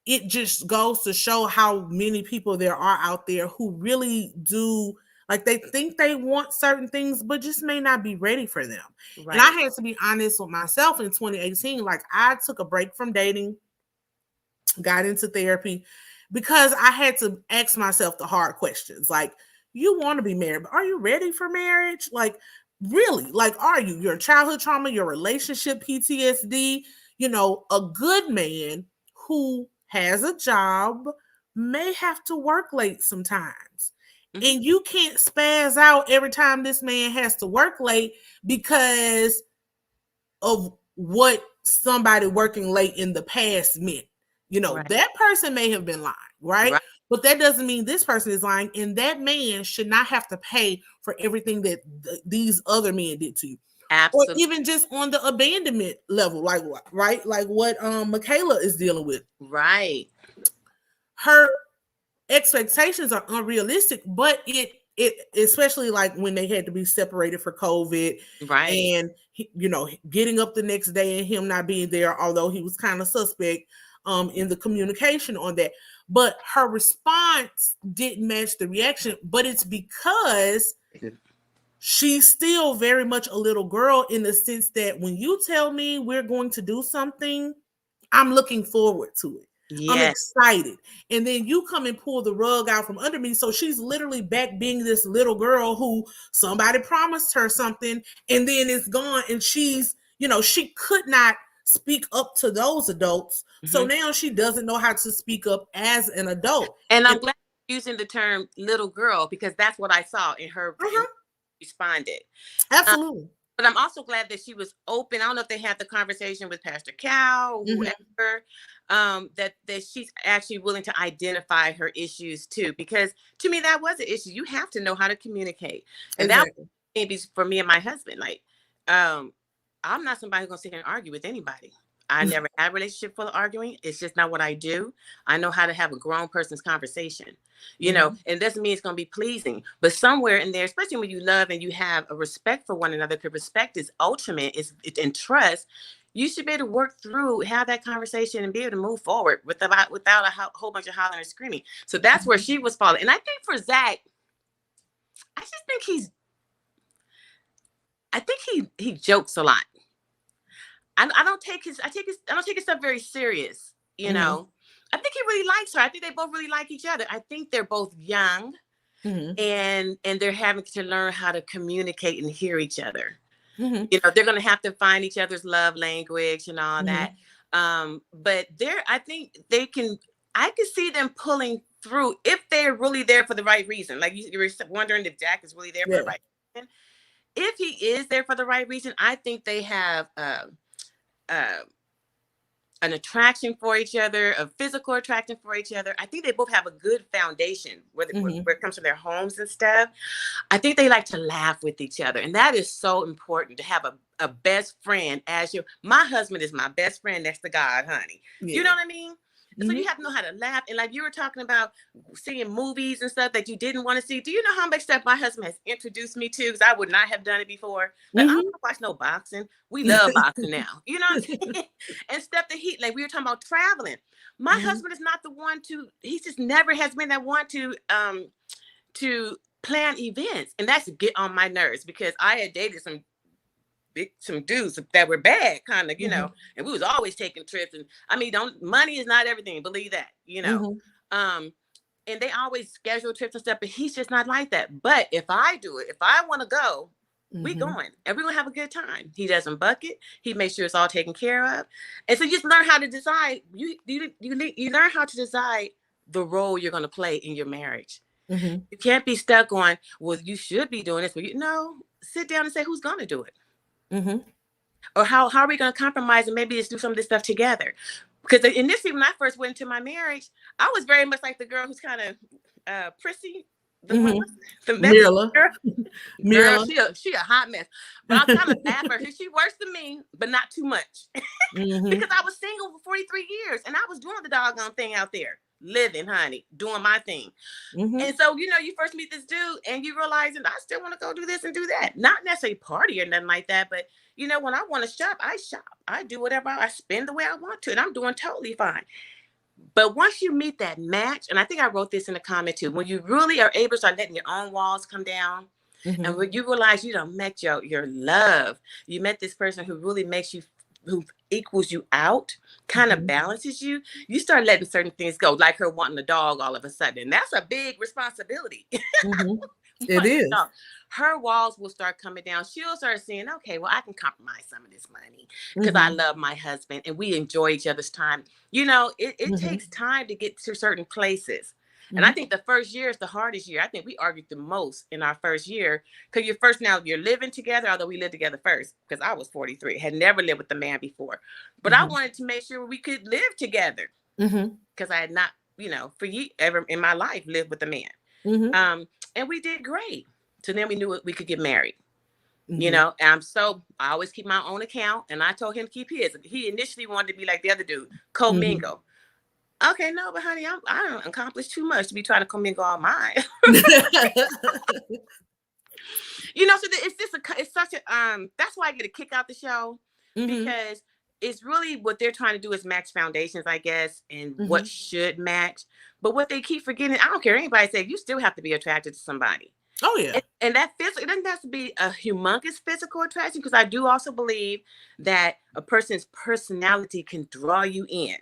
it just goes to show how many people there are out there who really do, like, they think they want certain things, but just may not be ready for them. Right. And I had to be honest with myself in 2018. Like, I took a break from dating, got into therapy, because I had to ask myself the hard questions. Like, you want to be married, but are you ready for marriage? Like, really? Like, are you? Your childhood trauma, your relationship PTSD, a good man who has a job may have to work late sometimes. And you can't spaz out every time this man has to work late because of what somebody working late in the past meant. Right. That person may have been lying, right? But that doesn't mean this person is lying, and that man should not have to pay for everything that these other men did to you. Absolutely. Or even just on the abandonment level, like what, right? Like what Michaela is dealing with. Right. Her expectations are unrealistic, but it especially like when they had to be separated for COVID, right? And getting up the next day and him not being there, although he was kind of suspect in the communication on that. But her response didn't match the reaction, but it's because she's still very much a little girl, in the sense that when you tell me we're going to do something, I'm looking forward to it. Yes. I'm excited. And then you come and pull the rug out from under me. So she's literally back being this little girl who somebody promised her something and then it's gone. And she's, she could not speak up to those adults. So now she doesn't know how to speak up as an adult. And I'm glad you're using the term little girl, because that's what I saw in her responded. Absolutely. But I'm also glad that she was open. I don't know if they had the conversation with Pastor Cal or whoever, that she's actually willing to identify her issues too. Because to me, that was an issue. You have to know how to communicate. And that was maybe for me and my husband. Like, I'm not somebody who's going to sit here and argue with anybody. I never had a relationship full of arguing. It's just not what I do. I know how to have a grown person's conversation, and it doesn't mean it's going to be pleasing, but somewhere in there, especially when you love and you have a respect for one another, because respect is ultimate, it's in trust. You should be able to work through, have that conversation, and be able to move forward without a whole bunch of hollering and screaming. So that's where she was falling. And I think for Zach, I think he jokes a lot. I don't take his stuff very serious, I think he really likes her. I think they both really like each other. I think they're both young, and they're having to learn how to communicate and hear each other. They're going to have to find each other's love language and all that. But I think I can see them pulling through if they're really there for the right reason. Like you were wondering if Jack is really there for the right reason. If he is there for the right reason, I think they have uh, an attraction for each other, a physical attraction for each other. I think they both have a good foundation where it comes to their homes and stuff. I think they like to laugh with each other. And that is so important to have a best friend as you. My husband is my best friend next to God, honey. Yeah. You know what I mean? So you have to know how to laugh. And like you were talking about seeing movies and stuff that you didn't want to see. Do you know how much stuff my husband has introduced me to? Because I would not have done it before. Like, I don't want to watch no boxing. We love boxing now. You know what I'm saying? And stuff that like we were talking about traveling. My husband is not the one he just never has been that one to plan events. And that's get on my nerves because I had dated some dudes that were bad, kind of, you know, and we was always taking trips. And I mean, money is not everything, believe that, you know. And they always schedule trips and stuff, but he's just not like that. But if I do it, if I want to go, we going and we're gonna have a good time. He doesn't bucket. He makes sure it's all taken care of. And so you just learn how to decide. You learn how to decide the role you're gonna play in your marriage. You can't be stuck on, well, you should be doing this, but sit down and say who's gonna do it. Or how are we going to compromise and maybe just do some of this stuff together? Because initially, when I first went into my marriage, I was very much like the girl who's kind of prissy. The Myrla. Girl, she a hot mess. But I'm kind of laugh at her. She worse than me, but not too much. Because I was single for 43 years and I was doing the doggone thing out there. Living, honey, doing my thing. And so, you first meet this dude and you realize that I still want to go do this and do that. Not necessarily party or nothing like that, but when I want to shop, I shop. I do whatever. I spend the way I want to, and I'm doing totally fine. But once you meet that match, and I think I wrote this in the comment too, when you really are able to start letting your own walls come down, and when you realize you done met your love, you met this person who really makes you, who equals you out, kind of balances you, you start letting certain things go, like her wanting a dog all of a sudden. And that's a big responsibility. It is. Her walls will start coming down. She'll start saying, okay, well, I can compromise some of this money because I love my husband and we enjoy each other's time. It takes time to get to certain places. And I think the first year is the hardest year. I think we argued the most in our first year because you're living together, although we lived together first because I was 43, had never lived with a man before. But I wanted to make sure we could live together because I had not, ever in my life lived with a man. And we did great. So then we knew we could get married. And I always keep my own account. And I told him to keep his. He initially wanted to be like the other dude, commingle. Okay, no, but honey, I don't accomplish too much to be trying to commingle all mine. So it's such a that's why I get a kick out the show because it's really what they're trying to do is match foundations, I guess, and what should match. But what they keep forgetting, I don't care anybody say, you still have to be attracted to somebody. Oh yeah. And that physical, it doesn't have to be a humongous physical attraction because I do also believe that a person's personality can draw you in.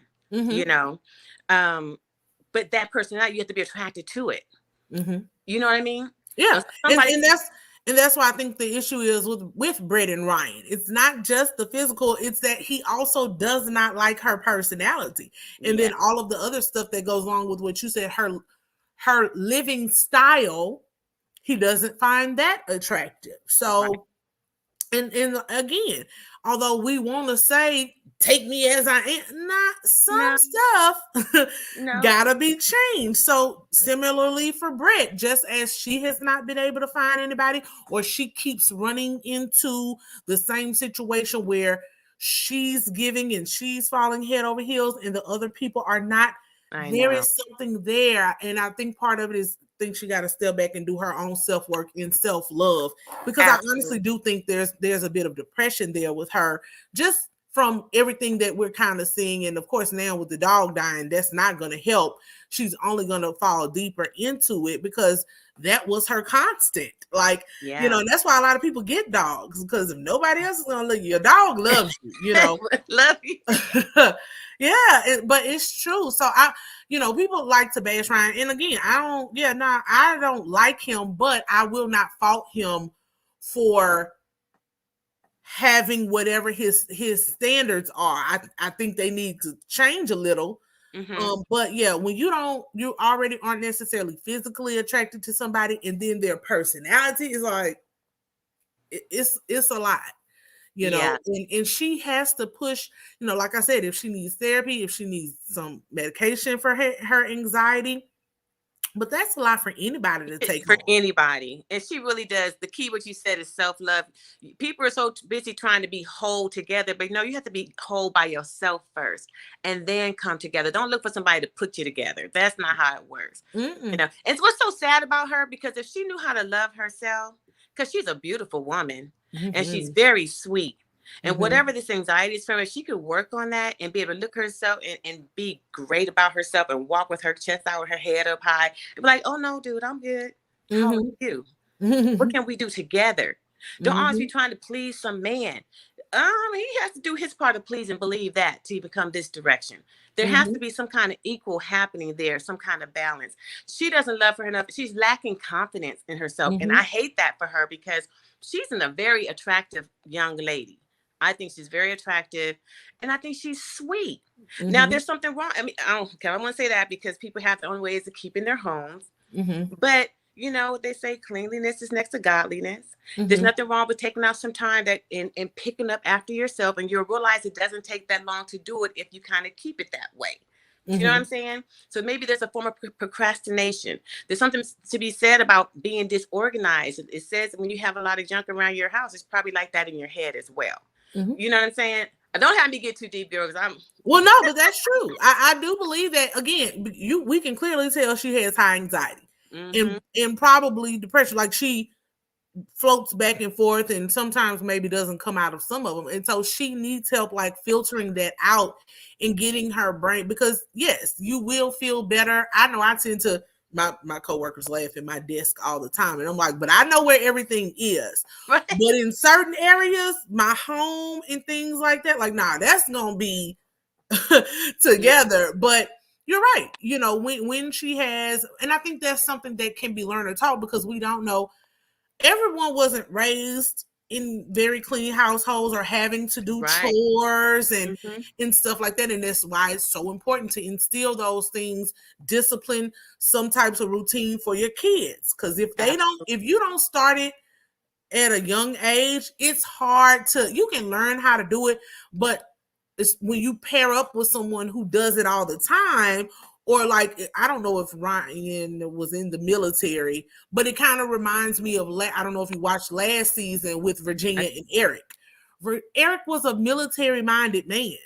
But that personality, you have to be attracted to it. You know what I mean? Yeah. And that's why I think the issue is with Brett and Ryan. It's not just the physical, it's that he also does not like her personality. And then all of the other stuff that goes along with what you said, her living style, he doesn't find that attractive. So and again, although we want to say, take me as I am, some stuff gotta be changed. So similarly for Brett, just as she has not been able to find anybody, or she keeps running into the same situation where she's giving and she's falling head over heels and the other people are not, there is something there. And I think part of it is, she got to step back and do her own self-work and self-love, because I honestly do think there's a bit of depression there with her, just from everything that we're kind of seeing. And of course now with the dog dying, that's not going to help. She's only going to fall deeper into it because that was her constant. Like, that's why a lot of people get dogs, because if nobody else is going to love you, your dog loves you, love you. But it's true. So people like to bash Ryan. And again, I don't like him, but I will not fault him for having whatever his standards are. I think they need to change a little, But yeah, when you already aren't necessarily physically attracted to somebody, and then their personality is like, it's a lot, Yeah. and she has to push, like I said, if she needs therapy, if she needs some medication for her anxiety, but that's a lot for anybody to take For on. anybody. And she really does. The key, what you said, is self-love. People are so busy trying to be whole together, but no, you have to be whole by yourself first and then come together. Don't look for somebody to put you together. That's not how it works. Mm-mm. And what's so sad about her, because if she knew how to love herself, because she's a beautiful woman and she's very sweet. And whatever this anxiety is from her, she could work on that and be able to look herself and be great about herself and walk with her chest out with her head up high and be like, oh no, dude, I'm good. How are you? What can we do together? Don't always be trying to please some man. He has to do his part of please and believe that to become this direction. There has to be some kind of equal happening there, some kind of balance. She doesn't love her enough. She's lacking confidence in herself. And I hate that for her because she's a very attractive young lady. I think she's very attractive and I think she's sweet. Now, there's something wrong. I mean, I want to say that because people have their own ways of keeping their homes. But they say cleanliness is next to godliness. There's nothing wrong with taking out some time and picking up after yourself, and you'll realize it doesn't take that long to do it if you kind of keep it that way. You know what I'm saying? So maybe there's a form of procrastination. There's something to be said about being disorganized. It says when you have a lot of junk around your house, it's probably like that in your head as well. You know what I'm saying? Don't have me get too deep, girl, because Well, no, but that's true. I do believe that, again, we can clearly tell she has high anxiety and probably depression. Like, she floats back and forth and sometimes maybe doesn't come out of some of them. And so she needs help, like, filtering that out and getting her brain, because yes, you will feel better. I know I tend to, my coworkers laugh at my desk all the time, and I'm like, but I know where everything is. Right. But in certain areas, my home and things like that, like, nah, that's gonna be together. But you're right. When she has, and I think that's something that can be learned or taught, because we don't know. Everyone wasn't raised in very clean households or having to do chores and stuff like that. And that's why it's so important to instill those things, discipline, some types of routine for your kids. Because if you don't start it at a young age, it's hard you can learn how to do it, but it's when you pair up with someone who does it all the time. Or, like, I don't know if Ryan was in the military, but it kind of reminds me of, I don't know if you watched last season with Virginia and Eric. Eric was a military-minded man.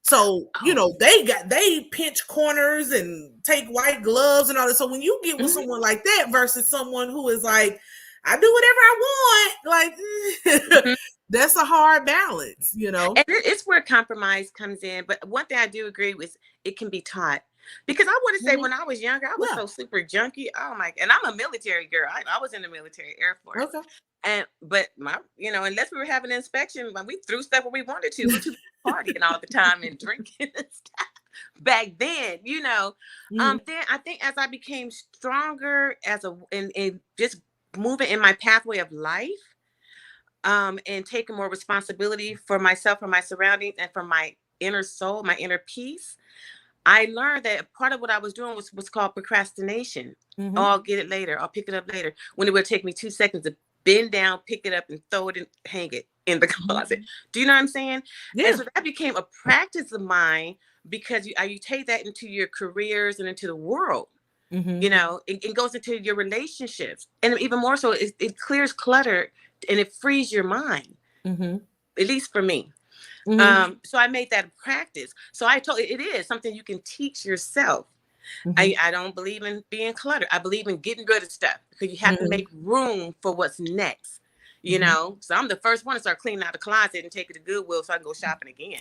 So, they pinch corners and take white gloves and all that. So when you get with someone like that versus someone who is like, I do whatever I want, like, that's a hard balance, And it's where compromise comes in. But one thing I do agree with, it can be taught. Because I would say when I was younger, I was so super junky. Oh my! And I'm a military girl. I was in the military, Air Force. Okay. But unless we were having an inspection, we threw stuff where we wanted to. We were partying all the time and drinking and stuff. Back then, then I think as I became stronger and just moving in my pathway of life, and taking more responsibility for myself, for my surroundings, and for my inner soul, my inner peace, I learned that part of what I was doing was what's called procrastination. Oh, I'll get it later. I'll pick it up later. When it would take me 2 seconds to bend down, pick it up, and throw it and hang it in the closet. Do you know what I'm saying? Yeah. And so that became a practice of mine, because you take that into your careers and into the world. It goes into your relationships. And even more so, it clears clutter and it frees your mind. At least for me. So I made that a practice. So I told it is something you can teach yourself. I don't believe in being cluttered. I believe in getting rid of stuff, because you have to make room for what's next. So I'm the first one to start cleaning out the closet and take it to Goodwill so I can go shopping again.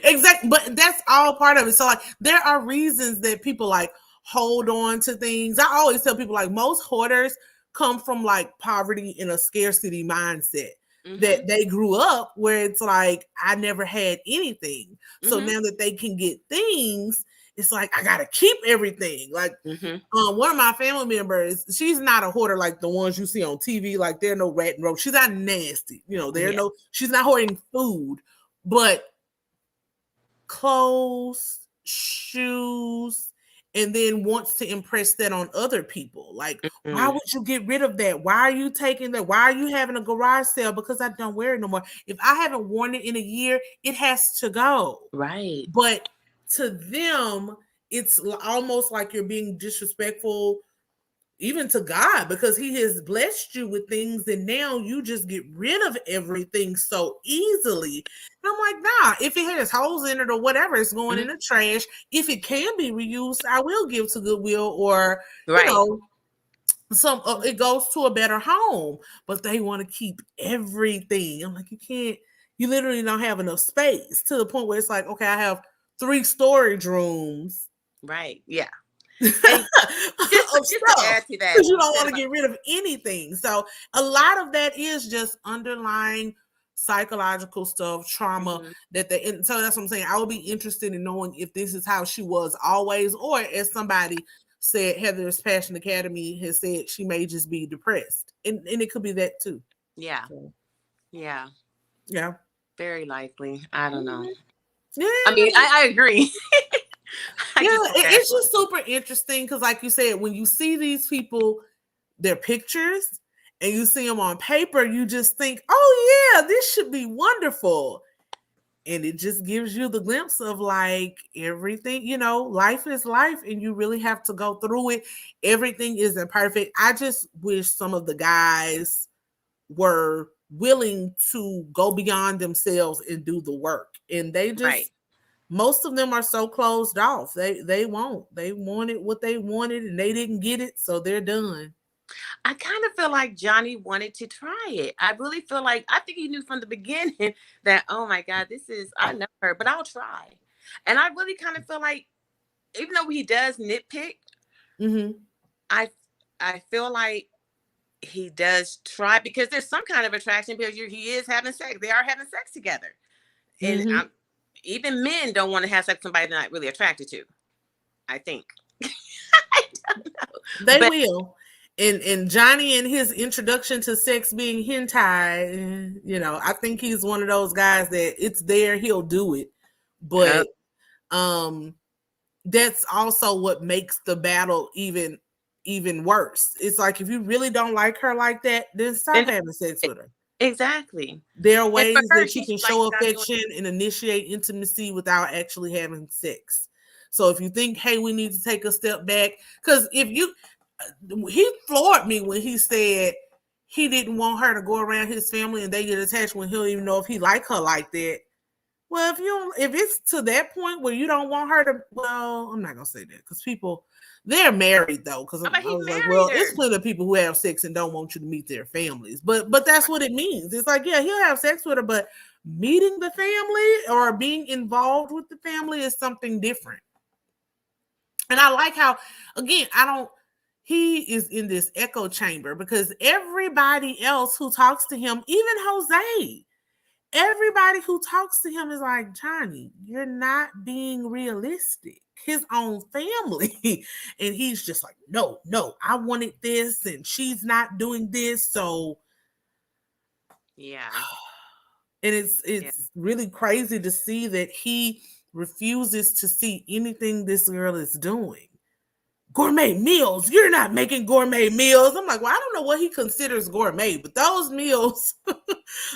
Exactly. But that's all part of it. So, like, there are reasons that people, like, hold on to things. I always tell people, like, most hoarders come from, like, poverty and a scarcity mindset. That they grew up where it's like, I never had anything. So now that they can get things, it's like, I gotta keep everything. Like, one of my family members, she's not a hoarder like the ones you see on TV. Like, they're no rat and roach. She's not nasty. She's not hoarding food, but clothes, shoes, and then wants to impress that on other people. Like, why Mm, would you get rid of that? Why are you taking that? Why are you having a garage sale? Because I don't wear it no more. If I haven't worn it in a year, it has to go. right. But to them, it's almost like you're being disrespectful even to God, because he has blessed you with things and now you just get rid of everything so easily. And I'm like, nah, if it has holes in it or whatever, it's going in Mhm. the trash. If it can be reused, I will give to Goodwill, or, Right. some it goes to a better home. But they want to keep everything. I'm like, you can't, you literally don't have enough space, to the point where it's like, okay, I have 3 storage rooms Right. Yeah. of And just to stuff, add to that, because you you don't said want to about get rid of anything. So a lot of that is just underlying psychological stuff, trauma mhm. that they. And so that's what I'm saying. I would be interested in knowing if this is how she was always, or as somebody said, Heather's Passion Academy has said, she may just be depressed, and it could be that too. Yeah. So, Yeah. yeah. Very likely. I don't know. Mhm. Yeah, I mean, I agree. I yeah, just feel bad it's for just super interesting because, like you said, when you see these people, their pictures, and you see them on paper, you just think, oh yeah, this should be wonderful. And it just gives you the glimpse of like everything, life is life and you really have to go through it. Everything isn't perfect. I just wish some of the guys were willing to go beyond themselves and do the work. And they them. Right. just, most of them are so closed off. They won't. They wanted what they wanted and they didn't get it, so they're done. I kind of feel like Johnny wanted to try it. I really feel like I think he knew from the beginning that, oh my God, I know her, but I'll try. And I really kind of feel like, even though he does nitpick, Mm-hmm. I I feel like he does try because there's some kind of attraction because he is having sex. They are having sex together. And Mm-hmm. even men don't want to have sex with somebody they're not really attracted to, I think. I don't know. They But will. And Johnny and his introduction to sex being hentai, I think he's one of those guys that it's there, he'll do it. uh, But um that's also what makes the battle even worse. It's like, if you really don't like her like that, then stop then having sex with her. exactly. There are And for ways her, that you she can should like show stop doing. affection and initiate intimacy without actually having sex. So if you think, hey, we need to take a step back, because he floored me when he said he didn't want her to go around his family and they get attached when he don't even know if he like her like that. Well, if it's to that point where you don't want her to, well, I'm not gonna say that because they're married though. Because I But he was like, married well, it's her. plenty of people who have sex and don't want you to meet their families. But that's Right. what it means. It's like, yeah, he'll have sex with her, but meeting the family or being involved with the family is something different. And I like how, again, he is in this echo chamber because everybody else who talks to him, even Jose, everybody who talks to him is like, Johnny, you're not being realistic. His own family. And he's just like, no, I wanted this and she's not doing this. So, Yeah. and Yeah. it's really crazy to see that he refuses to see anything this girl is doing. Gourmet meals. You're not making gourmet meals. I'm like, well, I don't know what he considers gourmet, but those meals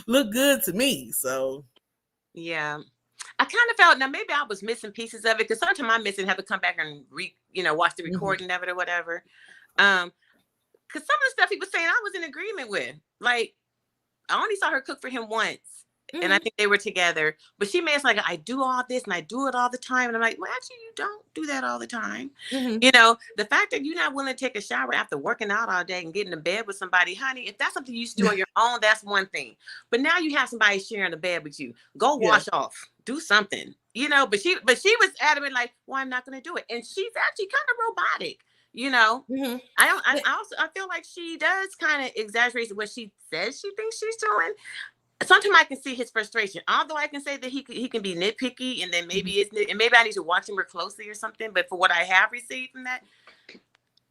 look good to me. So, Yeah. I kind of felt now maybe I was missing pieces of it because sometimes I'm missing have to come back and watch the mhm. recording of it or whatever. Because some of the stuff he was saying I was in agreement with. Like I only saw her cook for him once. And I Mhm. think they were together. But she made it like, I do all this and I do it all the time. And I'm like, well, actually, you don't do that all the time. Mhm. The fact that you're not willing to take a shower after working out all day and getting to bed with somebody, honey, if that's something you used to do on your own, that's one thing. But now you have somebody sharing a bed with you. Go Yeah. wash off. Do something. But she was adamant, like, well, I'm not gonna do it. And she's actually kind of robotic, you know. Mhm. I feel like she does kind of exaggerate what she says she thinks she's doing. Sometimes I can see his frustration. Although I can say that he can be nitpicky, and then maybe I need to watch him more closely or something. But for what I have received from that,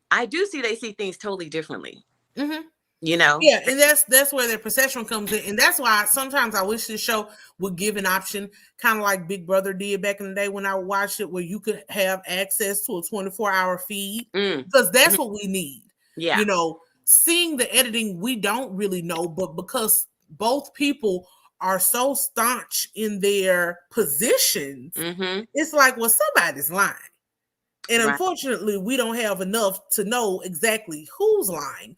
I do see they see things totally differently. Mhm. you know? Yeah, and that's where their perception comes in, and that's why sometimes I wish this show would give an option, kind of like Big Brother did back in the day when I watched it, where you could have access to a 24-hour feed, because that's what we need. Yeah. You know, seeing the editing, we don't really know, but because both people are so staunch in their positions, it's like, well, somebody's lying. And Right. unfortunately, we don't have enough to know exactly who's lying.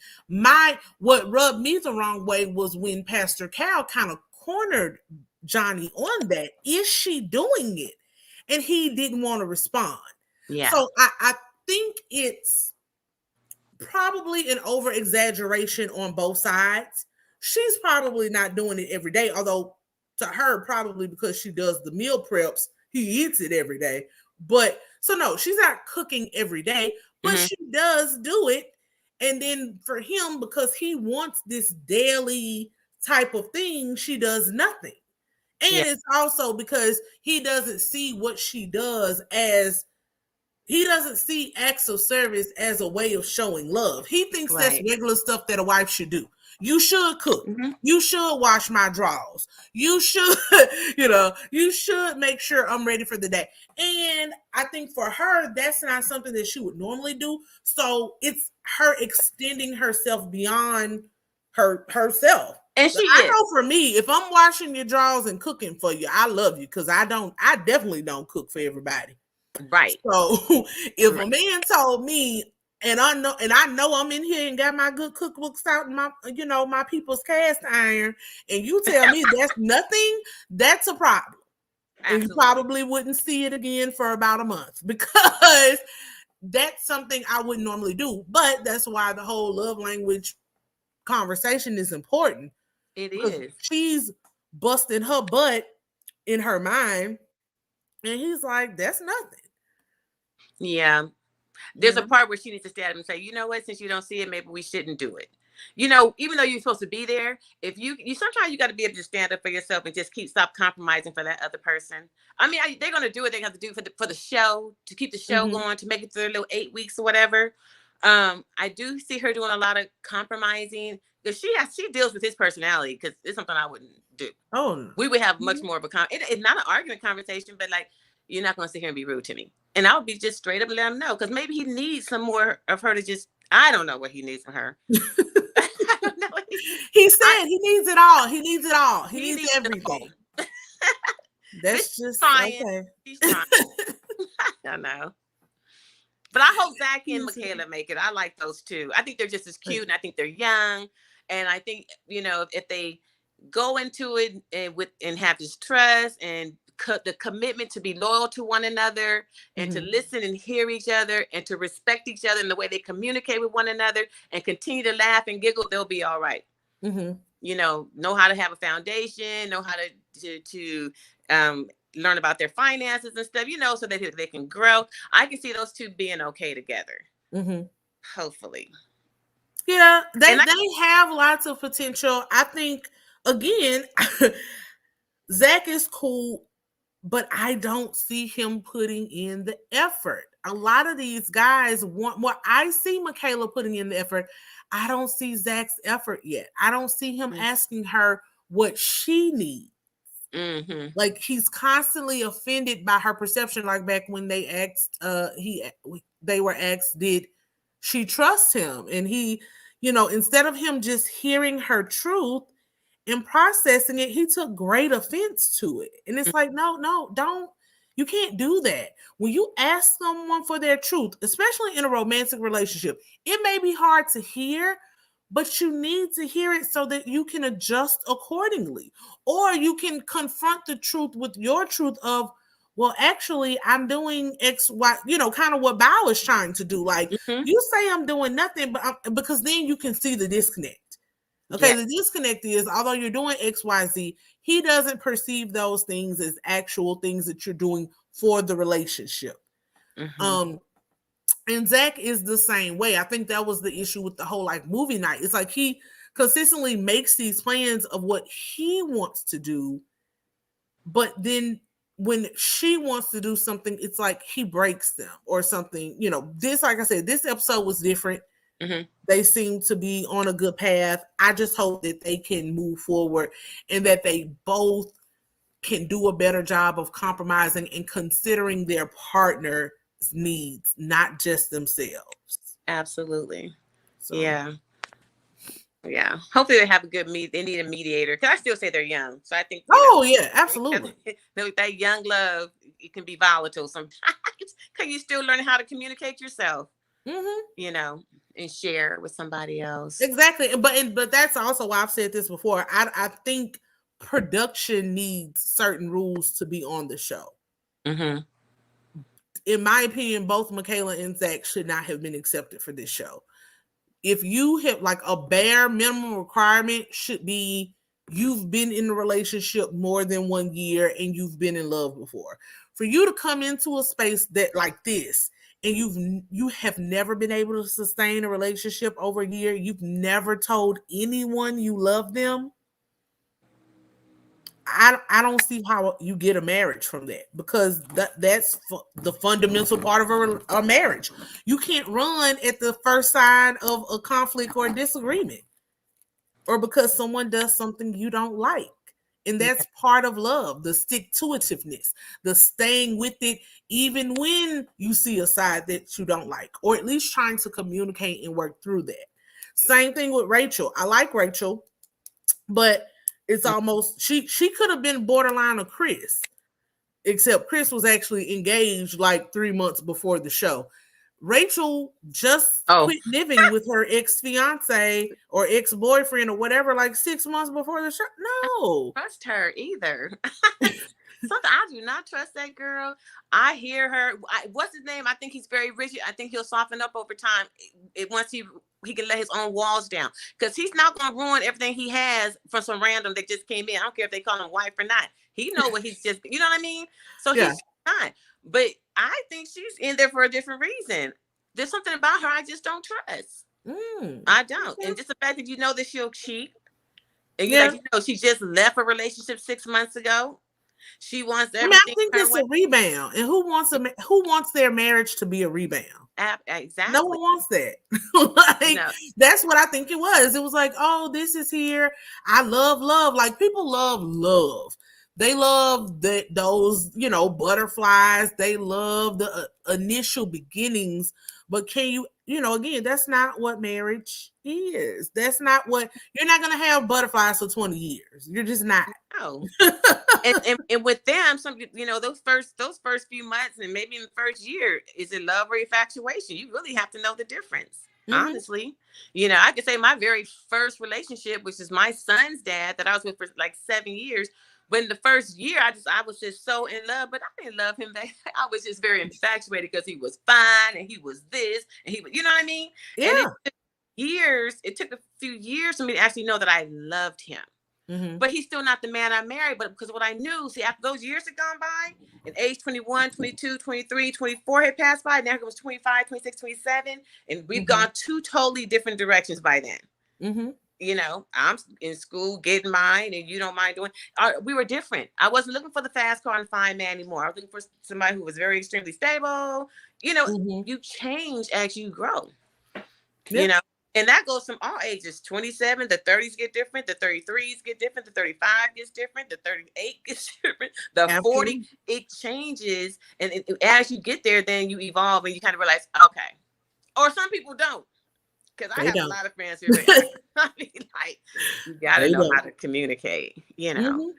What rubbed me the wrong way was when Pastor Cal kind of cornered Johnny on that. Is she doing it? And he didn't want to respond. Yeah. So I think it's probably an over exaggeration on both sides. She's probably not doing it every day, although to her, probably because she does the meal preps, he eats it every day. But so no, she's not cooking every day, but she does do it. And then for him, because he wants this daily type of thing, she does nothing. And it's also because he doesn't see what she does as, he doesn't see acts of service as a way of showing love. He thinks that's regular stuff that a wife should do. You should cook. You should wash my drawers. You should, you should make sure I'm ready for the day. And I think for her, that's not something that she would normally do. So it's her extending herself beyond herself. And she I know for me, if I'm washing your drawers and cooking for you, I love you, because I definitely don't cook for everybody. Right. So if a man told me, and I know I'm in here and got my good cookbooks out and my, my people's cast iron, and you tell me that's nothing, that's a problem. Absolutely. And you probably wouldn't see it again for about a month, because that's something I wouldn't normally do. But that's why the whole love language conversation is important. It is. She's busting her butt in her mind, and he's like, that's nothing. Yeah. There's a part where she needs to stand up and say, you know what, since you don't see it, maybe we shouldn't do it. You know, even though you're supposed to be there, if you sometimes you got to be able to stand up for yourself and just stop compromising for that other person. I mean, they're going to do what they have to do for the show, to keep the show going, to make it through their little 8 weeks or whatever. I do see her doing a lot of compromising, because she deals with his personality, because it's something I wouldn't do. Oh, no. We would have much more of a it's not an argument conversation, but like, you're not going to sit here and be rude to me. And I would be just straight up and let him know, because maybe he needs some more of her to just, I don't know what he needs from her. I don't know. He said he needs it all. He needs it all. He needs everything. That's just trying. Okay. He's trying. I don't know. But I hope Zach and Michaela make it. I like those two. I think they're just as cute, and I think they're young. And I think, if they go into it and have this trust and the commitment to be loyal to one another, and to listen and hear each other, and to respect each other in the way they communicate with one another, and continue to laugh and giggle, they'll be all right. Know how to have a foundation, know how to learn about their finances and stuff, so that they can grow. I can see those two being okay together. Hopefully. Yeah, they have lots of potential. I think, again, Zach is cool, but I don't see him putting in the effort. A lot of these guys want more. I see Michaela putting in the effort. I don't see Zach's effort yet. I don't see him asking her what she needs. Like, he's constantly offended by her perception. Like back when they asked, they were asked, did she trust him? And he, instead of him just hearing her truth and processing it, he took great offense to it. And it's like, no, don't. You can't do that. When you ask someone for their truth, especially in a romantic relationship, it may be hard to hear, but you need to hear it so that you can adjust accordingly. Or you can confront the truth with your truth of, well, actually, I'm doing X, Y, kind of what Bao is trying to do. Like, you say I'm doing nothing, but because then you can see the disconnect. Okay, the disconnect is, although you're doing X, Y, Z, he doesn't perceive those things as actual things that you're doing for the relationship. And Zach is the same way. I think that was the issue with the whole movie night. It's like he consistently makes these plans of what he wants to do, but then when she wants to do something, it's like he breaks them or something. This, like I said, this episode was different. Mm-hmm. They seem to be on a good path. I just hope that they can move forward and that they both can do a better job of compromising and considering their partner's needs, not just themselves. Absolutely. So, Yeah. Yeah. Hopefully they have a good They need a mediator because I still say they're young. So I think, oh yeah, absolutely. that young love, it can be volatile sometimes because you're still learning how to communicate yourself, Mm-hmm. you know, and share with somebody else. Exactly, but that's also why I've said this before. I think production needs certain rules to be on the show. Mm-hmm. In my opinion, both Michaela and Zach should not have been accepted for this show. If you have like a bare minimum requirement should be you've been in a relationship more than 1 year and you've been in love before. For you to come into a space that like this and you have never been able to sustain a relationship over a year, you've never told anyone you love them. I don't see how you get a marriage from that because that's the fundamental part of a marriage. You can't run at the first sign of a conflict or a disagreement or because someone does something you don't like. And Yeah. that's part of love, the stick to itiveness, the staying with it, even when you see a side that you don't like, or at least trying to communicate and work through that. Same thing with Rachel. I like Rachel, but it's almost she could have been borderline of Chris, except Chris was actually engaged like 3 months before the show. Rachel just Oh, quit living with her ex-fiance or ex-boyfriend or whatever like 6 months before the show. No. trust her either. Something I do not trust that girl. I hear her. What's his name? I think he's very rigid. I think he'll soften up over time. Once he can let his own walls down because he's not going to ruin everything he has for some random that just came in. I don't care if they call him wife or not. He know what he's just. You know what I mean? So Yeah. he's fine. But I think she's in there for a different reason. There's something about her I just don't trust. I don't. Okay. And just the fact that you know that she'll cheat. And you Yeah. she just left a relationship 6 months ago. She wants I mean, I everything think her it's way. a rebound. And who wants their marriage to be a rebound? No Exactly. one wants that. Like, No. that's what I think it was. It was like, oh, this is here. I love love. Like people love love. They love those, butterflies. They love the initial beginnings. But can again, that's not what marriage is. That's not what you're not gonna have butterflies for 20 years. You're just not. No. And with them, some those first few months and maybe in the first year, is it love or infatuation? You really have to know the difference. Mm-hmm. Honestly, I could say my very first relationship, which is my son's dad, that I was with for like 7 years. But in the first year, I was just so in love, but I didn't love him. I was just very infatuated because he was fine and he was this and he was, you know what I mean? And Yeah. it took a few years for me to actually know that I loved him. Mm-hmm. But he's still not the man I married. But because what I knew, see, after those years had gone by, at age 21, 22, 23, 24 had passed by. Now it was 25, 26, 27. And we've Mm-hmm. gone two totally different directions by then. Mm-hmm. I'm in school getting mine and you don't mind doing. We were different. I wasn't looking for the fast car and fine man anymore. I was looking for somebody who was very extremely stable. Mm-hmm. You change as you grow. Yeah. And that goes from all ages. 27, the 30s get different, the 33s get different, the 35 gets different, the 38 gets different, the 40, Absolutely. it changes. And as you get there, then you evolve and you kind of realize, okay. Or some people don't. Because I They have a don't. lot of friends who are very, I mean, like, you got to They know how don't. to communicate, Mm-hmm.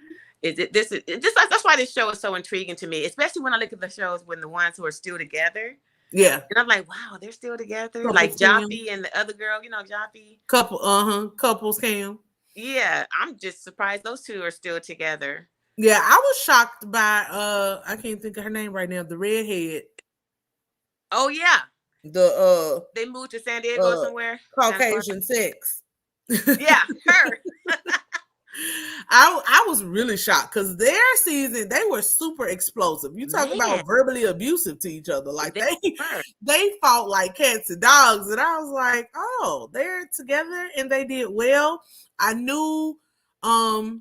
That's why this show is so intriguing to me, especially when I look at the shows when the ones who are still together. Yeah. And I'm like, wow, they're still together. Like Couples cam. Joffy and the other girl, Joffy. Couples cam. Yeah, I'm just surprised those two are still together. Yeah, I was shocked by I can't think of her name right now, the redhead. Oh yeah. The They moved to San Diego or somewhere. Santa Barbara. Caucasian sex. Yeah, her. I was really shocked because their season they were super explosive. You talk Man, about verbally abusive to each other, like they were. they fought like cats and dogs, and I was like, oh, they're together and they did well. I knew, I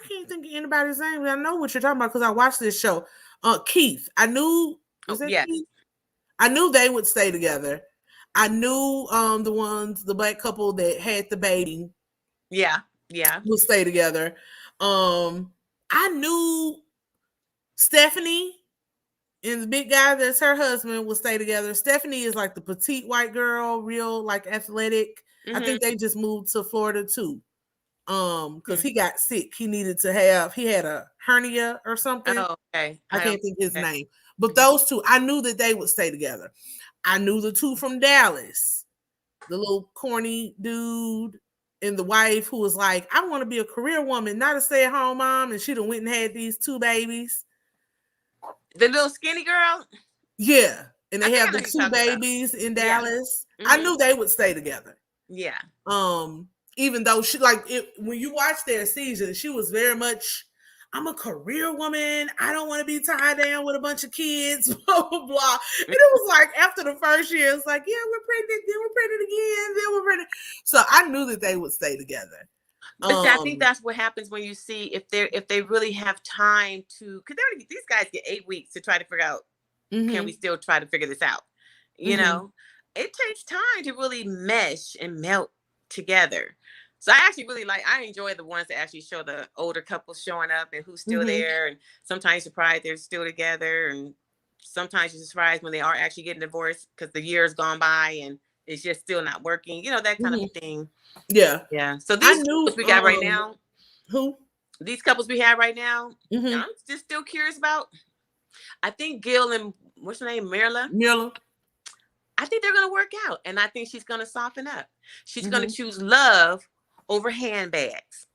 can't think of anybody's name. I know what you're talking about because I watched this show. Keith, I knew. Is Oh that yes. Keith? I knew they would stay together. I knew the black couple that had the baby Yeah. Yeah. would stay together. I knew Stephanie and the big guy that's her husband will stay together. Stephanie is like the petite white girl, real like athletic. I Mm-hmm. think they just moved to Florida too. Because Hmm. he got sick. He had a hernia or something. Oh, okay. I I don't. can't think his Okay. name. But Mhm. those two, I knew that they would stay together. I knew the two from Dallas, the little corny dude and the wife who was like, I want to be a career woman, not a stay-at-home mom, and she done went and had these two babies. The little skinny girl. Yeah. And I they think have I know the who you're two talking about. babies in Yeah. Dallas. I Hmm. knew they would stay together. Yeah. Even though she like it, when you watch their season, she was very much, I'm a career woman. I don't want to be tied down with a bunch of kids, blah, blah, blah. And it was like after the first year, it's like, yeah, we're pregnant, then we're pregnant again, then we're pregnant. So I knew that they would stay together. But see, I think that's what happens when you see if they really have time to, because these guys get 8 weeks to try to figure out, can we mm-hmm, still try to figure this out? You mm-hmm, know, it takes time to really mesh and melt together. So I actually really I enjoy the ones that actually show the older couples showing up and who's still mm-hmm, there. And sometimes you're surprised they're still together. And sometimes you're surprised when they are actually getting divorced because the years gone by and it's just still not working, that kind of mm-hmm. a thing. Yeah. Yeah. So I these knew couples we got right now, who? these couples we have right now, Mm-hmm. I'm just still curious about. I think Gil and what's her name, Myrla. Myrla. I think they're gonna work out, and I think she's gonna soften up. She's gonna Mm-hmm. choose love over handbags.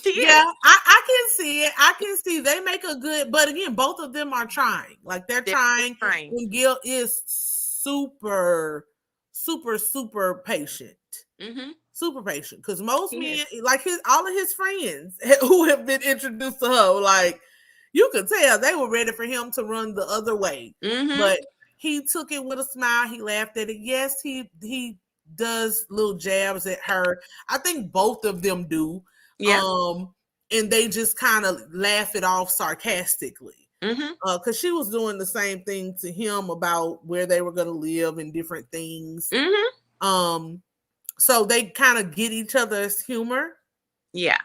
She Yeah, is. I can see it. I can see they make a good, but again, both of them are trying. Like they're They're trying, trying. and Gil is super, super, super patient. Mm-hmm. Super patient. Because most He men, is. like all of his friends who have been introduced to her, like you could tell they were ready for him to run the other way. Mm-hmm. But he took it with a smile. He laughed at it. Yes, he does little jabs at her. I think both of them do. Yeah. Um, and they just kind of laugh it off sarcastically. Mm-hmm. Because she was doing the same thing to him about where they were going to live and different things. Mm-hmm. So they kind of get each other's humor. Yeah.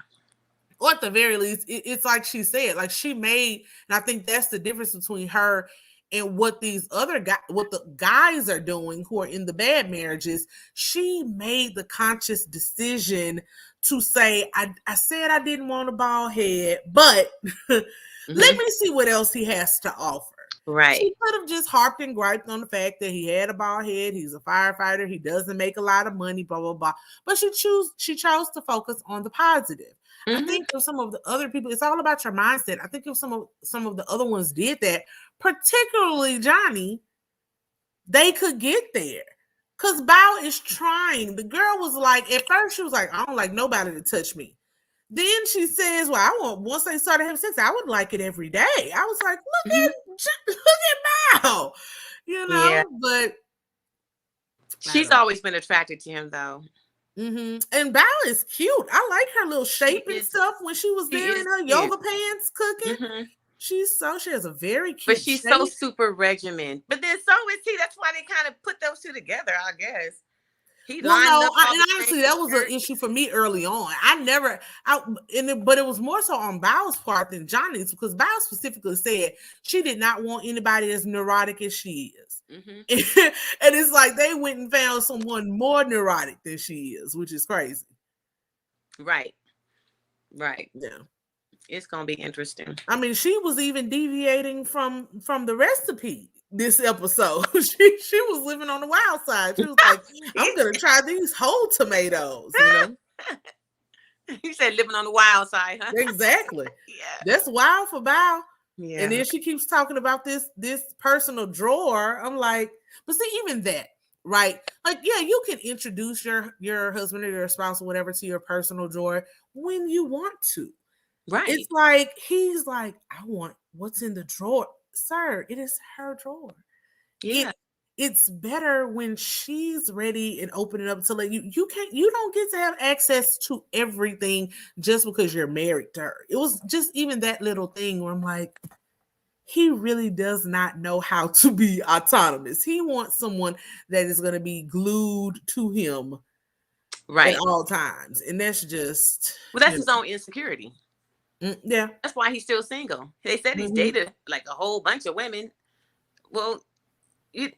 Or at the very least, it's like she said, like she made, and I think that's the difference between her and what what the guys are doing who are in the bad marriages. She made the conscious decision to say, I said I didn't want a bald head, but let Mm-hmm. me see what else he has to offer. Right. She could have just harped and griped on the fact that he had a bald head, he's a firefighter, he doesn't make a lot of money, blah blah blah. But she chose to focus on the positive. I Mm-hmm. think if some of the other people, it's all about your mindset. I think if some of the other ones did that, particularly Johnny, they could get there. Cause Bao is trying. The girl was like, at first she was like, I don't like nobody to touch me. Then she says, well, I want, once they started having sex, I would like it every day. I was like, Mm-hmm. look at Bao, Yeah. but I She's don't know. always been attracted to him, though. And Bao is cute. I like her little She shape and is. stuff when she was She there in is her cute. yoga pants cooking. Mm-hmm. She has a very But cute she's so shape. super regimented. But then so is he. That's why they kind of put those two together, I guess. He Well, lining no, up all and the same honestly, that was an shirts. issue for me early on. But it was more so on Bao's part than Johnny's because Bao specifically said she did not want anybody as neurotic as she is. Mm-hmm. And it's like they went and found someone more neurotic than she is, which is crazy. Right. Right. Yeah. It's gonna be interesting. I mean, she was even deviating from the recipe this episode. she was living on the wild side. She was like, I'm gonna try these whole tomatoes, You said living on the wild side, huh? Exactly. Yeah. That's wild for Bao. And Yeah. then she keeps talking about this personal drawer. I'm like, but see, even that, right? Like, yeah, you can introduce your husband or your spouse or whatever to your personal drawer when you want to. Right. It's like he's like, I want what's in the drawer. Sir, it is her drawer. Yeah. It's better when she's ready and open it up to let you don't get to have access to everything just because you're married to her. It was just even that little thing where I'm like, he really does not know how to be autonomous. He wants someone that is going to be glued to him at all times. And that's just, well, that's his own insecurity. Yeah. That's why he's still single. They said he's dated like a whole bunch of women. Well, you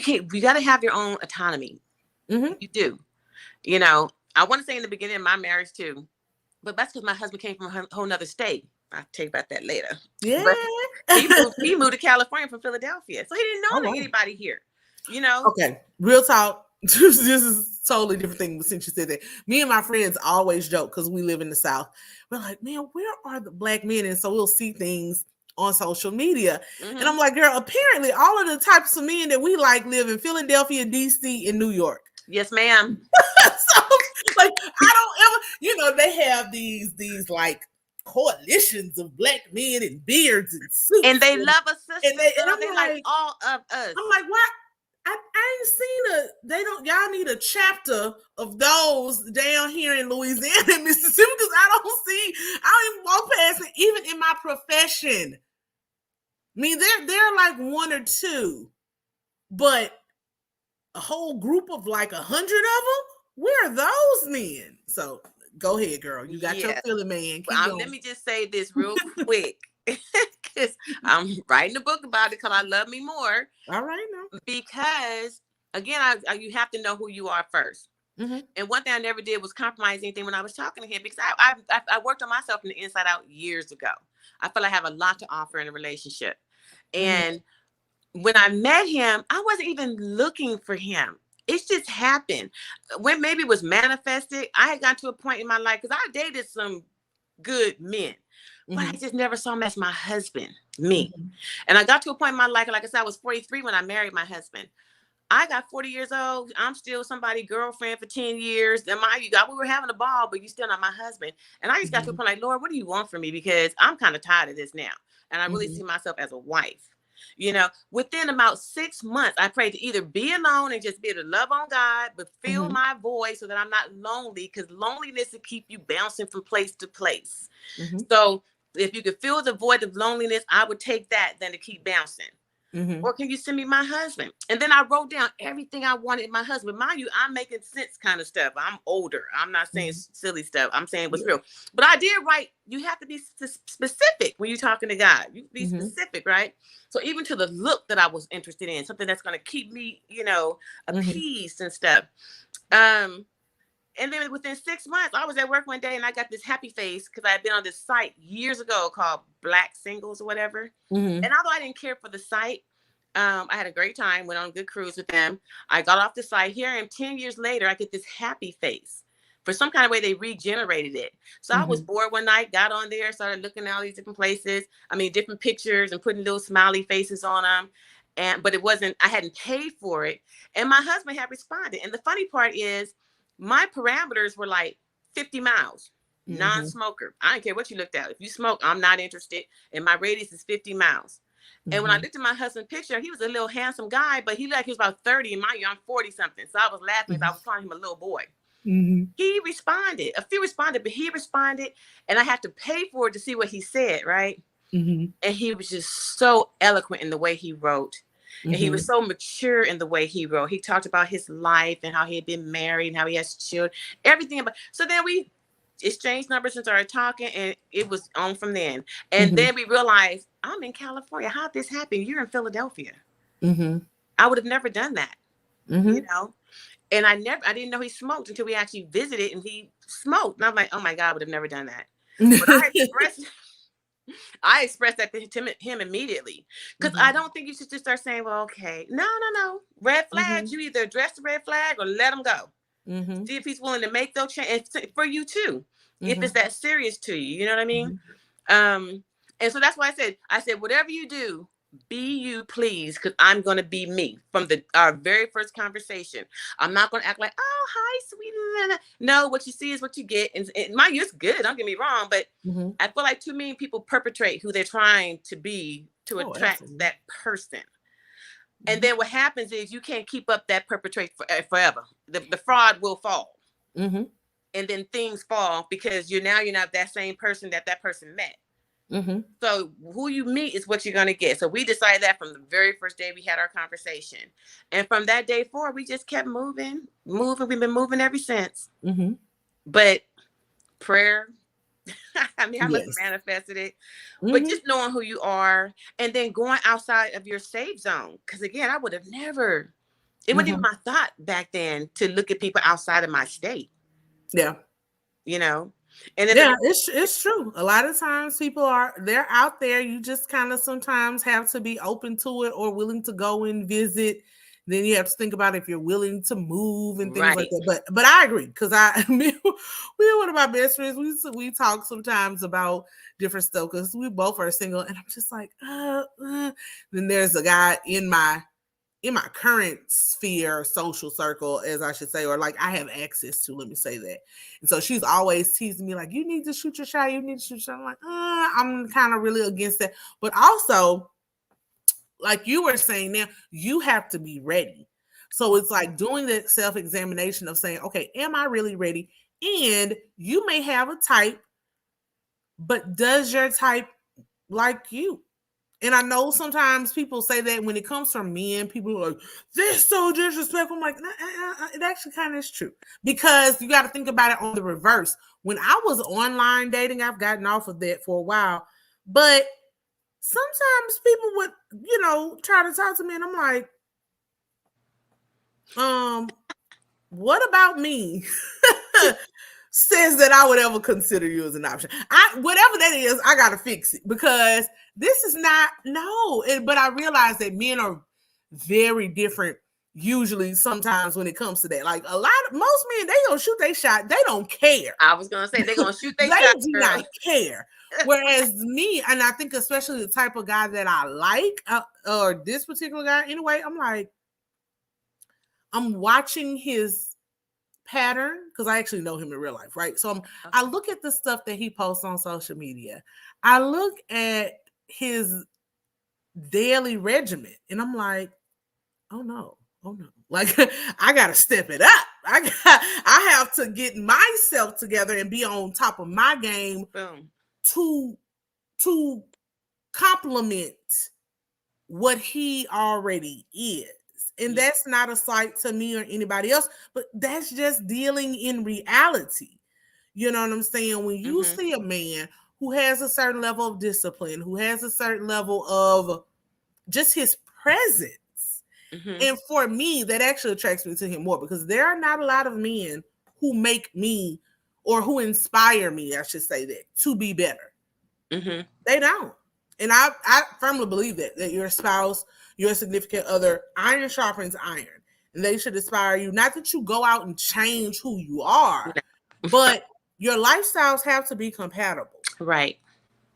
can't, you got to have your own autonomy. You do. You know, I want to say in the beginning of my marriage too, but that's because my husband came from a whole nother state. I'll tell you about that later. Yeah. But he moved to California from Philadelphia. So he didn't know anybody here, you know? Okay. Real talk. This is totally different thing since you said that. Me and my friends always joke because we live in the South. We're like, man, where are the black men? And so we'll see things on social media. And I'm like, girl, apparently all of the types of men that we like live in Philadelphia, DC, and New York. Yes, ma'am. So like I don't ever, they have these like coalitions of black men in beards and suits. And they love us, sister. And they like all of us. I'm like, what? I ain't seen y'all need a chapter of those down here in Louisiana and Mississippi because I don't even walk past it, even in my profession. I mean, they're like one or two, but a whole group of like 100 of them, where are those men? So go ahead, girl. You got your feeling, man. Let me just say this real quick. Because I'm writing a book about it because I love me more. All right, now. Because again, you have to know who you are first. And one thing I never did was compromise anything when I was talking to him because I worked on myself from the inside out years ago. I feel I have a lot to offer in a relationship. And when I met him, I wasn't even looking for him. It just happened. When maybe it was manifested, I had gotten to a point in my life because I dated some good men. But I just never saw him as my husband, me. And I got to a point in my life, like I said, I was 43 when I married my husband. I got 40 years old. I'm still somebody's girlfriend for 10 years. And we were having a ball, but you're still not my husband. And I just got to a point like, Lord, what do you want from me? Because I'm kind of tired of this now. And I really see myself as a wife. You know, within about 6 months, I prayed to either be alone and just be able to love on God, but feel my voice so that I'm not lonely, because loneliness will keep you bouncing from place to place. So if you could feel the void of loneliness, I would take that than to keep bouncing. Or can you send me my husband? And then I wrote down everything I wanted in my husband. Mind you, I'm making sense kind of stuff. I'm older. I'm not saying silly stuff. I'm saying what's real. But I did write, you have to be specific when you're talking to God. You be specific, right? So even to the look that I was interested in, something that's going to keep me, appeased and stuff. And then within 6 months, I was at work one day and I got this happy face because I had been on this site years ago called Black Singles or whatever. And although I didn't care for the site, I had a great time, went on a good cruise with them. I got off the site. Here I am 10 years later, I get this happy face. For some kind of way, they regenerated it. So I was bored one night, got on there, started looking at all these different places. Different pictures and putting little smiley faces on them. But I hadn't paid for it. And my husband had responded. And the funny part is, my parameters were like 50 miles, non-smoker. I don't care what you looked at. If you smoke, I'm not interested. And my radius is 50 miles. And when I looked at my husband's picture, he was a little handsome guy, but he was about 30. And mind you, I'm 40 something. So I was laughing because I was calling him a little boy. He responded. A few responded, but he responded. And I had to pay for it to see what he said, right? And he was just so eloquent in the way he wrote. And he was so mature in the way he wrote. He talked about his life and how he had been married and how he has children, everything about. So then we exchanged numbers and started talking, and it was on from then. And then we realized, I'm in California. How'd this happen? You're in Philadelphia. I would have never done that, And I didn't know he smoked until we actually visited, and he smoked. And I'm like, oh my God, I would have never done that. But I expressed that to him immediately, because I don't think you should just start saying, well, okay, no. Red flags, you either address the red flag or let him go. See if he's willing to make those changes for you too, if it's that serious to you. You know what I mean? And so that's why I said, whatever you do, be you, please, because I'm going to be me from our very first conversation. I'm not going to act like, oh, hi, sweetie. No, what you see is what you get. And mind you, it's good. Don't get me wrong. But I feel like too many people perpetrate who they're trying to be to attract that person. And then what happens is you can't keep up that perpetrate forever. The fraud will fall. And then things fall because you're not that same person that person met. Mm-hmm. So who you meet is what you're going to get. So we decided that from the very first day we had our conversation. And from that day forward, we just kept moving. We've been moving ever since. Mm-hmm. But prayer, I mean, I must have Yes. manifested it. But Mm-hmm. just knowing who you are and then going outside of your safe zone. Because again, I would have never, it wasn't even my thought back then to look at people outside of my state. Yeah. You know? And then Yeah, it's true. A lot of times they're out there. You just kind of sometimes have to be open to it or willing to go and visit. Then you have to think about if you're willing to move and things like right. that. But I agree because me and one of my best friends we talk sometimes about different stuff because we both are single and I'm just like Then there's a guy in my current sphere, social circle, as I should say, or like I have access to, let me say that. And so she's always teasing me like, you need to shoot your shot. You need to shoot your shot. I'm like, I'm kind of really against that. But also, like you were saying now, you have to be ready. So it's like doing the self-examination of saying, okay, am I really ready? And you may have a type, but does your type like you? And I know sometimes people say that when it comes from men, people are like, they're so disrespectful. I'm like, it actually kind of is true. Because you got to think about it on the reverse. When I was online dating, I've gotten off of that for a while. But sometimes people would, try to talk to me and I'm like, what about me says that I would ever consider you as an option? Whatever that is, I gotta fix it because this is not but I realize that men are very different usually sometimes when it comes to that. Like most men, they gonna shoot their shot, they don't care. I was gonna say they're gonna shoot their they shot. do not care. Whereas me, and I think especially the type of guy that I like, or this particular guy anyway, I'm like, I'm watching his pattern because I actually know him in real life, right? So I look at the stuff that he posts on social media. I look at his daily regimen and I'm like, oh no. Like I gotta step it up. I have to get myself together and be on top of my game. Boom. to complement what he already is. And that's not a slight to me or anybody else, but that's just dealing in reality. You know what I'm saying? When you see a man who has a certain level of discipline, who has a certain level of just his presence. And for me, that actually attracts me to him more because there are not a lot of men who make me or who inspire me, I should say that, to be better. They don't. And I firmly believe that your spouse, your significant other, iron sharpens iron. And they should inspire you. Not that you go out and change who you are, but your lifestyles have to be compatible. Right.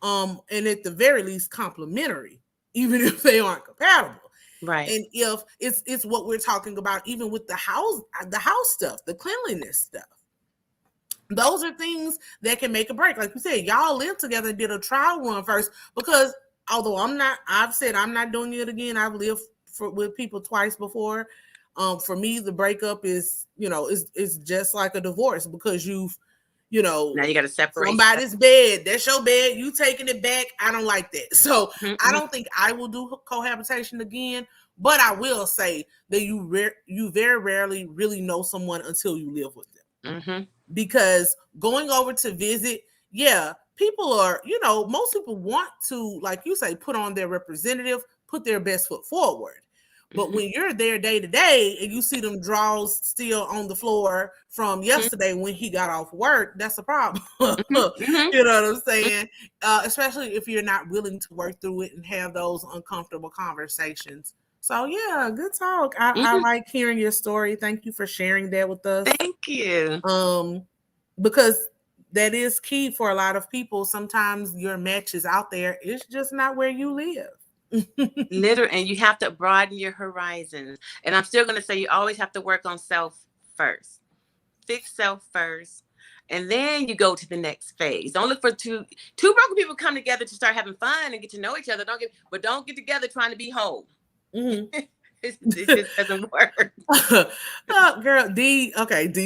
And at the very least complementary, even if they aren't compatible. Right. And if it's what we're talking about, even with the house stuff, the cleanliness stuff. Those are things that can make a break. Like you said, y'all lived together and did a trial run first because although I've said I'm not doing it again. I've lived with people twice before. For me, the breakup is just like a divorce because now you got to separate somebody's bed. That's your bed. You taking it back. I don't like that. So I don't think I will do cohabitation again. But I will say that you very rarely really know someone until you live with them. Because going over to visit, people are, most people want to, like you say, put on their representative, put their best foot forward. But when you're there day to day and you see them drawers still on the floor from yesterday when he got off work, that's a problem. You know what I'm saying? Especially if you're not willing to work through it and have those uncomfortable conversations. So yeah, good talk. I like hearing your story. Thank you for sharing that with us. Thank you. Because that is key for a lot of people. Sometimes your match is out there. It's just not where you live. Literally, and you have to broaden your horizons. And I'm still going to say you always have to work on self first. Fix self first. And then you go to the next phase. Don't look for two broken people come together to start having fun and get to know each other. Don't get together trying to be whole. It just doesn't work. Girl, D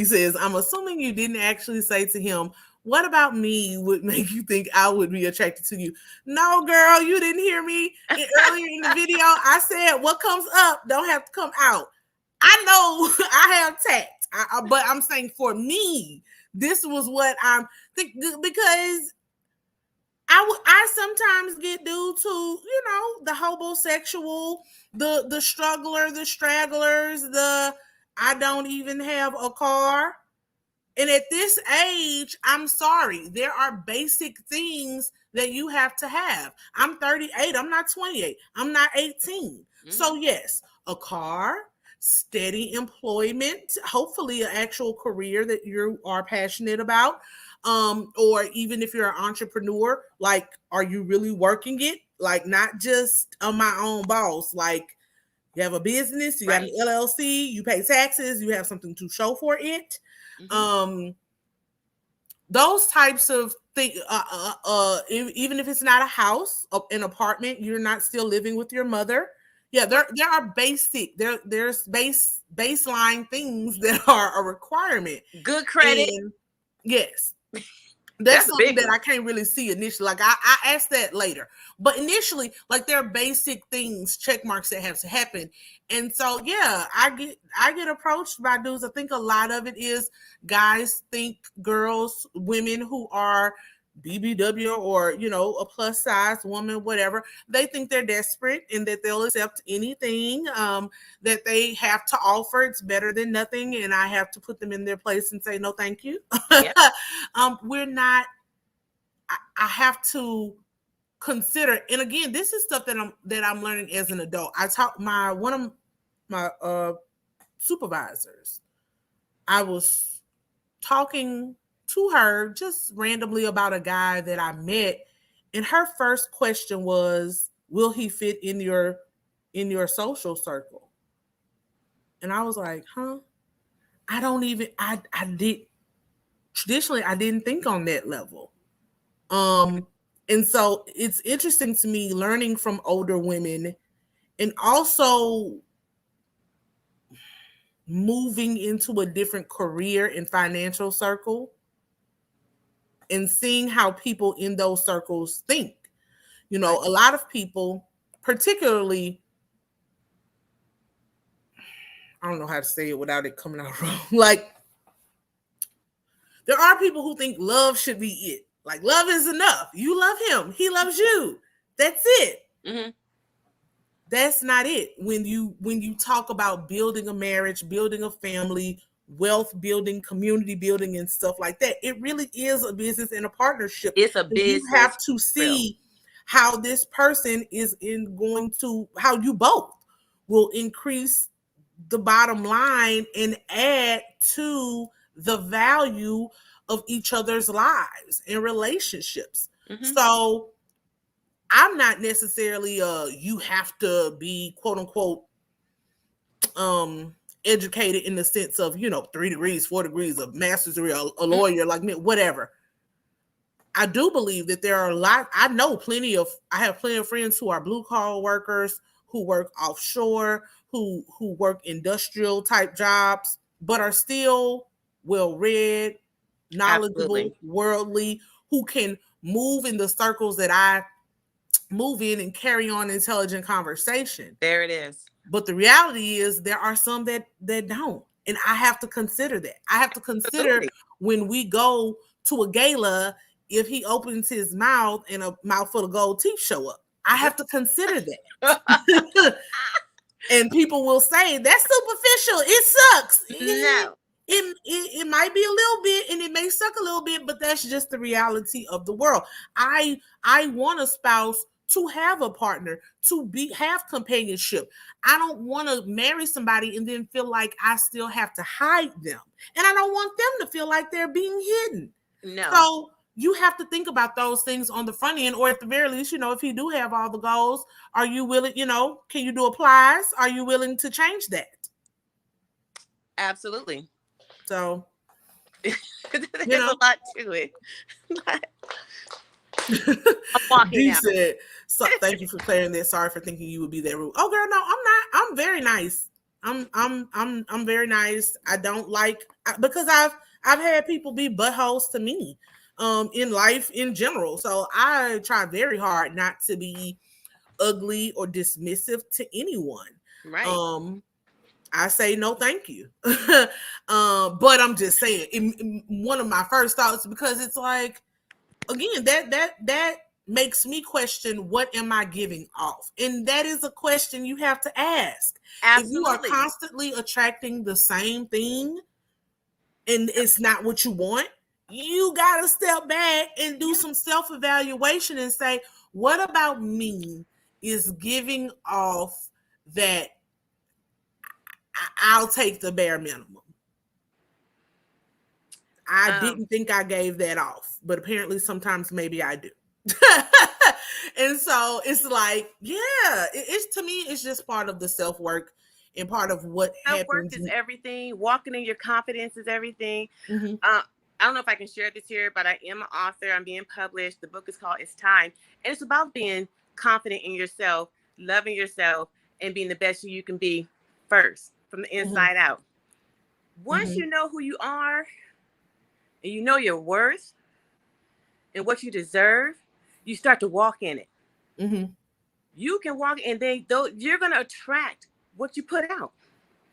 says, I'm assuming you didn't actually say to him, What about me would make you think I would be attracted to you? No, girl, you didn't hear me earlier in the video. I said what comes up don't have to come out. I know I have tact, but I'm saying for me, this was what I'm think because I sometimes get due to, you know, the homosexual, the struggler, the stragglers, the I don't even have a car. And at this age, I'm sorry, there are basic things that you have to have. I'm 38, I'm not 28, I'm not 18. Mm-hmm. So yes, a car, steady employment, hopefully an actual career that you are passionate about. Or even if you're an entrepreneur, like, are you really working it? Like, not just on my own boss, like you have a business, you got an LLC, you pay taxes, you have something to show for it. Mm-hmm. Those types of things, even if it's not a house, an apartment, you're not still living with your mother. Yeah, there are basic, there's baseline things that are a requirement. Good credit. And yes. That's something that I can't really see initially. Like I asked that later, but initially, like there are basic things, check marks that have to happen. And so, yeah, I get approached by dudes. I think a lot of it is guys think girls, women who are BBW or, you know, a plus size woman, whatever, they think they're desperate and that they'll accept anything that they have to offer. It's better than nothing. And I have to put them in their place and say, no, thank you. Yep. We're not, I have to consider, and again, this is stuff that I'm learning as an adult. I taught one of my supervisors. I was talking to her just randomly about a guy that I met, and her first question was, will he fit in your social circle? And I was like, huh? I traditionally I didn't think on that level. And so it's interesting to me learning from older women and also moving into a different career and financial circle and seeing how people in those circles think. You know, a lot of people, particularly, I don't know how to say it without it coming out wrong. Like, there are people who think love should be it. Like, love is enough. You love him. He loves you. That's it. Mm-hmm. That's not it. When you talk about building a marriage, building a family, wealth building, community building, and stuff like that, it really is a business and a partnership. It's a business. You have to see how this person is how you both will increase the bottom line and add to the value of each other's lives and relationships. Mm-hmm. So I'm not necessarily you have to be quote unquote educated in the sense of, you know, 3 degrees, 4 degrees, a master's degree, a lawyer, like me, whatever. I do believe that there are I have plenty of friends who are blue collar workers, who work offshore, who work industrial type jobs, but are still well read, knowledgeable, absolutely, worldly, who can move in the circles that I move in and carry on intelligent conversation. There it is. But the reality is there are some that don't. And I have to consider that. I have to consider, absolutely, when we go to a gala, if he opens his mouth and a mouthful of gold teeth show up. I have to consider that. And people will say, that's superficial. It sucks. No. It might be a little bit and it may suck a little bit, but that's just the reality of the world. I want a spouse to have a partner, to have companionship. I don't want to marry somebody and then feel like I still have to hide them. And I don't want them to feel like they're being hidden. No. So you have to think about those things on the front end, or at the very least, you know, if you do have all the goals, are you willing, you know, can you do a plez? Are you willing to change that? Absolutely. So there's a lot to it. I'm walking out. Said, so, thank you for clearing that. Sorry for thinking you would be that rude. Oh, girl, no, I'm not. I'm very nice. I'm very nice. I don't like, because I've had people be buttholes to me. in life in general. So I try very hard not to be ugly or dismissive to anyone. Right. Um, I say no, thank you. But I'm just saying, one of my first thoughts, because it's like, again, that makes me question, what am I giving off? And that is a question you have to ask. If you are Absolutely. constantly attracting the same thing and it's not what you want, you gotta step back and do Yeah. some self-evaluation and say, what about me is giving off that I'll take the bare minimum? I Um, didn't think I gave that off, but apparently sometimes maybe I do. And so it's like, yeah, it's, to me, it's just part of the self work and part of what Self-worth happens. is everything. Walking in your confidence is everything. Mm-hmm, I don't know if I can share this here, but I am an author. I'm being published. The book is called It's Time. And it's about being confident in yourself, loving yourself, and being the best you can be first from the mm-hmm, inside out. Once mm-hmm, you know who you are and you know your worth and what you deserve, you start to walk in it. mm-hmm, You can walk and you're going to attract what you put out.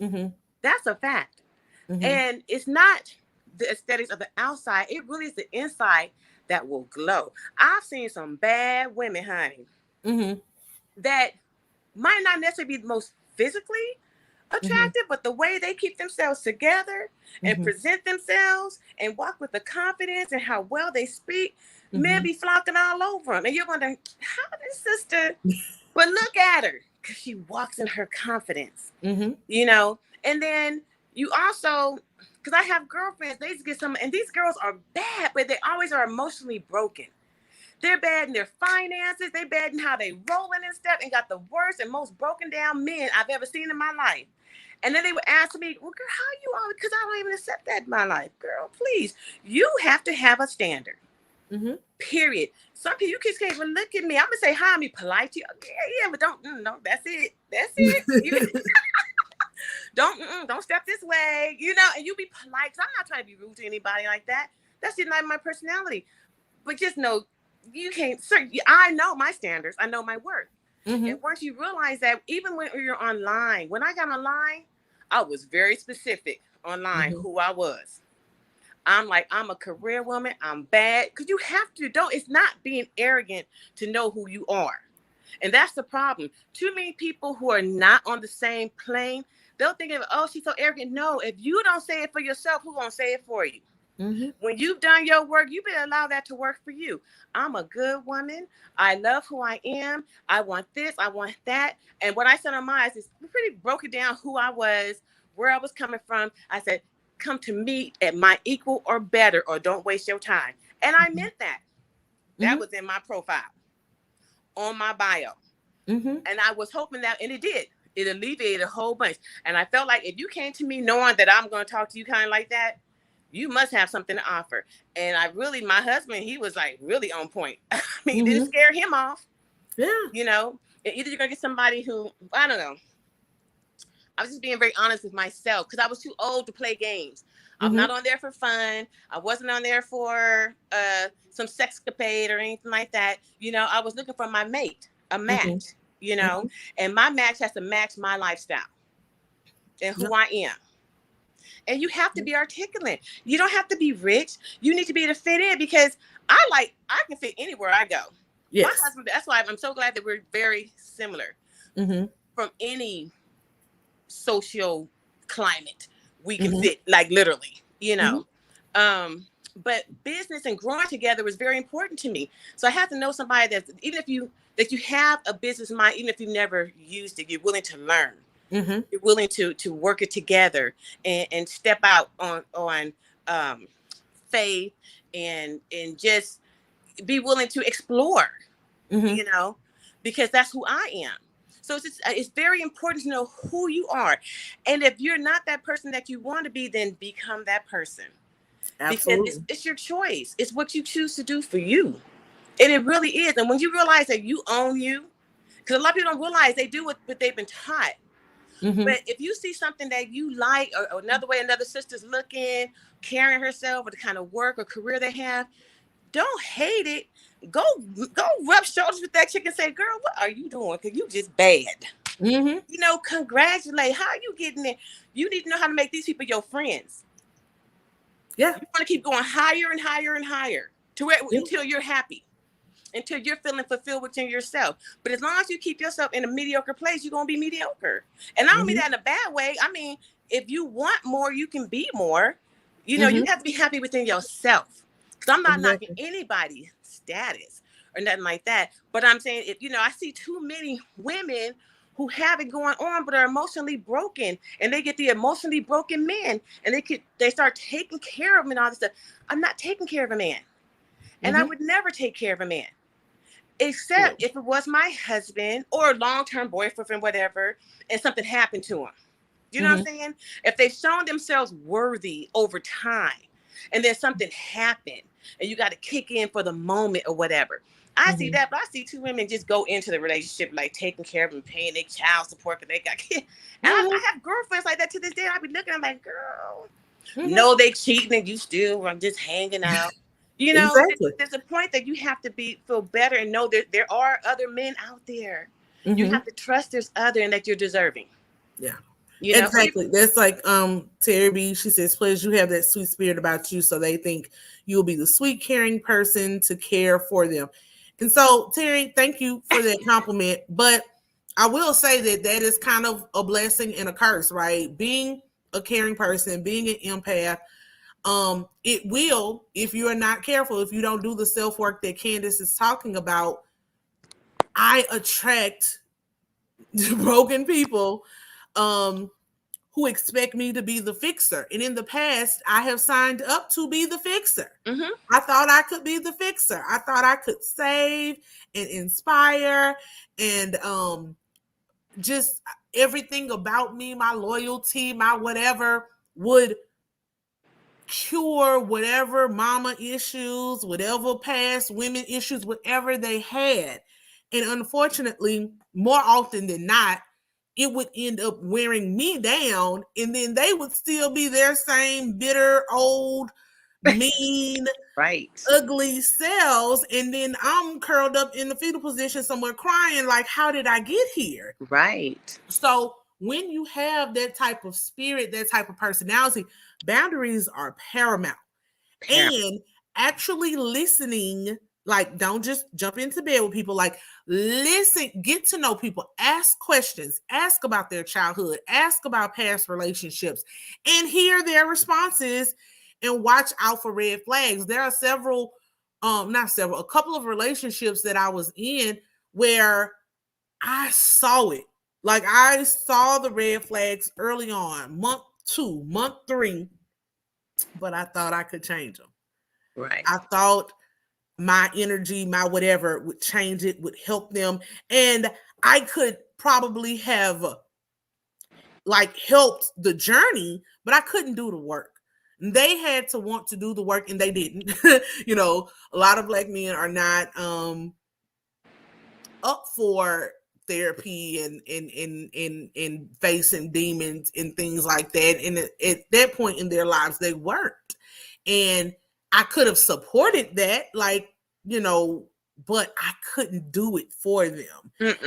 mm-hmm, That's a fact. mm-hmm, And it's not the aesthetics of the outside, it really is the inside that will glow. I've seen some bad women, honey, mm-hmm, that might not necessarily be the most physically mm-hmm, attractive, but the way they keep themselves together and mm-hmm, present themselves and walk with the confidence and how well they speak, men mm-hmm, be flocking all over them. And you're wondering, how this sister, but look at her, because she walks in her confidence, mm-hmm, you know? And then you also, because I have girlfriends, they just get some, and these girls are bad, but they always are emotionally broken. They're bad in their finances. They're bad in how they rolling and stuff, and got the worst and most broken down men I've ever seen in my life. And then they would ask me, well, girl, how you all, because I don't even accept that in my life. Girl, please, you have to have a standard. mm-hmm. Period. Some people, you kids can't even look at me. I'm gonna say hi and be polite to you. Yeah, yeah, but don't, no, that's it. That's it. You don't step this way, you know, and you be polite. Cause I'm not trying to be rude to anybody like that. That's just not my personality. But just know you can't, sir, I know my standards. I know my worth. Mm-hmm, And once you realize that, even when you're online, when I got online, I was very specific online mm-hmm, who I was. I'm like, I'm a career woman. I'm bad. Because you have to, don't, it's not being arrogant to know who you are. And that's the problem. Too many people who are not on the same plane, they'll think of, oh, she's so arrogant. No, if you don't say it for yourself, who's going to say it for you? mm-hmm, When you've done your work, you better allow that to work for you. I'm a good woman. I love who I am. I want this. I want that. And what I said on my eyes is pretty broke it down who I was, where I was coming from. I said, come to me at my equal or better, or don't waste your time. And I meant that. That mm-hmm, was in my profile, on my bio. mm-hmm, And I was hoping that, and it did. It alleviated a whole bunch. And I felt like if you came to me knowing that I'm going to talk to you kind of like that, you must have something to offer. And I really, my husband, he was like really on point. I mean, it didn't mm-hmm. scare him off, Yeah. you know. Either you're going to get somebody who, I don't know. I was just being very honest with myself because I was too old to play games. I'm Mm-hmm, not on there for fun. I wasn't on there for some sexcapade or anything like that. You know, I was looking for my mate, a mm-hmm, match, you know, mm-hmm. and my match has to match my lifestyle and Yep. who I am. And you have to be articulate. You don't have to be rich. You need to be able to fit in because I can fit anywhere I go. My Yes. husband, that's why I'm so glad that we're very similar Mm-hmm, from any social climate. We can mm-hmm, fit, like literally, you mm-hmm, know. But business and growing together was very important to me. So I have to know somebody that you have a business mind, even if you never used it, you're willing to learn. mm-hmm, You're willing to work it together and step out on um, faith and just be willing to explore, mm-hmm. you know, because that's who I am. So it's very important to know who you are. And if you're not that person that you want to be, then become that person. Because it's, Absolutely. it's your choice. It's what you choose to do for you. And it really is. And when you realize that you own you, because a lot of people don't realize they do what they've been taught. Mm-hmm, But if you see something that you like, or another way another sister's looking, carrying herself, or the kind of work or career they have, don't hate it. Go rub shoulders with that chick and say, girl, what are you doing? Because you just bad. Mm-hmm. You know, congratulate. How are you getting there? You need to know how to make these people your friends. Yeah. You want to keep going higher and higher and higher to where, Yeah. until you're happy, until you're feeling fulfilled within yourself. But as long as you keep yourself in a mediocre place, you're going to be mediocre. And I don't mean that in a bad way. I mean, if you want more, you can be more. You know, you have to be happy within yourself. Because I'm not knocking Exactly. anybody's status or nothing like that. But I'm saying, if you know, I see too many women who have it going on but are emotionally broken, and they get the emotionally broken men, and they start taking care of them and all this stuff. I'm not taking care of a man, and I would never take care of a man, except if it was my husband or a long-term boyfriend, whatever, and something happened to him. You know what I'm saying? If they've shown themselves worthy over time, and then something happened, and you got to kick in for the moment or whatever. I see that, but I see two women just go into the relationship like taking care of them, paying their child support because they got kids. And I have girlfriends like that to this day. I be looking, I'm like, girl, no, they cheating and you still, I'm just hanging out. You know, Exactly. there's a point that you have to feel better and know that there are other men out there. You have to trust there's other and that you're deserving. Yeah. You know, Exactly. That's like Terry B. She says, "Please, you have that sweet spirit about you, so they think you'll be the sweet, caring person to care for them." And so, Terry, thank you for that compliment. But I will say that is kind of a blessing and a curse, right? Being a caring person, being an empath, it will, if you are not careful, if you don't do the self work that Candace is talking about, I attract broken people. Who expect me to be the fixer. And in the past, I have signed up to be the fixer. I thought I could be the fixer. I thought I could save and inspire and just everything about me, my loyalty, my whatever would cure whatever mama issues, whatever past women issues, whatever they had. And unfortunately, more often than not, it would end up wearing me down, and then they would still be their same bitter, old, mean, right, ugly selves. And then I'm curled up in the fetal position somewhere crying, like, how did I get here? right. So when you have that type of spirit, that type of personality, boundaries are paramount. And actually listening, like, don't just jump into bed with people, like, listen, get to know people, ask questions, ask about their childhood, ask about past relationships, and hear their responses and watch out for red flags. There are a couple of relationships that I was in where I saw it. Like, I saw the red flags early on, month 2, month 3, but I thought I could change them. Right. I thought my energy, my whatever would change it, would help them. And I could probably have like helped the journey, but I couldn't do the work. They had to want to do the work and they didn't. You know, a lot of Black men are not up for therapy and facing demons and things like that. And at that point in their lives, they weren't. And I could have supported that, like, you know, but I couldn't do it for them.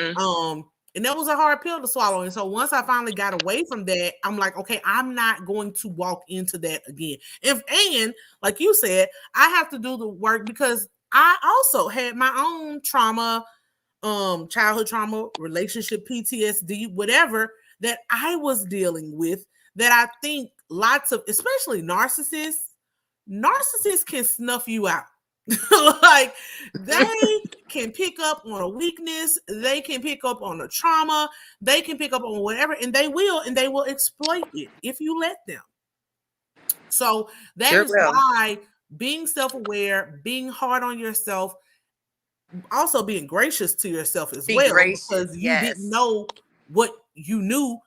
And that was a hard pill to swallow. And so once I finally got away from that, I'm like, okay, I'm not going to walk into that again. And like you said, I have to do the work because I also had my own trauma, childhood trauma, relationship PTSD, whatever that I was dealing with, that I think lots of, especially narcissists can snuff you out. Like, they can pick up on a weakness, they can pick up on a trauma, they can pick up on whatever, and they will exploit it if you let them. So that is why being self-aware, being hard on yourself, also being gracious to yourself as well, because you didn't know what you knew.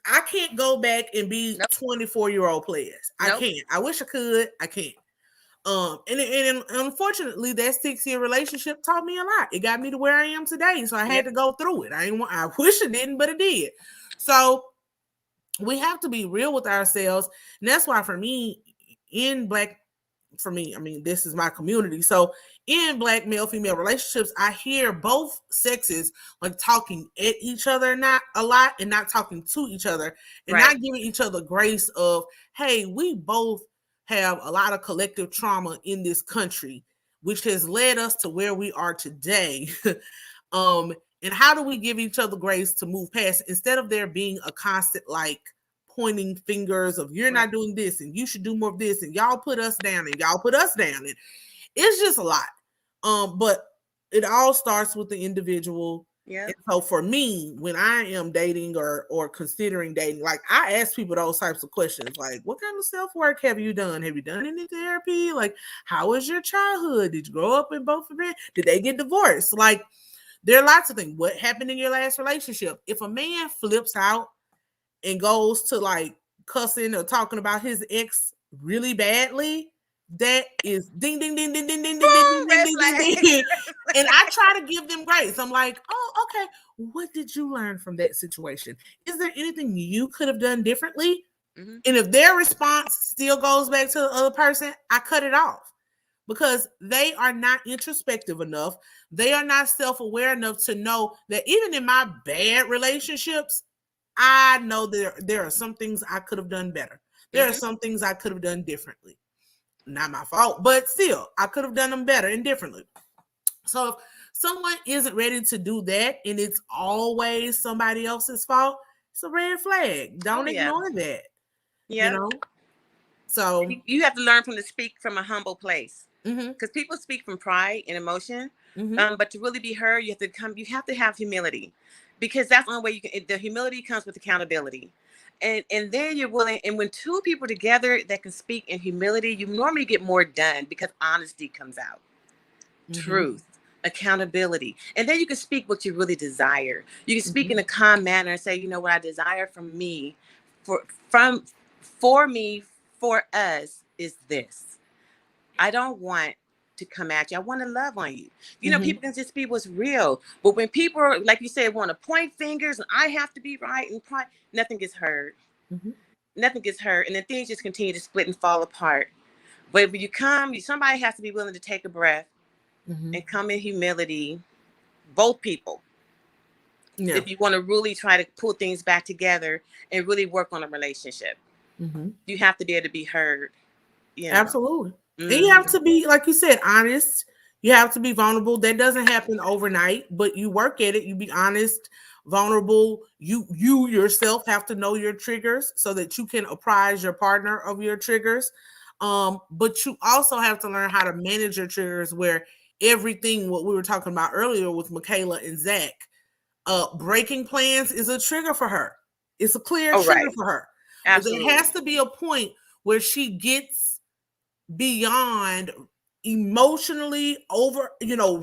I can't go back and be 24-year-old plez. I can't. I wish I could. I can't. And unfortunately, that 6-year relationship taught me a lot. It got me to where I am today. So I had to go through it. I wish it didn't, but it did. So we have to be real with ourselves. And that's why for me, in Black for me, I mean, this is my community. So in Black male-female relationships, I hear both sexes like talking at each other not a lot and not talking to each other and Right. not giving each other grace of, hey, we both have a lot of collective trauma in this country, which has led us to where we are today. And how do we give each other grace to move past instead of there being a constant like pointing fingers of you're not doing this and you should do more of this and y'all put us down and y'all put us down, and it's just a lot. But it all starts with the individual. Yeah. And so for me, when I am dating or considering dating, like I ask people those types of questions, like what kind of self-work have you done? Have you done any therapy? Like, how was your childhood? Did you grow up in both of them? Did they get divorced? Like, there are lots of things. What happened in your last relationship? If a man flips out and goes to like cussing or talking about his ex really badly, that is ding ding ding ding ding ding ding ding ding ding ding ding. And I try to give them grace. I'm like, oh, okay. What did you learn from that situation? Is there anything you could have done differently? Mm-hmm. And if their response still goes back to the other person, I cut it off because they are not introspective enough. They are not self-aware enough to know that even in my bad relationships, I know there are some things I could have done better. There are some things I could have done differently. Not my fault, but still, I could have done them better and differently. So if someone isn't ready to do that and it's always somebody else's fault, it's a red flag. Don't ignore that. Yeah. You know? So you have to learn to speak from a humble place. Because people speak from pride and emotion. But to really be heard, you have to have humility. Because that's the only way you can. The humility comes with accountability. And then you're willing, and when two people together that can speak in humility, you normally get more done because honesty comes out. Truth, accountability. And then you can speak what you really desire. You can speak in a calm manner and say, you know what I desire from me, for me, for us is this. I don't want to come at you. I want to love on you. You know, people can just be what's real. But when people, like you said, want to point fingers and I have to be right and nothing gets heard. Nothing gets heard. And then things just continue to split and fall apart. But when you come, somebody has to be willing to take a breath and come in humility. Both people. Yeah. If you want to really try to pull things back together and really work on a relationship, you have to be able to be heard. You know? Absolutely. And you have to be, like you said, honest. You have to be vulnerable. That doesn't happen overnight, but you work at it. You be honest, vulnerable. You yourself have to know your triggers so that you can apprise your partner of your triggers. But you also have to learn how to manage your triggers where everything, what we were talking about earlier with Michaela and Zach, breaking plans is a trigger for her. It's a clear trigger for her. Absolutely. There has to be a point where she gets beyond emotionally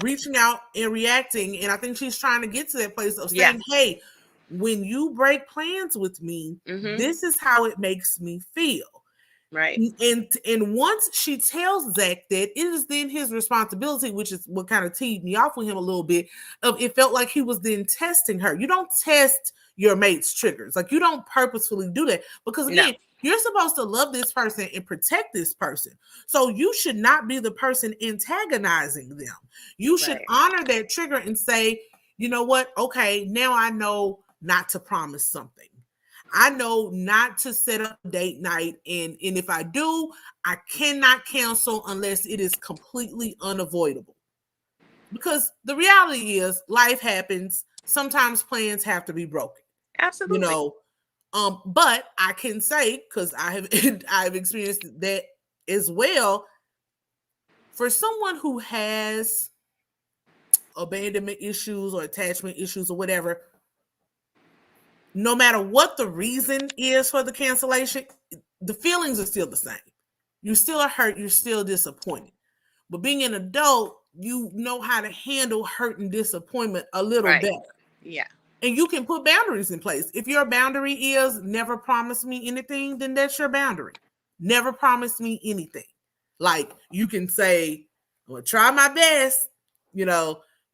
reaching out and reacting. And I think she's trying to get to that place of saying, hey, when you break plans with me, this is how it makes me feel. Right. And once she tells Zach that, it is then his responsibility, which is what kind of teed me off with him a little bit, of it felt like he was then testing her. You don't test your mate's triggers. Like, you don't purposefully do that because, again, you're supposed to love this person and protect this person. So you should not be the person antagonizing them. You should honor that trigger and say, you know what? Okay, now I know not to promise something. I know not to set up a date night. And if I do, I cannot cancel unless it is completely unavoidable. Because the reality is life happens. Sometimes plans have to be broken. Absolutely. But I can say, because I've experienced that as well, for someone who has abandonment issues or attachment issues or whatever, no matter what the reason is for the cancellation, the feelings are still the same. You're still hurt, you're still disappointed. But being an adult, you know how to handle hurt and disappointment a little better. Yeah. And you can put boundaries in place. If your boundary is never promise me anything, then that's your boundary. Never promise me anything. Like, you can say, I'm going to try my best,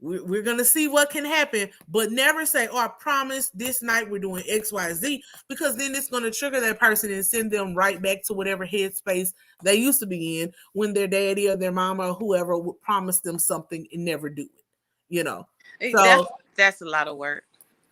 we're going to see what can happen, but never say, oh, I promise this night we're doing XYZ, because then it's going to trigger that person and send them right back to whatever headspace they used to be in when their daddy or their mama or whoever would promise them something and never do it, you know. So that's a lot of work.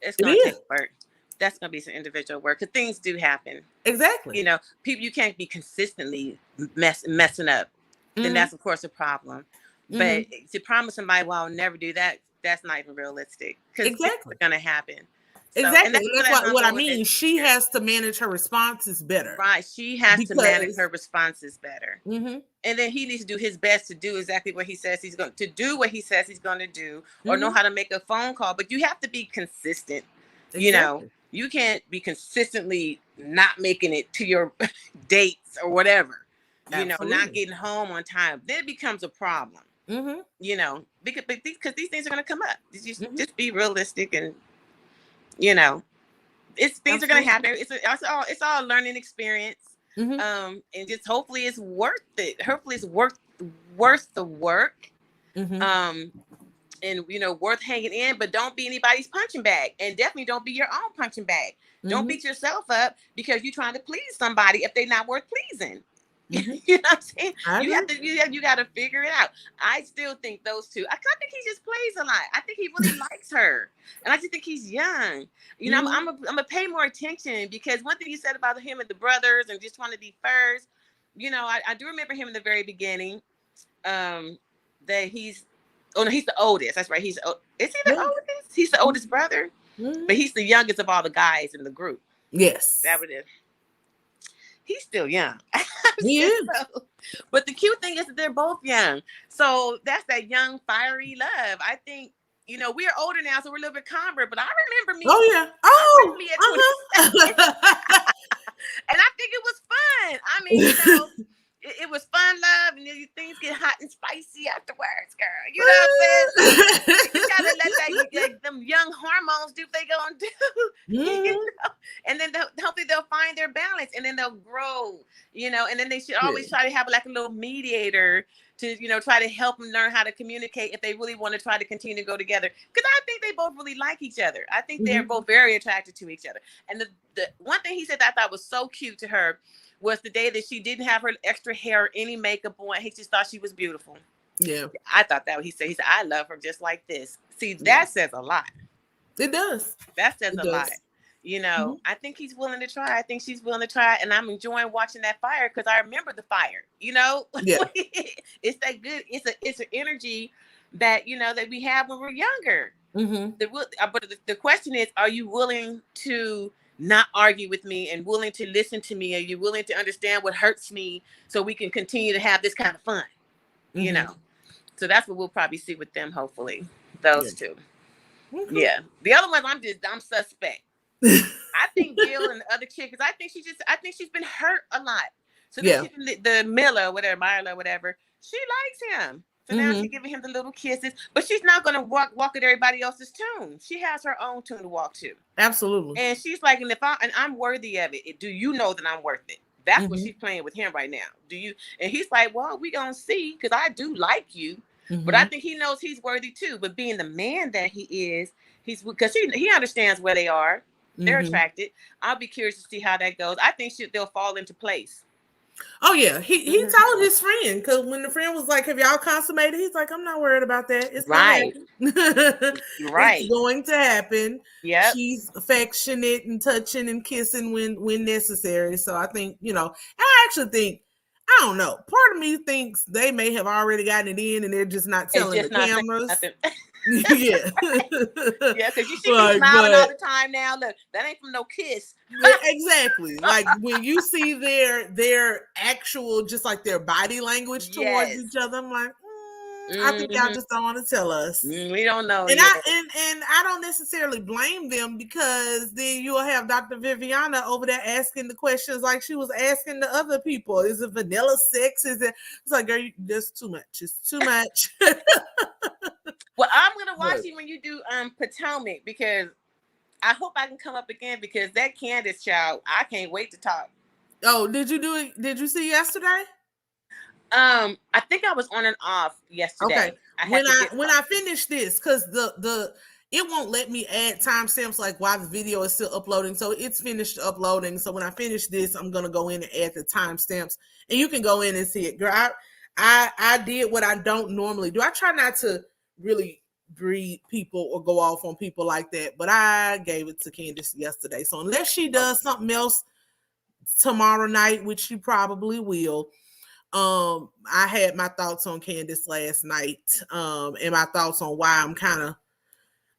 It's it going to take is. work. That's going to be some individual work, because things do happen. Exactly. You know, people, you can't be consistently messing up. Then that's, of course, a problem. But to promise somebody, well, I'll never do that, that's not even realistic, because exactly. it's going to happen. So, exactly. And that's what I mean. She has to manage her responses better. Right. She has to manage her responses better. And then he needs to do his best to do exactly what he says he's going to do, what he says he's going to do, or know how to make a phone call. But you have to be consistent. Exactly. You know, you can't be consistently not making it to your dates or whatever. Absolutely. You know, not getting home on time. Then it becomes a problem. You know, because these things are going to come up. Just be realistic, and you know, things are going to happen. It's all a learning experience. And just hopefully it's worth it. Hopefully it's worth the work. And you know, worth hanging in, but don't be anybody's punching bag, and definitely don't be your own punching bag. Don't beat yourself up because you're trying to please somebody if they're not worth pleasing. You know what I'm saying? You got to figure it out. I still think those two. I think he just plays a lot. I think he really likes her, and I just think he's young. You know, I'm gonna pay more attention, because one thing you said about him and the brothers and just trying to be first. You know, I do remember him in the very beginning. That he's the oldest. That's right. Is he the oldest? He's the oldest brother, but he's the youngest of all the guys in the group. Yes, that would it. He's still young. He is. But the cute thing is that they're both young. So that's that young, fiery love. I think, you know, we're older now, so we're a little bit calmer. But I remember me. Oh, yeah. Oh, me at 27. And I think it was fun. I mean, you know, it was fun love, and things get hot and spicy afterwards, girl. You know what I'm saying? You gotta let them young hormones do what they gonna do. You know? And then hopefully they'll find their balance, and then they'll grow. You know, and then they should always try to have like a little mediator to, you know, try to help them learn how to communicate if they really want to try to continue to go together. Because I think they both really like each other. I think they're both very attracted to each other. And the one thing he said that I thought was so cute to her was the day that she didn't have her extra hair or any makeup on. He just thought she was beautiful. Yeah. I thought that. He said, I love her just like this. See, that says a lot. It does. That says a lot. You know, I think he's willing to try. I think she's willing to try. And I'm enjoying watching that fire, because I remember the fire, you know? Yeah. It's that good. It's an energy that, you know, that we have when we're younger. But the question is, are you willing to not argue with me and willing to listen to me? Are you willing to understand what hurts me so we can continue to have this kind of fun? You know? So that's what we'll probably see with them, hopefully. Those two. Yeah. The other ones, I'm suspect. I think Gil and the other chick, because I think she's been hurt a lot. So the Myrla, whatever, she likes him. So now she's giving him the little kisses, but she's not going to walk at everybody else's tune. She has her own tune to walk to. Absolutely. And she's like, and I'm worthy of it. Do you know that I'm worth it? That's what she's playing with him right now. Do you? And he's like, well, we gonna see, because I do like you, but I think he knows he's worthy too. But being the man that he is, because he understands where they are. They're attracted. I'll be curious to see how that goes. I think they'll fall into place. Oh yeah, he told his friend, because when the friend was like, "Have y'all consummated?" He's like, "I'm not worried about that. It's right. It's going to happen. Yeah, she's affectionate and touching and kissing when necessary." So I think, you know, and I actually think, I don't know, part of me thinks they may have already gotten it in, and they're just not telling the cameras. Yeah. Yeah, because you see me smiling all the time now. Look, that ain't from no kiss. Exactly. Like when you see their actual, just like their body language towards each other, I'm like, I think y'all just don't want to tell us. We don't know. And I don't necessarily blame them, because then you'll have Dr. Viviana over there asking the questions like she was asking the other people. Is it vanilla sex? It's like, girl, that's too much. It's too much. Well, I'm gonna watch you when you do Potomac, because I hope I can come up again, because that Candace child, I can't wait to talk. Oh, did you do it? Did you see yesterday? I think I was on and off yesterday. Okay. had to get when I finish this, because the it won't let me add timestamps like while the video is still uploading. So it's finished uploading. So when I finish this, I'm gonna go in and add the timestamps, and you can go in and see it. Girl, I did what I don't normally do. I try not to really breed people or go off on people like that, but I gave it to Candace yesterday. So unless she does something else tomorrow night, which she probably will, I had my thoughts on Candace last night, and my thoughts on why I'm kind of,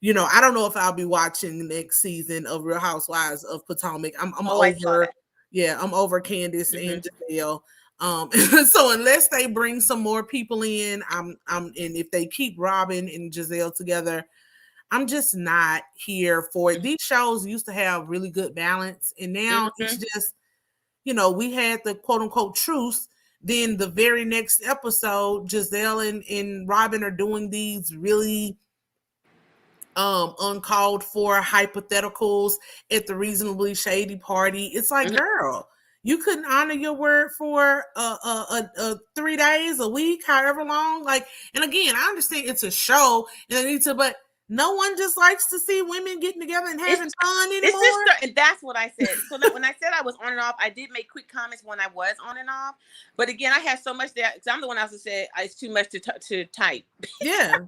I don't know if I'll be watching the next season of Real Housewives of Potomac. I'm I saw over, that. yeah, I'm over Candace and Giselle. So unless they bring some more people in, and if they keep Robin and Giselle together, I'm just not here for it. These shows used to have really good balance, and now it's just, we had the quote unquote truth. Then the very next episode, Giselle and Robin are doing these really uncalled for hypotheticals at the reasonably shady party. It's like, girl, you couldn't honor your word for 3 days, a week, however long. Like, and again, I understand it's a show and I need to, but no one just likes to see women getting together and having fun anymore. And that's what I said. So when I said I was on and off, I did make quick comments when I was on and off. But again, I had so much that I'm the one else that said it's too much to type. Yeah,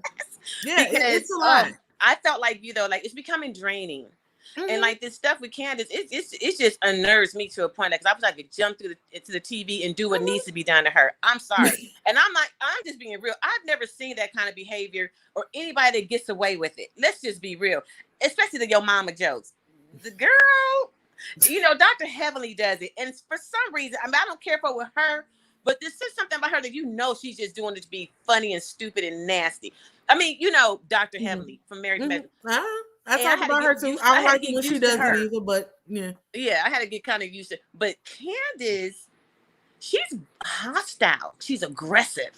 because it's a lot. I felt like like it's becoming draining. And like this stuff with Candace, it just unnerves me to a point because I was like to jump to the TV and do what needs to be done to her. I'm sorry, and I'm just being real. I've never seen that kind of behavior or anybody that gets away with it. Let's just be real, especially the Yo Mama jokes. The girl, Dr. Heavenly does it, and for some reason, I don't care for with her, but there's just something about her that she's just doing it to be funny and stupid and nasty. I mean, Dr. Heavenly from Married to Medicine. I talk about her too. I don't like it when she does it either, but yeah. Yeah, I had to get kind of used to it. But Candace, she's hostile. She's aggressive.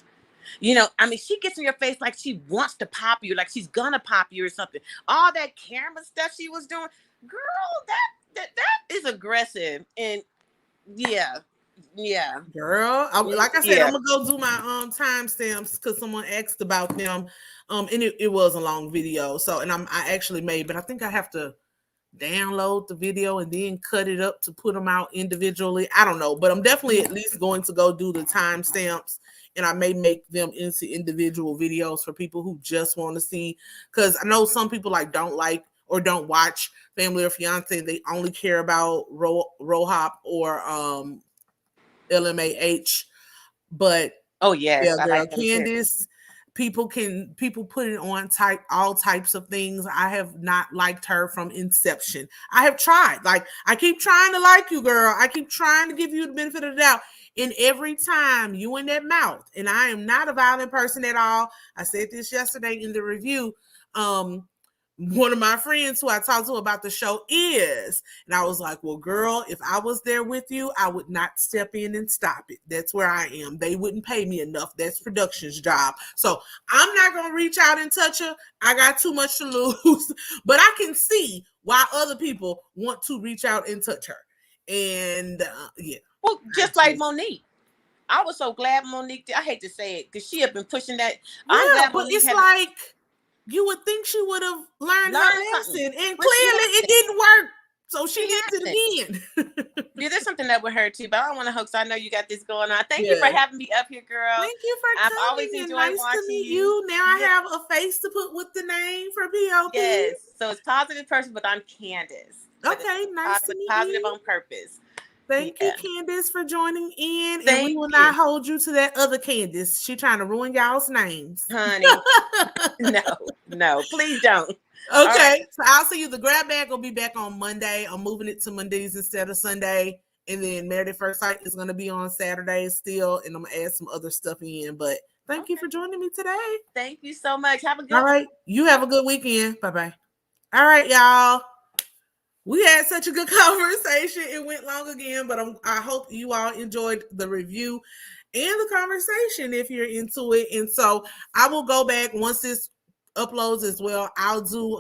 She gets in your face like she wants to pop you, like she's gonna pop you or something. All that camera stuff she was doing, girl, that is aggressive. And yeah. Girl, like I said, I'm gonna go do my timestamps because someone asked about them. And it was a long video. So, and I actually made, but I think I have to download the video and then cut it up to put them out individually. I don't know, but I'm definitely at least going to go do the timestamps, and I may make them into individual videos for people who just want to see. Because I know some people don't like or don't watch Family or Fiance. They only care about Rohop or LMAH. But oh yes, yeah, I girl, like Candace. People put it on all types of things. I have not liked her from inception. I have tried. Like, I keep trying to like you, girl. I keep trying to give you the benefit of the doubt. And every time you in that mouth, and I am not a violent person at all. I said this yesterday in the review. One of my friends who I talked to about the show is, and I was like, well, girl, if I was there with you, I would not step in and stop it. That's where I am. They wouldn't pay me enough. That's production's job. So I'm not going to reach out and touch her. I got too much to lose, but I can see why other people want to reach out and touch her. And yeah. Well, just like Monique. I was so glad Monique, I hate to say it, because she had been pushing that. Yeah, but Monique it's you would think she would have learned her lesson, and clearly it didn't work. So she did it again. Yeah, there's something up with her too, but I don't want to hook. So I know you got this going on. Thank you for having me up here, girl. Thank you for coming. I've always enjoyed watching to meet you. Now I have a face to put with the name for POP. Yes, so it's positive person, but I'm Candace. Okay, nice to meet positive you. on purpose. Thank you, Candace, for joining in. And we will not hold you to that other Candace. She trying to ruin y'all's names. Honey. No, please don't. Okay, right. So I'll see you. The grab bag will be back on Monday. I'm moving it to Mondays instead of Sunday. And then Married at First Sight is going to be on Saturdays still. And I'm going to add some other stuff in. But thank you for joining me today. Thank you so much. Have a good All right. You have a good weekend. Bye-bye. All right, y'all. We had such a good conversation. It went long again, but I hope you all enjoyed the review and the conversation if you're into it. And so I will go back once this uploads as well. I'll do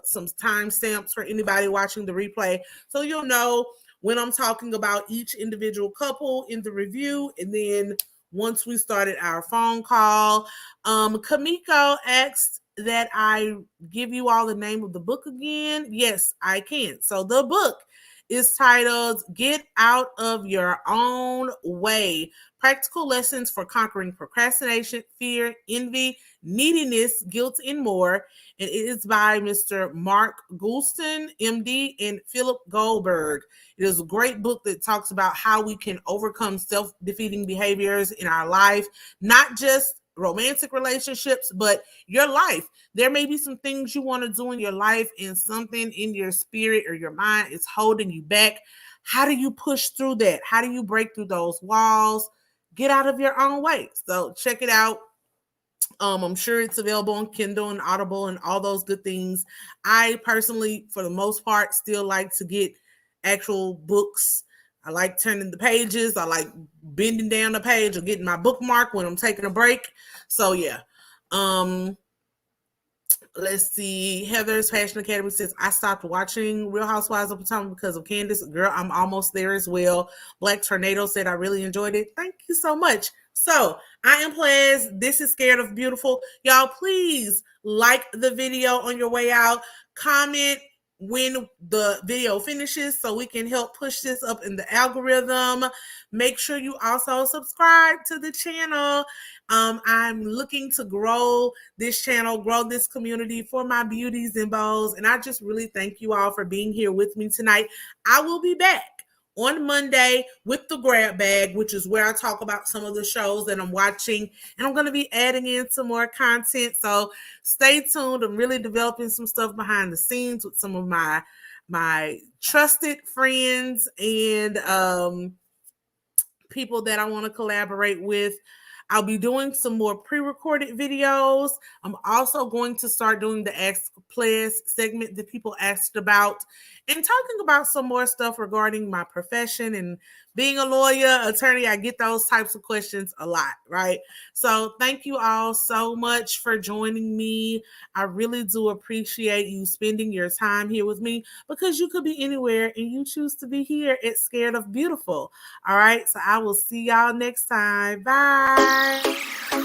some timestamps for anybody watching the replay, so you'll know when I'm talking about each individual couple in the review, and then once we started our phone call. Kamiko asked that I give you all the name of the book again. Yes, I can. So the book is titled Get Out of Your Own Way: Practical Lessons for Conquering Procrastination, Fear, Envy, Neediness, Guilt, and More. And it is by Mr. Mark Goulston, MD, and Philip Goldberg. It is a great book that talks about how we can overcome self-defeating behaviors in our life, not just romantic relationships, but your life. There may be some things you want to do in your life and something in your spirit or your mind is holding you back. How do you push through that? How do you break through those walls? Get out of your own way. So check it out. I'm sure it's available on Kindle and Audible and all those good things. I personally, for the most part, still like to get actual books. I like turning the pages. I like bending down the page or getting my bookmark when I'm taking a break. So yeah. Let's see. Heather's Fashion Academy says, I stopped watching Real Housewives of Potomac because of Candace. Girl, I'm almost there as well. Black Tornado said, I really enjoyed it. Thank you so much. So I am Plez. This is Scared of Beautiful. Y'all, please like the video on your way out. Comment when the video finishes so we can help push this up in the algorithm. Make sure you also subscribe to the channel. I'm looking to grow this channel, grow this community for my beauties and bows. And I just really thank you all for being here with me tonight. I will be back on Monday with the grab bag, which is where I talk about some of the shows that I'm watching. And I'm going to be adding in some more content. So stay tuned. I'm really developing some stuff behind the scenes with some of my trusted friends and people that I want to collaborate with. I'll be doing some more pre-recorded videos. I'm also going to start doing the Ask Plez segment that people asked about and talking about some more stuff regarding my profession and being a lawyer, attorney. I get those types of questions a lot, right? So thank you all so much for joining me. I really do appreciate you spending your time here with me because you could be anywhere and you choose to be here at Scared of Beautiful. All right, so I will see y'all next time. Bye.